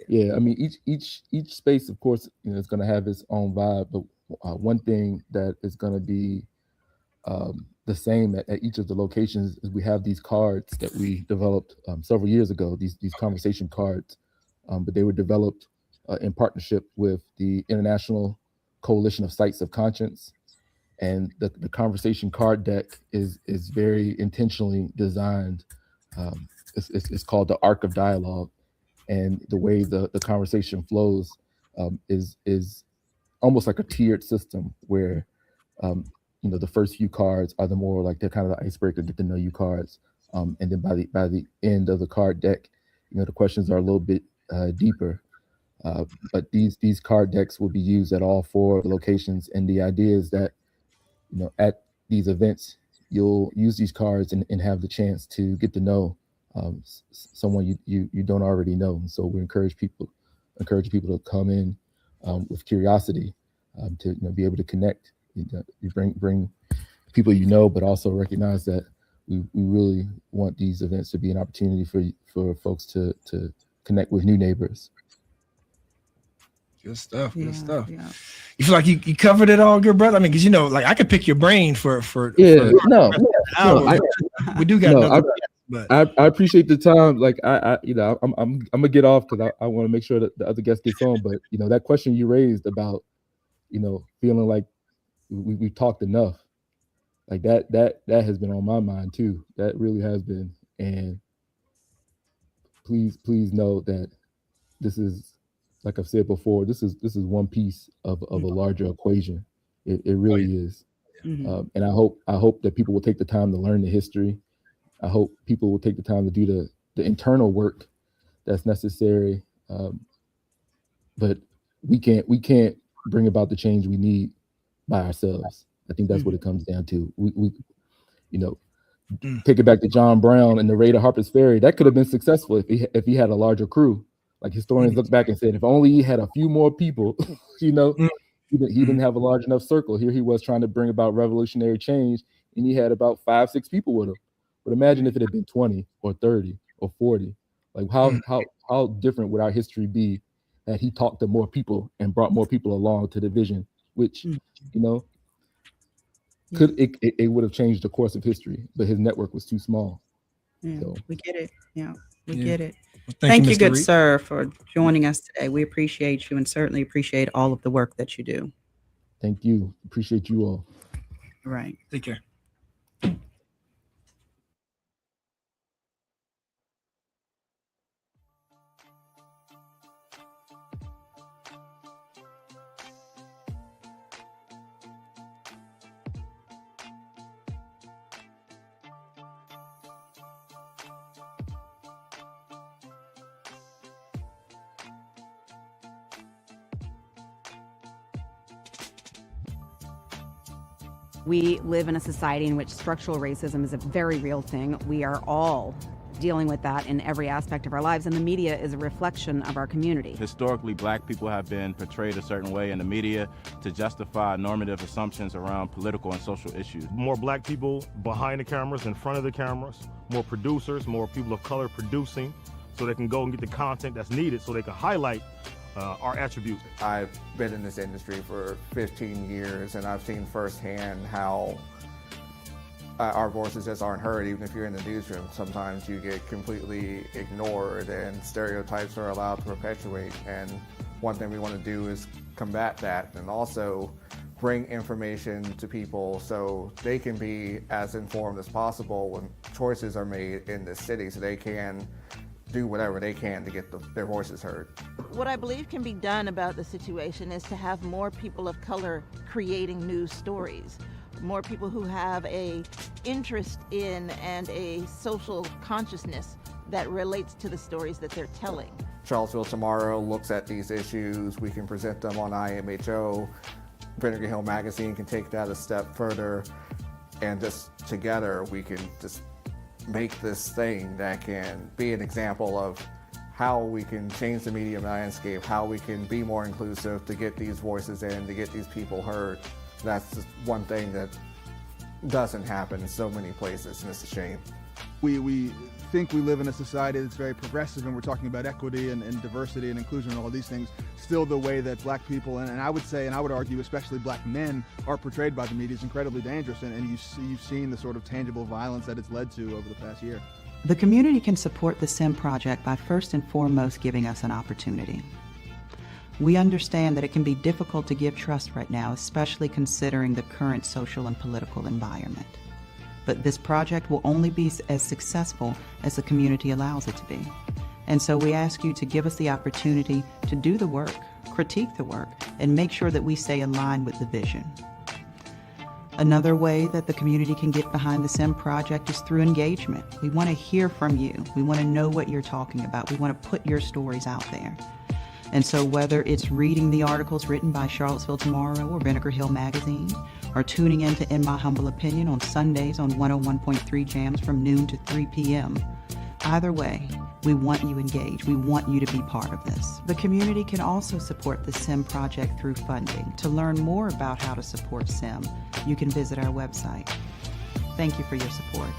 Yeah, I mean, each space, of course, is going to have its own vibe. But one thing that is going to be the same at each of the locations is we have these cards that we developed several years ago. These conversation cards, but they were developed in partnership with the International Coalition of Sites of Conscience. And the conversation card deck is very intentionally designed. It's called the Arc of Dialogue, and the way the conversation flows is almost like a tiered system where the first few cards are the more like they're kind of the icebreaker, get to know you cards, and then by the end of the card deck, the questions are a little bit deeper. But these card decks will be used at all 4 locations, and the idea is that at these events, you'll use these cards and have the chance to get to know someone you don't already know. And so we encourage people to come in with curiosity, to be able to connect. You bring people but also recognize that we really want these events to be an opportunity for folks to connect with new neighbors. Good stuff. Good stuff. Yeah. You feel like you covered it all, good brother? I mean, because like I could pick your brain for we do got another. But I appreciate the time. Like I'm gonna get off because I want to make sure that the other guest gets on. But that question you raised about feeling like we've talked enough, like that has been on my mind too. That really has been. And please know that this is, like I've said before, this is one piece of a larger equation. It really is. Mm-hmm. And I hope that people will take the time to learn the history. I hope people will take the time to do the internal work that's necessary. But we can't bring about the change we need by ourselves. I think that's what it comes down to. We take it back to John Brown and the raid of Harper's Ferry. That could have been successful if he had a larger crew. Like historians look back and said, if only he had a few more people, you know, he didn't have a large enough circle. Here he was trying to bring about revolutionary change, and he had about 5-6 people with him. But imagine if it had been 20 or 30 or 40. Like how different would our history be that he talked to more people and brought more people along to the vision, which, you know, could it would have changed the course of history, but his network was too small. Yeah, So we get it. Yeah, we Yeah. get it. Well, Thank you, Mr. good Reed. sir, for joining us today. We appreciate you and certainly appreciate all of the work that you do. thank you. Appreciate you all. Right. Take care. We live in a society in which structural racism is a very real thing. We are all dealing with that in every aspect of our lives, and the media is a reflection of our community. Historically, black people have been portrayed a certain way in the media to justify normative assumptions around political and social issues. More black people behind the cameras, in front of the cameras, more producers, more people of color producing, so they can go and get the content that's needed so they can highlight our attributes. I've been in this industry for 15 years, and I've seen firsthand how our voices just aren't heard. Even if you're in the newsroom, sometimes you get completely ignored and stereotypes are allowed to perpetuate. And one thing we want to do is combat that and also bring information to people so they can be as informed as possible when choices are made in this city, so they can do whatever they can to get their voices heard. What I believe can be done about the situation is to have more people of color creating news stories, more people who have a interest in and a social consciousness that relates to the stories that they're telling. Charlottesville Tomorrow looks at these issues. We can present them on IMHO. Vinegar Hill Magazine can take that a step further, and just together we can just make this thing that can be an example of how we can change the media landscape, how we can be more inclusive to get these voices in, to get these people heard. That's just one thing that doesn't happen in so many places, and it's a shame. We think we live in a society that's very progressive, and we're talking about equity and diversity and inclusion and all these things. Still, the way that black people, and I would say, and I would argue, especially black men, are portrayed by the media is incredibly dangerous, and you've seen the sort of tangible violence that it's led to over the past year. The community can support the SIM project by first and foremost giving us an opportunity. We understand that it can be difficult to give trust right now, especially considering the current social and political environment. But this project will only be as successful as the community allows it to be. And so we ask you to give us the opportunity to do the work, critique the work, and make sure that we stay aligned with the vision. Another way that the community can get behind the SIM project is through engagement. We want to hear from you. We want to know what you're talking about. We want to put your stories out there. And so whether it's reading the articles written by Charlottesville Tomorrow or Vinegar Hill Magazine, or tuning in to In My Humble Opinion on Sundays on 101.3 Jams from noon to 3 p.m., either way, we want you engaged. We want you to be part of this. The community can also support the SIM project through funding. To learn more about how to support SIM, you can visit our website. Thank you for your support.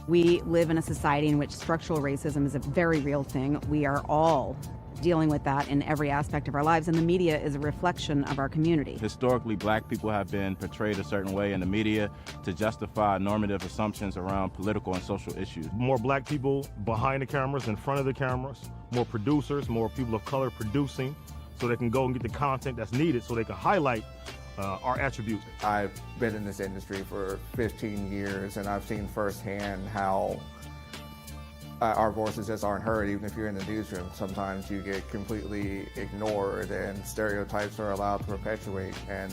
We live in a society in which structural racism is a very real thing. We are all dealing with that in every aspect of our lives, and the media is a reflection of our community. Historically, black people have been portrayed a certain way in the media to justify normative assumptions around political and social issues. More black people behind the cameras, in front of the cameras, more producers, more people of color producing, so they can go and get the content that's needed so they can highlight our attributes. I've been in this industry for 15 years, and I've seen firsthand how our voices just aren't heard. Even if you're in the newsroom, sometimes you get completely ignored and stereotypes are allowed to perpetuate. And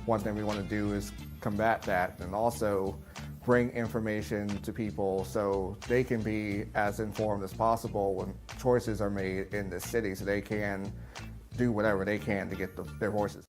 one thing we want to do is combat that, and also bring information to people so they can be as informed as possible when choices are made in this city, so they can do whatever they can to get their voices.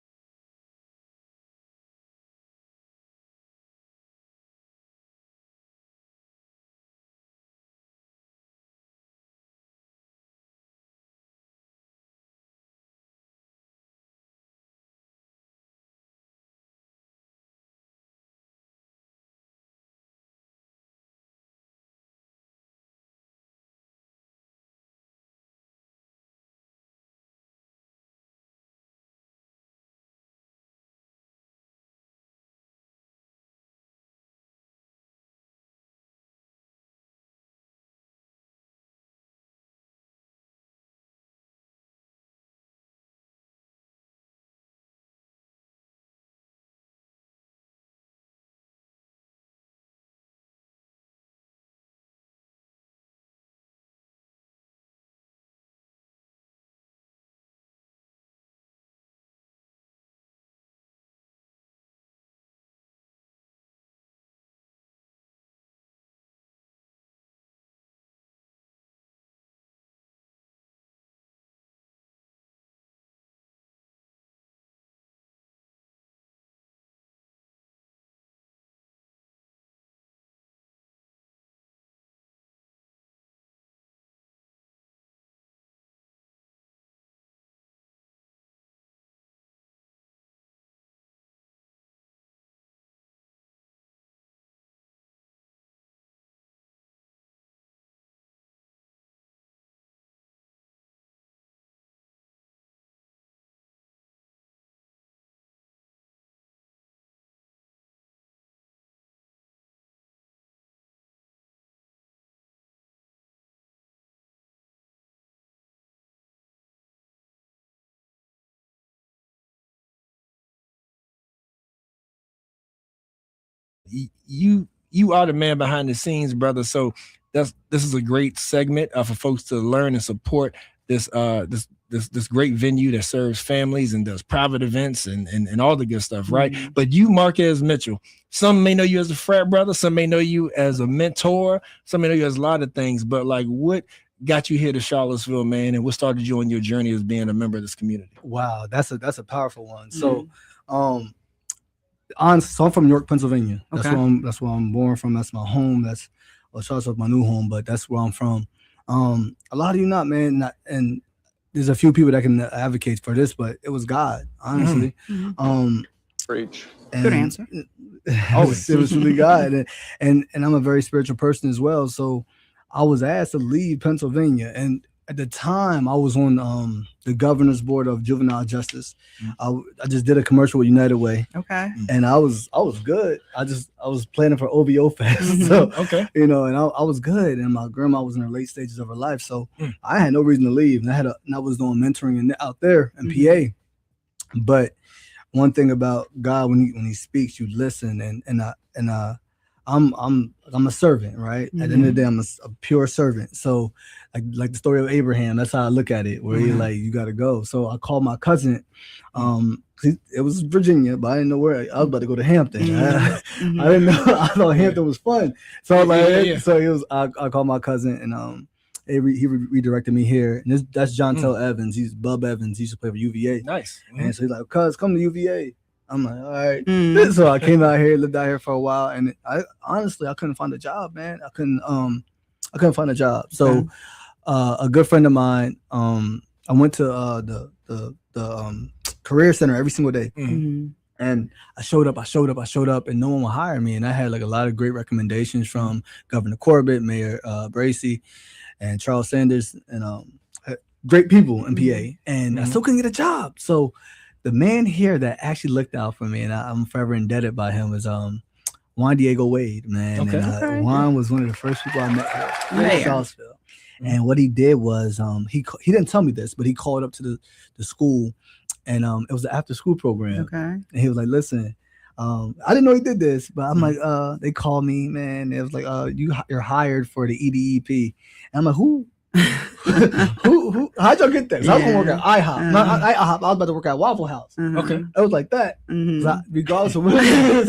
You are the man behind the scenes, brother. So this is a great segment for folks to learn and support this great venue that serves families and does private events and all the good stuff, right? Mm-hmm. But you, Marquez Mitchell, some may know you as a frat brother, some may know you as a mentor, some may know you as a lot of things, but like what got you here to Charlottesville, man, and what started you on your journey as being a member of this community? Wow, that's a powerful one. So so I'm from York, Pennsylvania. That's where I'm born from. That's my home. Charlottesville's my new home, but that's where I'm from. A lot of you not, man, and there's a few people that can advocate for this, but it was God, honestly. Preach. Good answer. Always. It was really God, and I'm a very spiritual person as well. So I was asked to leave Pennsylvania, and at the time I was on the governor's board of juvenile justice. I just did a commercial with United Way. Okay. And I was good. I was planning for OVO Fest. So and I was good. And my grandma was in her late stages of her life. So I had no reason to leave. And I was doing mentoring out there in PA. But one thing about God, when he speaks, you listen, and I'm a servant, right? At the end of the day, I'm a pure servant. So like the story of Abraham, that's how I look at it, where you're like, you got to go. So I called my cousin. It was Virginia, but I didn't know where. I was about to go to Hampton. I didn't know. I thought Hampton was fun. So I was so I called my cousin, and he redirected me here. And that's Jontel Evans. He's Bub Evans. He used to play for UVA. Nice. And so he's like, cuz, come to UVA. I'm like, all right. So I came out here, lived out here for a while, and I couldn't find a job, man. I couldn't find a job. So a good friend of mine, I went to the career center every single day. And I showed up, and no one would hire me. And I had like a lot of great recommendations from Governor Corbett, Mayor Bracey, and Charles Sanders, and great people in PA. And I still couldn't get a job. So the man here that actually looked out for me, and I'm forever indebted by him, is Juan Diego Wade, man. And Juan was one of the first people I met in Charlottesville. And what he did was he didn't tell me this, but he called up to the school and it was an after school program. Okay. And he was like, listen, I didn't know he did this, but I'm like, they called me, man. It was like, you're hired for the EDEP. And I'm like, who? who? How'd y'all get that? So I was gonna work at IHOP. Not IHOP. I was about to work at Waffle House. Okay. It was like that. So regardless of what it is,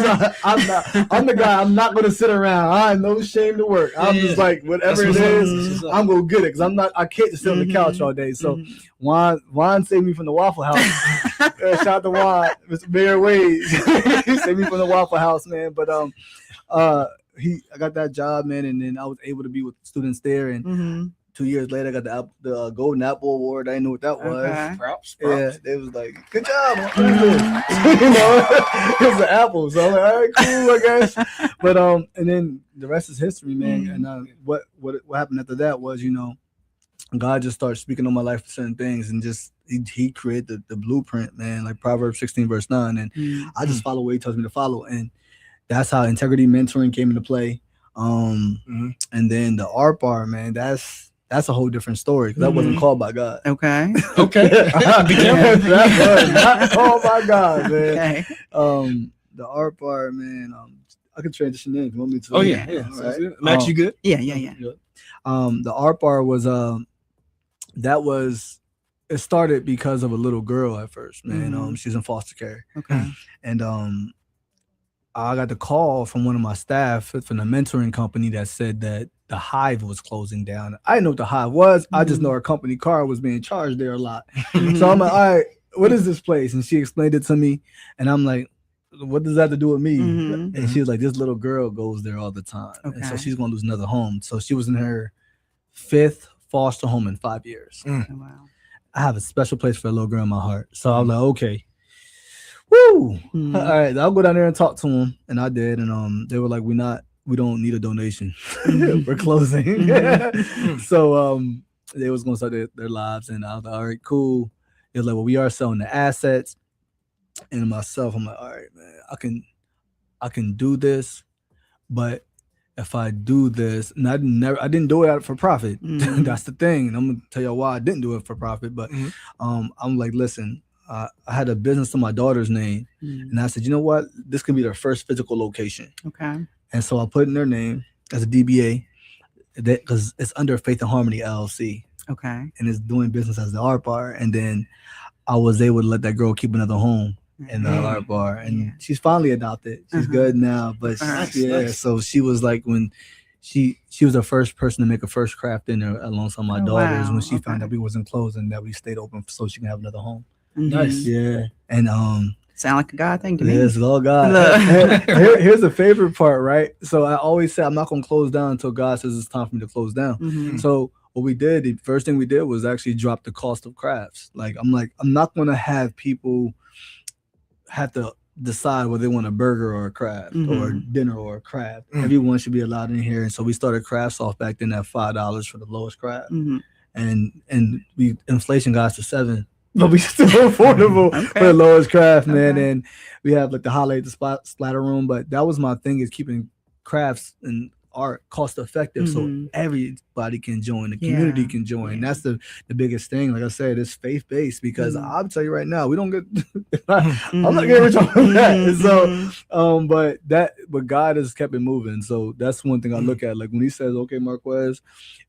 I'm the guy. I'm not gonna sit around. I have no shame to work. I'm just like, whatever it is, I'm gonna get it. Cause I can't just sit on the couch all day. So Juan saved me from the Waffle House. Shout out to Juan, Mr. Mayor Wade. He saved me from the Waffle House, man. But I got that job, man, and then I was able to be with students there. And 2 years later, I got the Golden Apple Award. I didn't know what that was. Okay. Props. Yeah, it was like, good job. You know, it was an apple. So I'm like, all right, cool, I guess. But and then the rest is history, man. And what happened after that was, you know, God just started speaking on my life for certain things, and just he created the blueprint, man, like Proverbs 16 verse 9. And I just follow what he tells me to follow, and that's how integrity mentoring came into play. And then the art bar, man, that's a whole different story, because that wasn't called by God. Okay. Okay. Be careful. That was not called by God, man. Okay. The art bar, man. I can transition in if you want me to. Oh yeah. All right. Max, you good? Yeah. The art bar was it started because of a little girl at first, man. She's in foster care. Okay. And I got the call from one of my staff from the mentoring company that said that the Hive was closing down. I didn't know what the Hive was. I just know our company car was being charged there a lot. So I'm like, all right, what is this place? And she explained it to me, and I'm like, what does that have to do with me? And she was like, this little girl goes there all the time. And so she's gonna lose another home. So she was in her 5th foster home in 5 years. Wow. I have a special place for a little girl in my heart. So I'm like, okay. Woo! All right, I'll go down there and talk to them. And I did. And they were like, we don't need a donation. We're closing. So they was gonna start their lives. And I was like, all right, cool. It was like, well, we are selling the assets. And myself, I'm like, all right, man, I can do this, but if I do this, and I didn't do it for profit. That's the thing. And I'm gonna tell you why I didn't do it for profit. But I'm like, listen, I had a business in my daughter's name, and I said, you know what? This can be their first physical location. Okay. And so I put in their name as a DBA, because it's under Faith and Harmony LLC. Okay. And it's doing business as the art bar. And then I was able to let that girl keep another home in the art bar, and she's finally adopted. She's good now, but so she was like, when she was the first person to make a first craft dinner alongside my daughters. When she found out we wasn't closing, that we stayed open so she can have another home. Nice. Yeah. And sound like a God thing to me. Yes, all God. Here's the favorite part, right? So I always say I'm not gonna close down until God says it's time for me to close down. So what we did, the first thing we did was actually drop the cost of crafts. I'm not gonna have people have to decide whether they want a burger or a craft or dinner or a craft. Everyone should be allowed in here. And so we started crafts off back then at $5 for the lowest craft. And inflation got us to $7, but we still affordable for the lowest craft, man. And we have like the highlight, the splatter room. But that was my thing, is keeping crafts and art cost effective, so everybody can join, the community can join. That's the biggest thing. Like I said, it's faith based, because I'll tell you right now, we don't get I'm not getting rich off of that. So but God has kept it moving. So that's one thing I look at. Like when he says, okay, Marquez,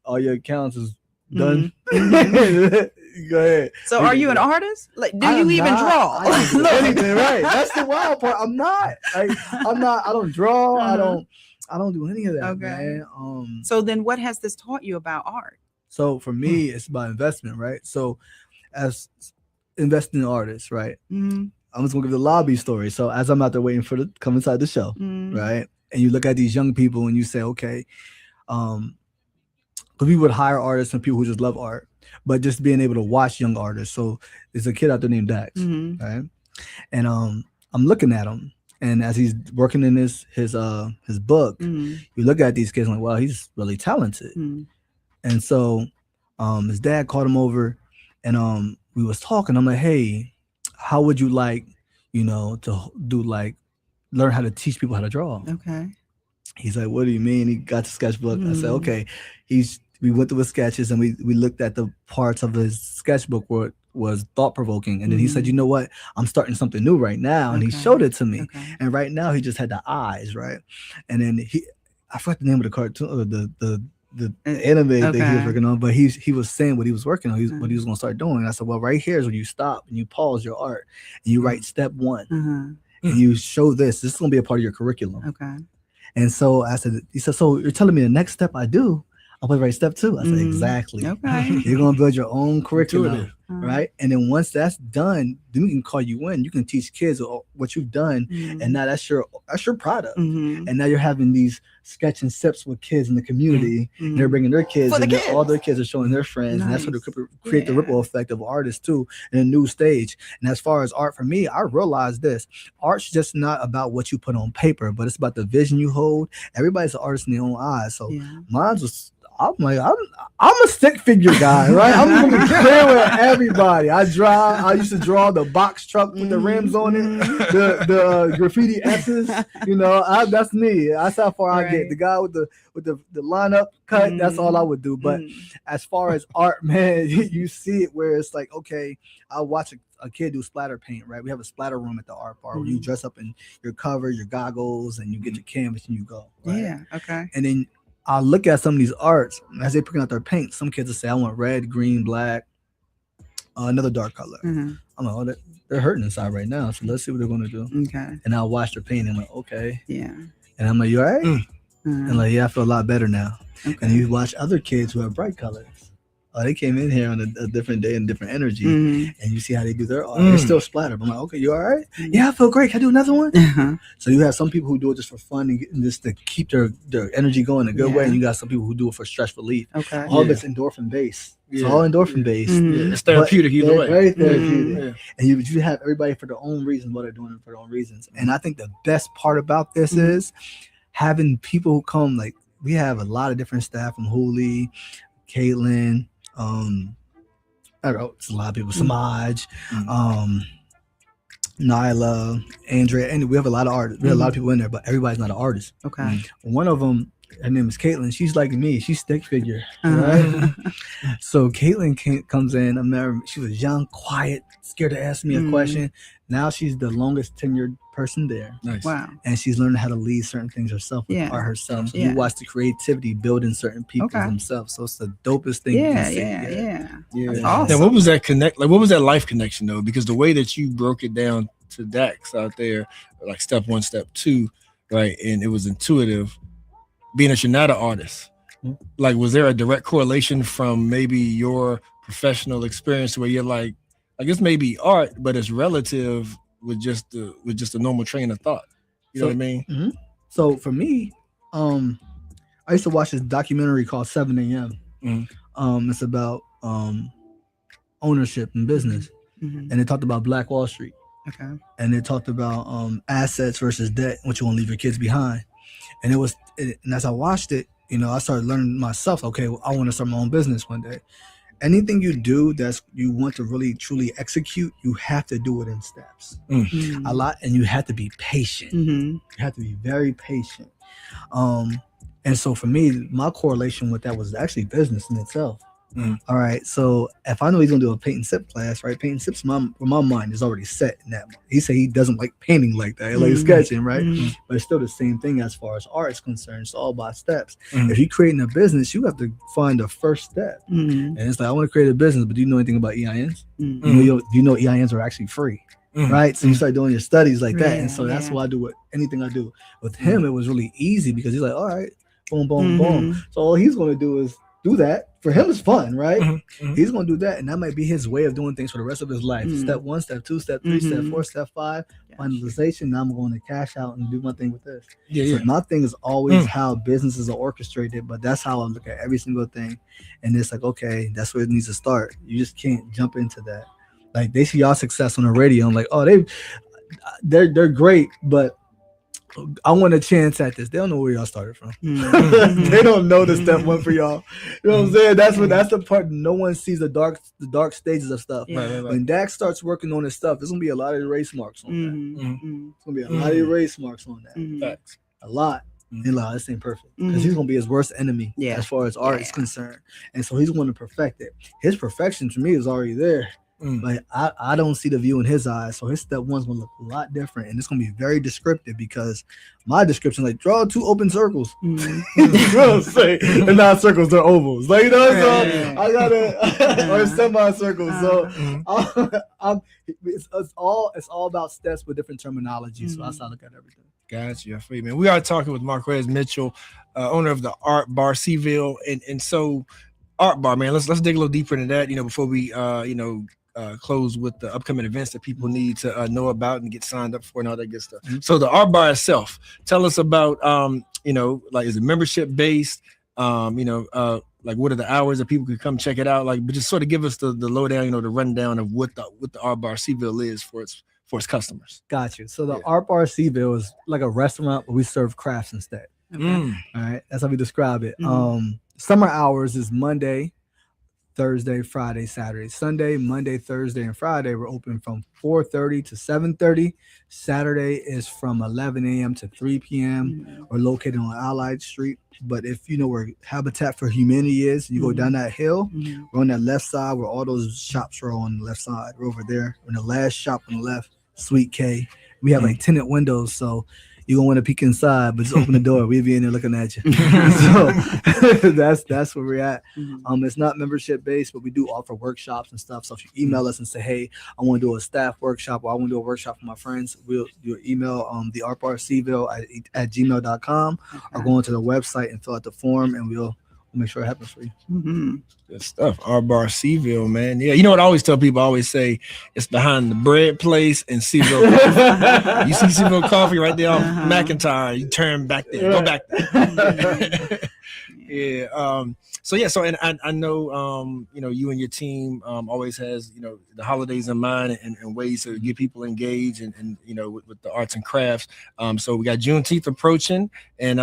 all your accounts is done. Go ahead. So are you an artist? Like, do you even draw? I don't do anything, right? That's the wild part. I'm not. I don't draw. I don't do any of that, man. So then what has this taught you about art? So for me, it's about investment, right? So as investing in artists, right? I'm just gonna give the lobby story. So as I'm out there waiting for to come inside the show, right? And you look at these young people and you say, okay, because we would hire artists and people who just love art, but just being able to watch young artists. So there's a kid out there named Dax, right? And I'm looking at him. And as he's working in his book, you look at these kids and like, wow, he's really talented. And so his dad called him over, and we was talking. I'm like, hey, how would you like, to do learn how to teach people how to draw? Okay. He's like, what do you mean? He got the sketchbook. I said, okay. We went through his sketches, and we looked at the parts of his sketchbook where was thought provoking. And then he said, you know what, I'm starting something new right now. And he showed it to me. And right now he just had the eyes, right? And then I forgot the name of the cartoon, or the anime that he was working on, but he was saying what he was working on, what he was going to start doing. And I said, well, right here is when you stop and you pause your art and you write step 1 and you show this is going to be a part of your curriculum. And so he said, so you're telling me the next step I do, I'll put right step 2. I said, exactly. You're going to build your own curriculum, right? And then once that's done, then we can call you in. You can teach kids what you've done, and now that's your product. And now you're having these sketch and sips with kids in the community. And they're bringing their kids, and all their kids are showing their friends, and that's what create the ripple effect of artists too in a new stage. And as far as art, for me, I realized this: art's just not about what you put on paper, but it's about the vision you hold. Everybody's an artist in their own eyes. So mine was. I'm a stick figure guy, right? I'm gonna be clear with everybody. I used to draw the box truck with the rims on it, the graffiti S's. That's me. That's how far I get. The guy with the lineup cut. That's all I would do. But as far as art, man, you see it where it's like, okay, I'll watch a kid do splatter paint, right? We have a splatter room at the art bar where you dress up in your cover, your goggles, and you get your canvas and you go. Right? And then I'll look at some of these arts as they're picking out their paint. Some kids will say, I want red, green, black, another dark color. I'm like, oh, they're hurting inside right now. So let's see what they're going to do. And I'll watch their paint and I'm like, okay. And I'm like, you all right? And like, yeah, I feel a lot better now. And you watch other kids who have bright colors. They came in here on a different day and different energy, and you see how they do their art. They're still splattered. I'm like, okay, you all right? Yeah, I feel great. Can I do another one? So you have some people who do it just for fun and just to keep their energy going in a good way, and you got some people who do it for stress relief. All of it's endorphin based. It's all endorphin based. It's therapeutic either way. Very therapeutic. And you have everybody for their own reasons, what they're doing for their own reasons. And I think the best part about this is having people who come. Like, we have a lot of different staff from Hooli, Caitlin. I don't know, it's a lot of people. Samaj, Nyla, Andrea, and we have a lot of artists. We have a lot of people in there, but everybody's not an artist. One of them, her name is Caitlin. She's like me. She's stick figure, right? So Caitlin comes in. I remember she was young, quiet, scared to ask me a question. Now she's the longest tenured person there. Wow. And she's learning how to lead certain things herself with art herself. So you watch the creativity building certain people themselves. So it's the dopest thing you can see. That's awesome. Now, what was that what was that life connection though? Because the way that you broke it down to Dax out there, like step 1, step 2, right? And it was intuitive, being that you're not an artist. Like, was there a direct correlation from maybe your professional experience where you're like, I guess maybe art, but it's relative with just a normal train of thought. You know what I mean? So for me, I used to watch this documentary called 7 a.m. It's about ownership and business, and it talked about Black Wall Street. And it talked about assets versus debt, what you want to leave your kids behind. And and as I watched it, I started learning myself. Okay, I want to start my own business one day. Anything you do you want to really truly execute, you have to do it in steps. A lot, and you have to be patient. You have to be very patient. And so for me, my correlation with that was actually business in itself. All right, so if I know he's gonna do a paint and sip class, right? Paint and sips, my mind is already set in that. He said he doesn't like painting like that, like sketching, right? But it's still the same thing as far as art is concerned. It's all about steps. If you're creating a business, you have to find the first step. And it's like, I want to create a business, but do you know anything about EINs? Do you know EINs are actually free? Right, so you start doing your studies like that, and so that's why I do anything I do. With him, it was really easy because he's like, all right, boom, boom, boom. So all he's gonna do is do that. For him, it's fun, right? He's gonna do that, and that might be his way of doing things for the rest of his life. Step 1, step 2, step 3, step 4, step 5, finalization. Now I'm going to cash out and do my thing with this. So my thing is always how businesses are orchestrated, but that's how I look at every single thing. And it's like, okay, that's where it needs to start. You just can't jump into that. Like, they see y'all success on the radio, I'm like, oh, they're great, but I want a chance at this. They don't know where y'all started from. They don't know the step 1 for y'all. You know what I'm saying? That's the part no one sees, the dark stages of stuff. When Dax starts working on his stuff, there's gonna be a lot of erase marks on that. It's gonna be a lot of erase marks on that. A lot. And like, this ain't perfect, because he's gonna be his worst enemy as far as art is concerned. And so he's going to perfect it. His perfection to me is already there. Like I don't see the view in his eyes, so his step one's gonna look a lot different, and it's gonna be very descriptive because my description like draw 2 open circles. You know what I'm saying? They're not circles, they're ovals. Like so I gotta or semicircles. So it's all about steps with different terminology. So that's how I look at everything. Gotcha. I feel you, man. We are talking with Marquez Mitchell, owner of the Art Bar Seville, and so Art Bar, man. Let's dig a little deeper into that. Before we close with the upcoming events that people need to know about and get signed up for and all that good stuff. So the Art Bar itself, tell us about like is it membership based? Like what are the hours that people could come check it out? Like, but just sort of give us the lowdown, the rundown of what the Art Bar Seville is for its customers. Got you. So the Art Bar Seville is like a restaurant, but we serve crafts instead. Okay. All right, that's how we describe it. Summer hours is Monday, Thursday, Friday, Saturday, Sunday. Monday, Thursday, and Friday we're open from 4:30 to 7:30. Saturday is from 11 a.m. to 3 p.m. We're located on Allied Street. But if you know where Habitat for Humanity is, you go down that hill. We're on that left side where all those shops are on the left side. We're over there. We're in the last shop on the left, Sweet K. We have like tinted windows, so you don't want to peek inside, but just open the door. We'll be in there looking at you. So that's where we're at. It's not membership based, but we do offer workshops and stuff. So if you email us and say, hey, I want to do a staff workshop or I want to do a workshop for my friends, we'll do an email the artbarseville at gmail.com or go onto the website and fill out the form and we'll make sure it happens for you. Good stuff. Art Bar Seville, man. Yeah, you know what I always tell people? I always say it's behind the bread place and Seville Coffee. You see Seville Coffee right there on McIntyre. You turn back there. Go back there. Yeah. So and I know you and your team always has the holidays in mind and ways to get people engaged and with the arts and crafts. So we got Juneteenth approaching, and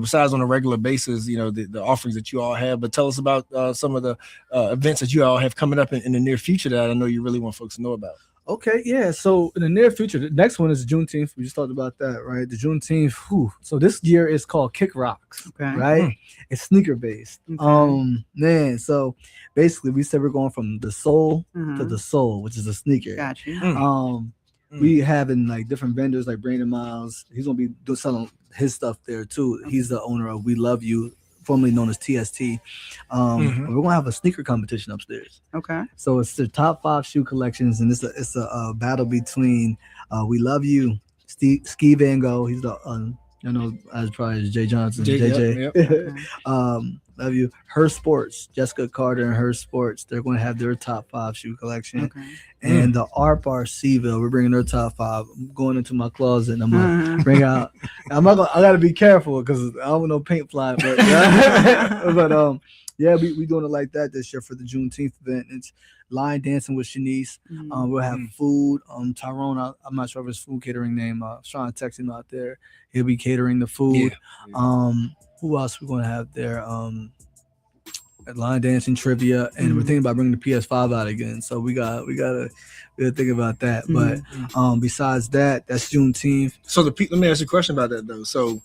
besides on a regular basis, the offerings that you all have. But tell us about some of the events that you all have coming up in the near future that I know you really want folks to know about. Okay, yeah. So in the near future, the next one is Juneteenth. We just talked about that, right? The Juneteenth. So this year is called Kick Rocks, right? It's sneaker based. Man. So basically, we said we're going from the soul to the soul, which is a sneaker. Gotcha. We having like different vendors like Brandon Miles. He's gonna be selling his stuff there too. He's the owner of We Love You, formerly known as TST. We're gonna have a sneaker competition upstairs. Okay. So it's the top 5 shoe collections, and it's a battle between We Love You, Ski Van Gogh. He's the as probably as Jay Johnson, JJ. Love You. Her Sports, Jessica Carter and Her Sports. They're going to have their top 5 shoe collection. And the Art Bar Seville, we're bringing their top 5. I'm going into my closet and I'm gonna bring out. I gotta be careful because I don't want no paint fly. But yeah, we doing it like that this year for the Juneteenth event. It's line dancing with Shanice. We'll have food. Tyrone, I'm not sure of his food catering name. I was trying to text him out there. He'll be catering the food. Who else we're gonna have there? Line dancing, trivia, and we're thinking about bringing the PS5 out again. So we gotta think about that. But besides that, that's Juneteenth. So let me ask you a question about that though. So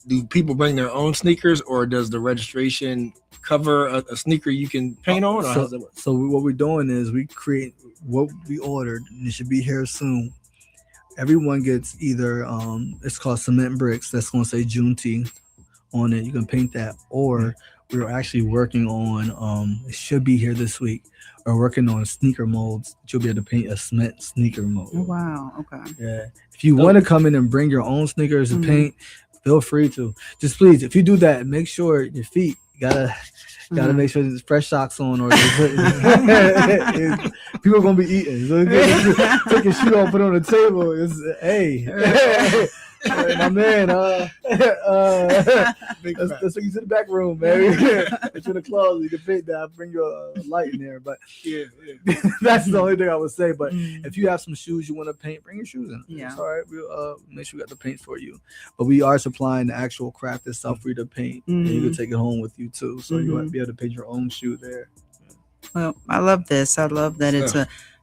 do people bring their own sneakers, or does the registration cover a sneaker you can paint on? Or so what we're doing is we create what we ordered, and it should be here soon. Everyone gets either it's called cement bricks. That's going to say Juneteenth on it. You can paint that, or we're actually working on it should be here this week. We're working on sneaker molds. You'll be able to paint a cement sneaker mold. Oh, wow. Okay. Yeah. If you want to come in and bring your own sneakers and paint, feel free to. Just please, if you do that, make sure your feet gotta make sure there's fresh socks on, or people are gonna be eating. So take your shoe off, put it on the table. My man, let's take you to the back room, man. It's in the closet. You can paint that. I'll bring you a light in there. But that's the only thing I would say. But if you have some shoes you want to paint, bring your shoes in. Yeah. It's all right. We'll make sure we got the paint for you. But we are supplying the actual craft itself for you to paint. And you can take it home with you too. So you want to be able to paint your own shoe there. Well, I love this. I love that it's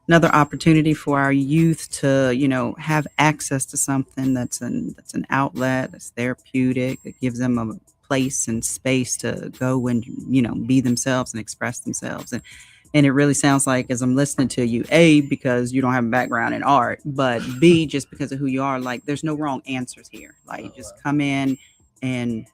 another opportunity for our youth to, have access to something that's an outlet, that's therapeutic. It gives them a place and space to go and, be themselves and express themselves. And And it really sounds like, as I'm listening to you, A, because you don't have a background in art, but B, just because of who you are, like there's no wrong answers here. Like just come in and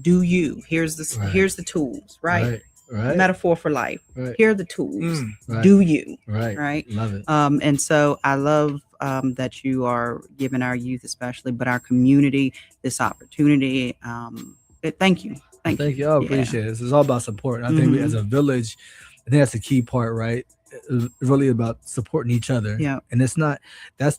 do you. Here's the tools, right? Right. Metaphor for life. Right. Here are the tools. Right. Do you. Right. Love it. And so I love that you are giving our youth, especially, but our community, this opportunity. Thank you. Thank you. I appreciate it. It's all about support. And I think we, as a village, I think that's the key part, right? It's really about supporting each other. Yeah. And that's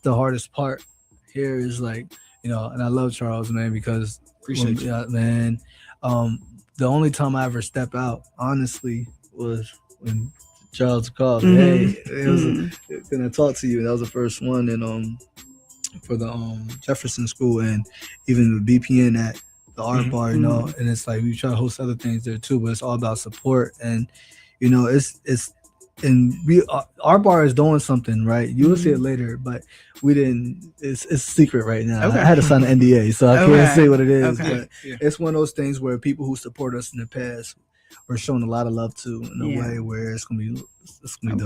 the hardest part here is like, and I love Charles, man, because Appreciate you. Man. The only time I ever step out, honestly, was when Charles called. Hey, can I talk to you? That was the first one, and for the Jefferson School, and even the BPN at the art bar, and it's like we try to host other things there too, but it's all about support, and it's and our bar is doing something, right? You will see it later, but we didn't. It's secret right now. Okay. I had to sign an NDA, so I can't say what it is. Okay. But it's one of those things where people who support us in the past were showing a lot of love to in a way where it's gonna be dope. It's gonna be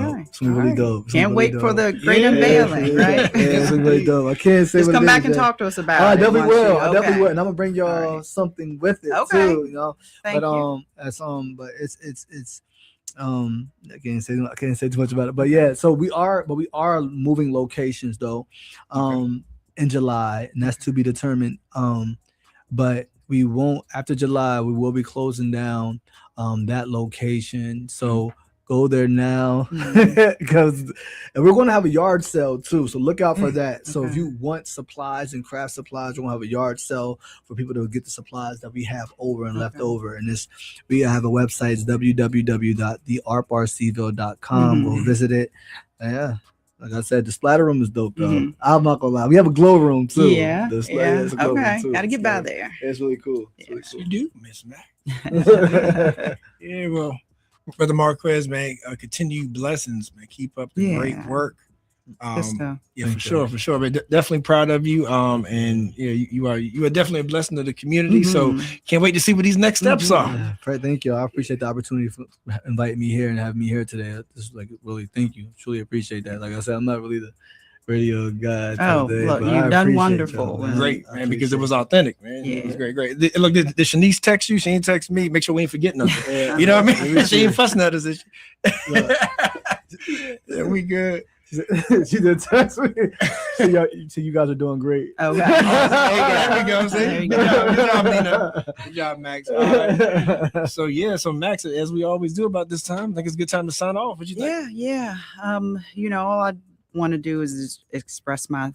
really dope. Can't wait for the great unveiling, right? It's really dope. I can't say. Just what come it back is and yet. talk to us about Oh, I it. definitely will. I Okay. definitely will, and I'm gonna bring y'all something with it too. Thank you. But it's I can't say too much about it, but yeah. So we are moving locations though, in July, and that's to be determined. But we won't after July. We will be closing down that location. So go there now because and we're going to have a yard sale too. So look out for that. So if you want supplies and craft supplies, we're going to have a yard sale for people to get the supplies that we have over and left over. And we have a website, it's www.theartbarcville.com. We'll visit it. Yeah. Like I said, the splatter room is dope, though. I'm not gonna lie. We have a glow room too. Yeah. It's a glow room, too. Gotta get by there. It's really cool. Yes, you do, Miss Mac. Yeah, well, Brother Marquez, man, continue blessings, man. Keep up the great work. Yeah, for sure. But definitely proud of you. And yeah, you are definitely a blessing to the community. So can't wait to see what these next steps are. Yeah, thank you. I appreciate the opportunity for inviting me here and having me here today. Just like really, thank you. Truly appreciate that. Like I said, I'm not really the radio guy. Today, look, you've done wonderful. Great, man, because it was authentic, man. Yeah. It was great. Look, did Shanice text you? She ain't text me. Make sure we ain't forgetting nothing. You know what I mean? She ain't fussing at us. Yeah, we good. She did text me. So you guys are doing great. Okay. There we go. See? Good job, Nina. Good job, Max. So Max, as we always do about this time, I think it's a good time to sign off. What you think? Yeah. All I want to do is just express my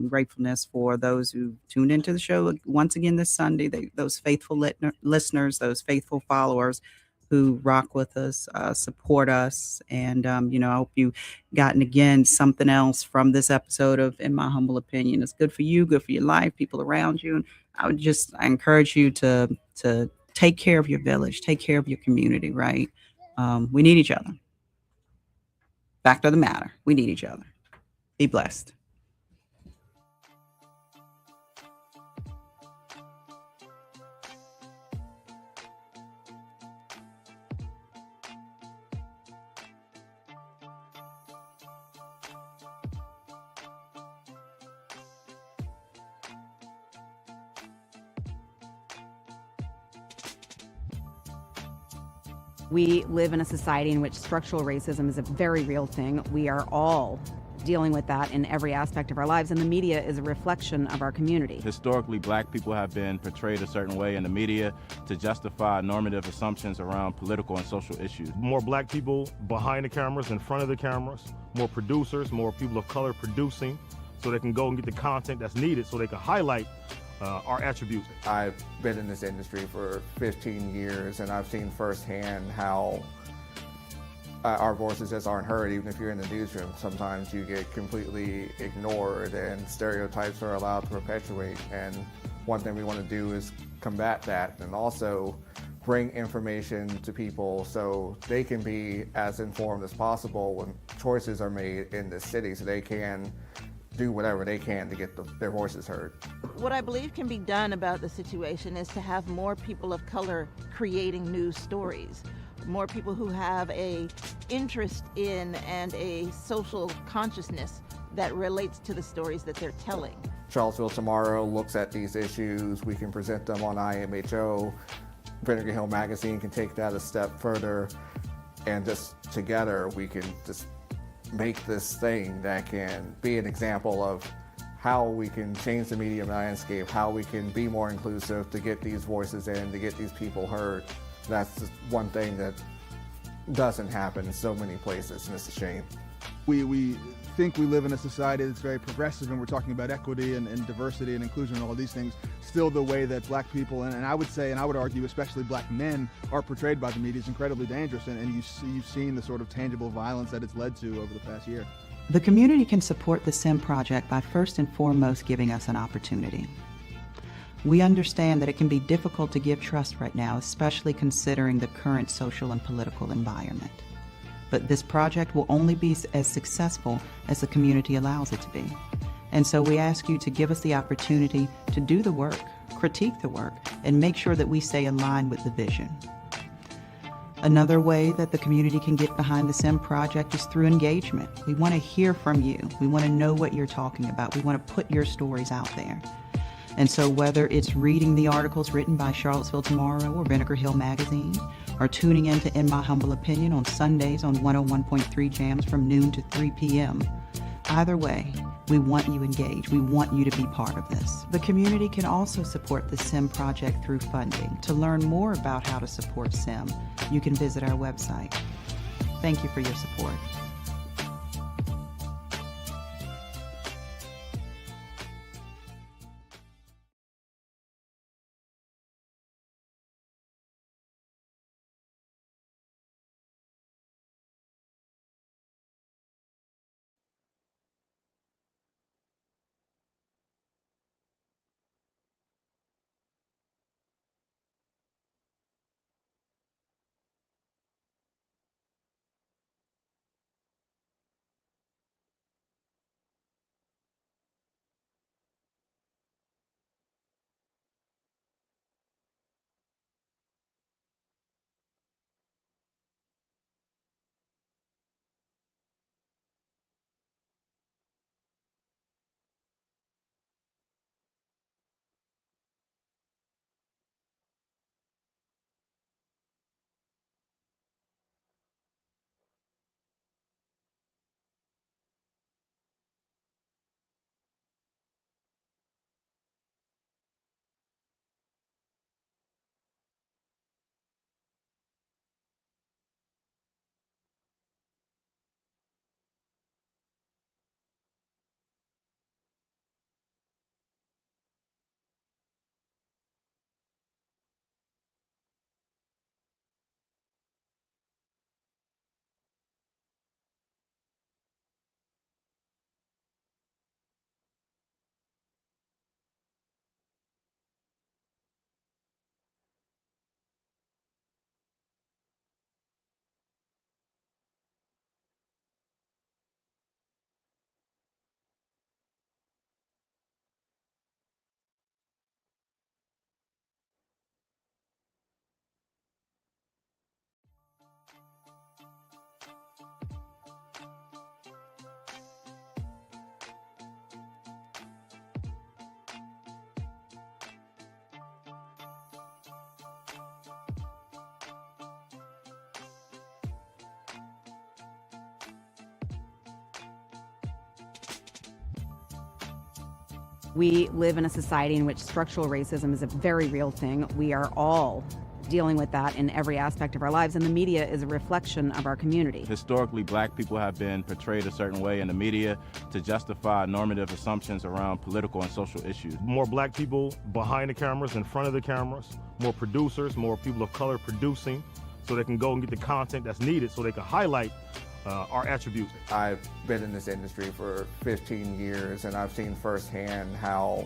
gratefulness for those who tuned into the show once again this Sunday. Those faithful listeners, those faithful followers who rock with us, support us. And, I hope you gotten again something else from this episode of In My Humble Opinion. It's good for you, good for your life, people around you. And I encourage you to take care of your village, take care of your community, right? We need each other. Fact of the matter, we need each other. Be blessed. We live in a society in which structural racism is a very real thing. We are all dealing with that in every aspect of our lives, and the media is a reflection of our community. Historically, black people have been portrayed a certain way in the media to justify normative assumptions around political and social issues. More black people behind the cameras, in front of the cameras, more producers, more people of color producing, so they can go and get the content that's needed so they can highlight our attributes. I've been in this industry for 15 years, and I've seen firsthand how our voices just aren't heard. Even if you're in the newsroom, sometimes you get completely ignored and stereotypes are allowed to perpetuate. And one thing we want to do is combat that and also bring information to people so they can be as informed as possible when choices are made in the city, so they can do whatever they can to get their voices heard. What I believe can be done about the situation is to have more people of color creating news stories, more people who have a interest in and a social consciousness that relates to the stories that they're telling. Charlottesville Tomorrow looks at these issues. We can present them on IMHO. Vinegar Hill Magazine can take that a step further, and just together we can just make this thing that can be an example of how we can change the media landscape, how we can be more inclusive to get these voices in, to get these people heard. That's just one thing that doesn't happen in so many places, and it's a shame. We think we live in a society that's very progressive, and we're talking about equity and diversity and inclusion and all these things. Still, the way that black people, and I would say, and I would argue, especially black men, are portrayed by the media is incredibly dangerous, and you've seen the sort of tangible violence that it's led to over the past year. The community can support the SIM project by first and foremost giving us an opportunity. We understand that it can be difficult to give trust right now, especially considering the current social and political environment. But this project will only be as successful as the community allows it to be. And so we ask you to give us the opportunity to do the work, critique the work, and make sure that we stay aligned with the vision. Another way that the community can get behind the SIM project is through engagement. We want to hear from you. We want to know what you're talking about. We want to put your stories out there. And so whether it's reading the articles written by Charlottesville Tomorrow or Vinegar Hill Magazine, or tuning in to In My Humble Opinion on Sundays on 101.3 Jams from noon to 3 p.m., either way, we want you engaged. We want you to be part of this. The community can also support the SIM project through funding. To learn more about how to support SIM, you can visit our website. Thank you for your support. We live in a society in which structural racism is a very real thing. We are all dealing with that in every aspect of our lives, and the media is a reflection of our community. Historically, black people have been portrayed a certain way in the media to justify normative assumptions around political and social issues. More black people behind the cameras, in front of the cameras, more producers, more people of color producing, so they can go and get the content that's needed so they can highlight our attributes. I've been in this industry for 15 years, and I've seen firsthand how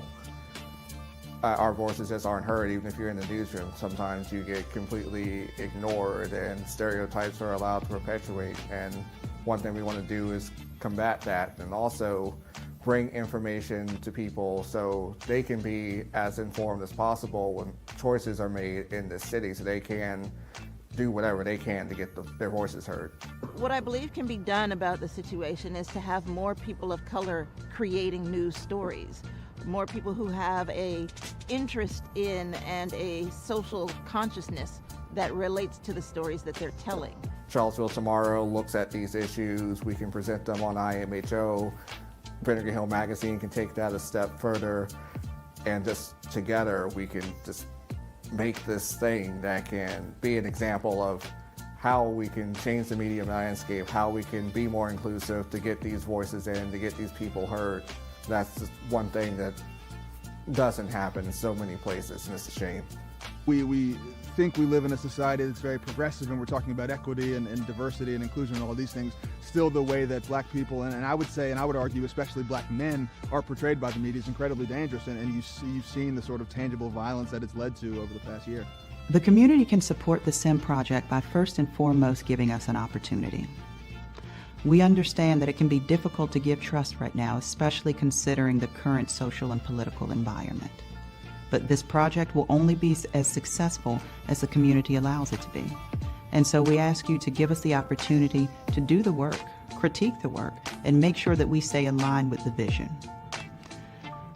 our voices just aren't heard. Even if you're in the newsroom, sometimes you get completely ignored and stereotypes are allowed to perpetuate. And one thing we want to do is combat that, and also bring information to people so they can be as informed as possible when choices are made in this city, so they can do whatever they can to get their voices heard. What I believe can be done about the situation is to have more people of color creating news stories, more people who have a interest in and a social consciousness that relates to the stories that they're telling. Charlottesville Tomorrow looks at these issues. We can present them on IMHO. Vinegar Hill Magazine can take that a step further, and just together we can just make this thing that can be an example of how we can change the media landscape, how we can be more inclusive to get these voices in, to get these people heard. That's just one thing that doesn't happen in so many places, and it's a shame. We think we live in a society that's very progressive, and we're talking about equity and diversity and inclusion and all these things. Still, the way that black people, and I would say, and I would argue especially black men, are portrayed by the media is incredibly dangerous, and you've seen the sort of tangible violence that it's led to over the past year. The community can support the SIM project by first and foremost giving us an opportunity. We understand that it can be difficult to give trust right now, especially considering the current social and political environment. But this project will only be as successful as the community allows it to be. And so we ask you to give us the opportunity to do the work, critique the work, and make sure that we stay aligned with the vision.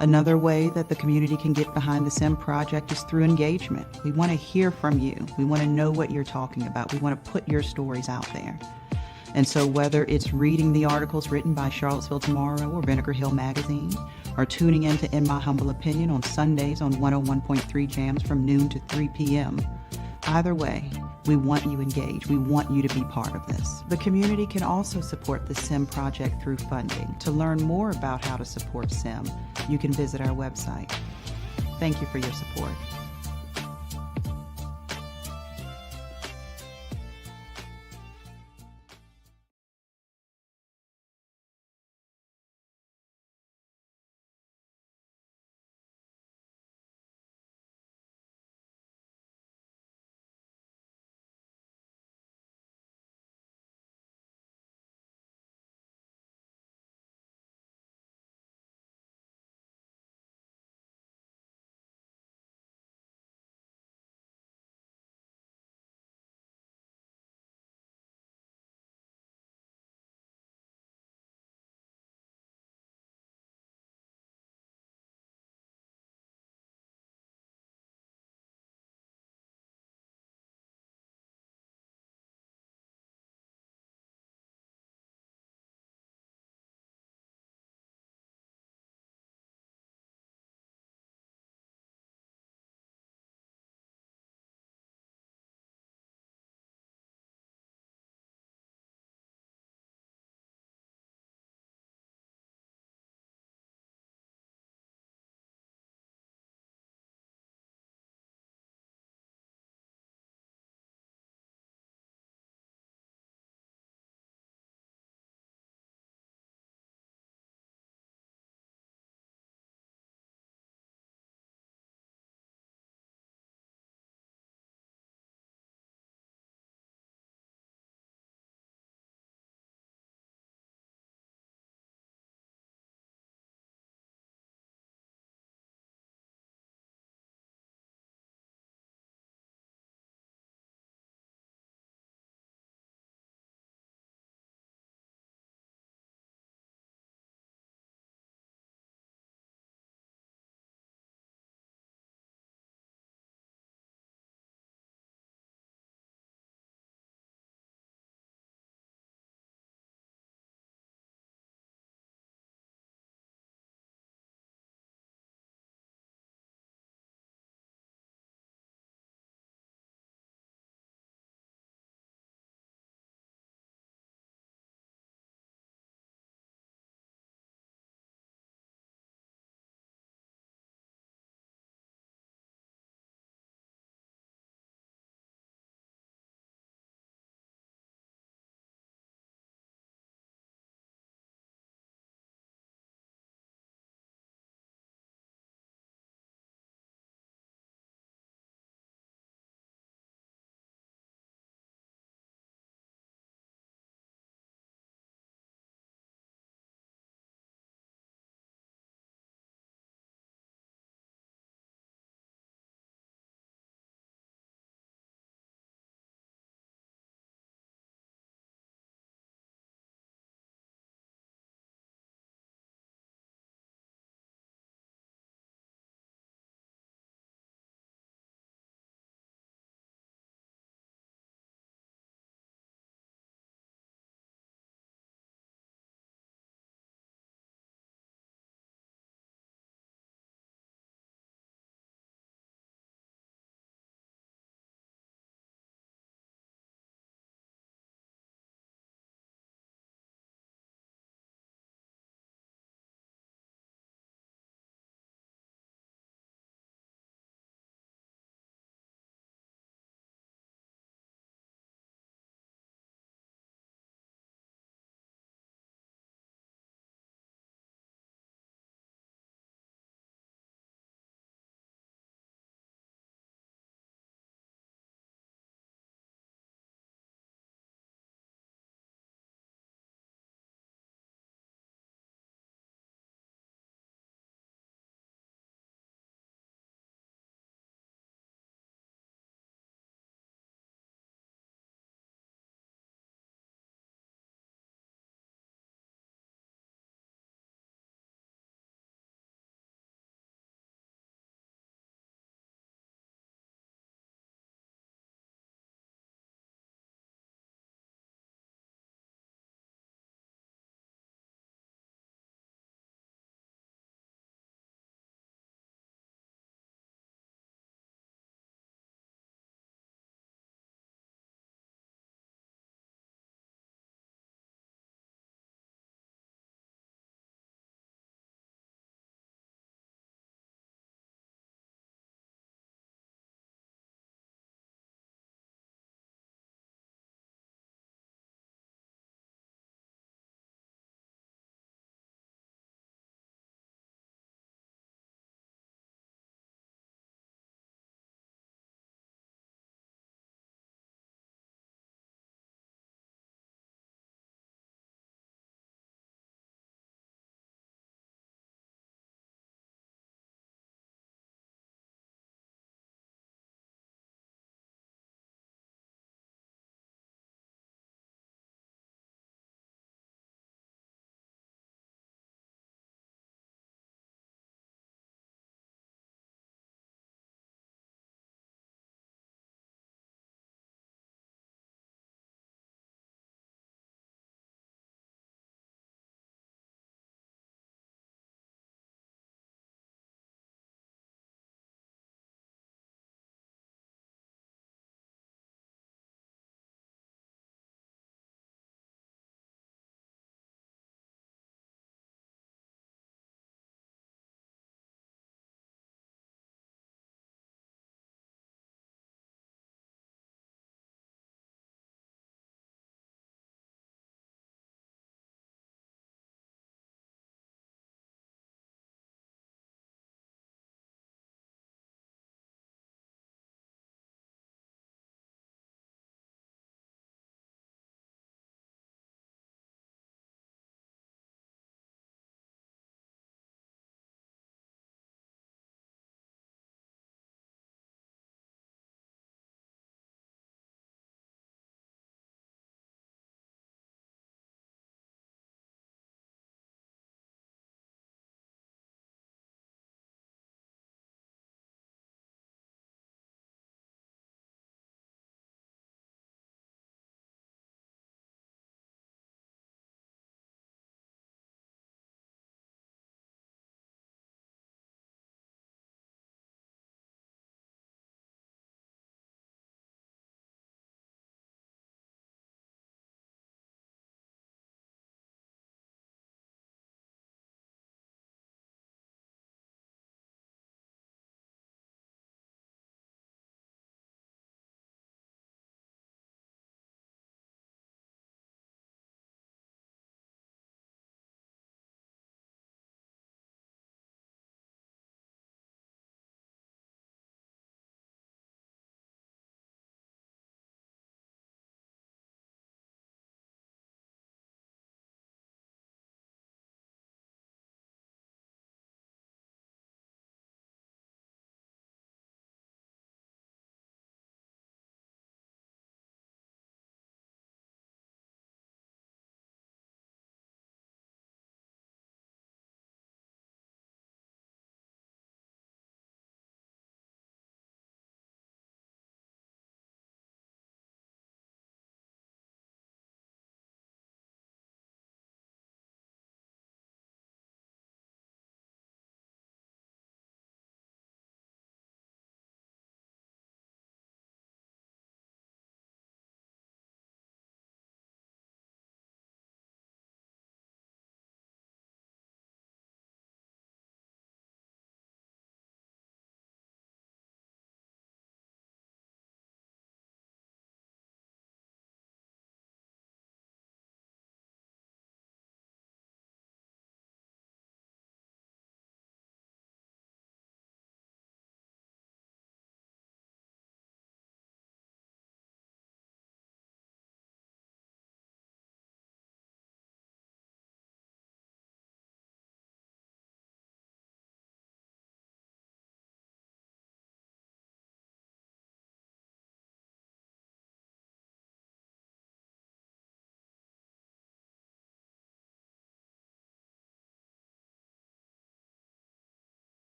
Another way that the community can get behind the SIM project is through engagement. We want to hear from you. We want to know what you're talking about. We want to put your stories out there. And so whether it's reading the articles written by Charlottesville Tomorrow or Vinegar Hill Magazine, or tuning in to In My Humble Opinion on Sundays on 101.3 Jams from noon to 3 p.m., either way, we want you engaged. We want you to be part of this. The community can also support the SIM project through funding. To learn more about how to support SIM, you can visit our website. Thank you for your support.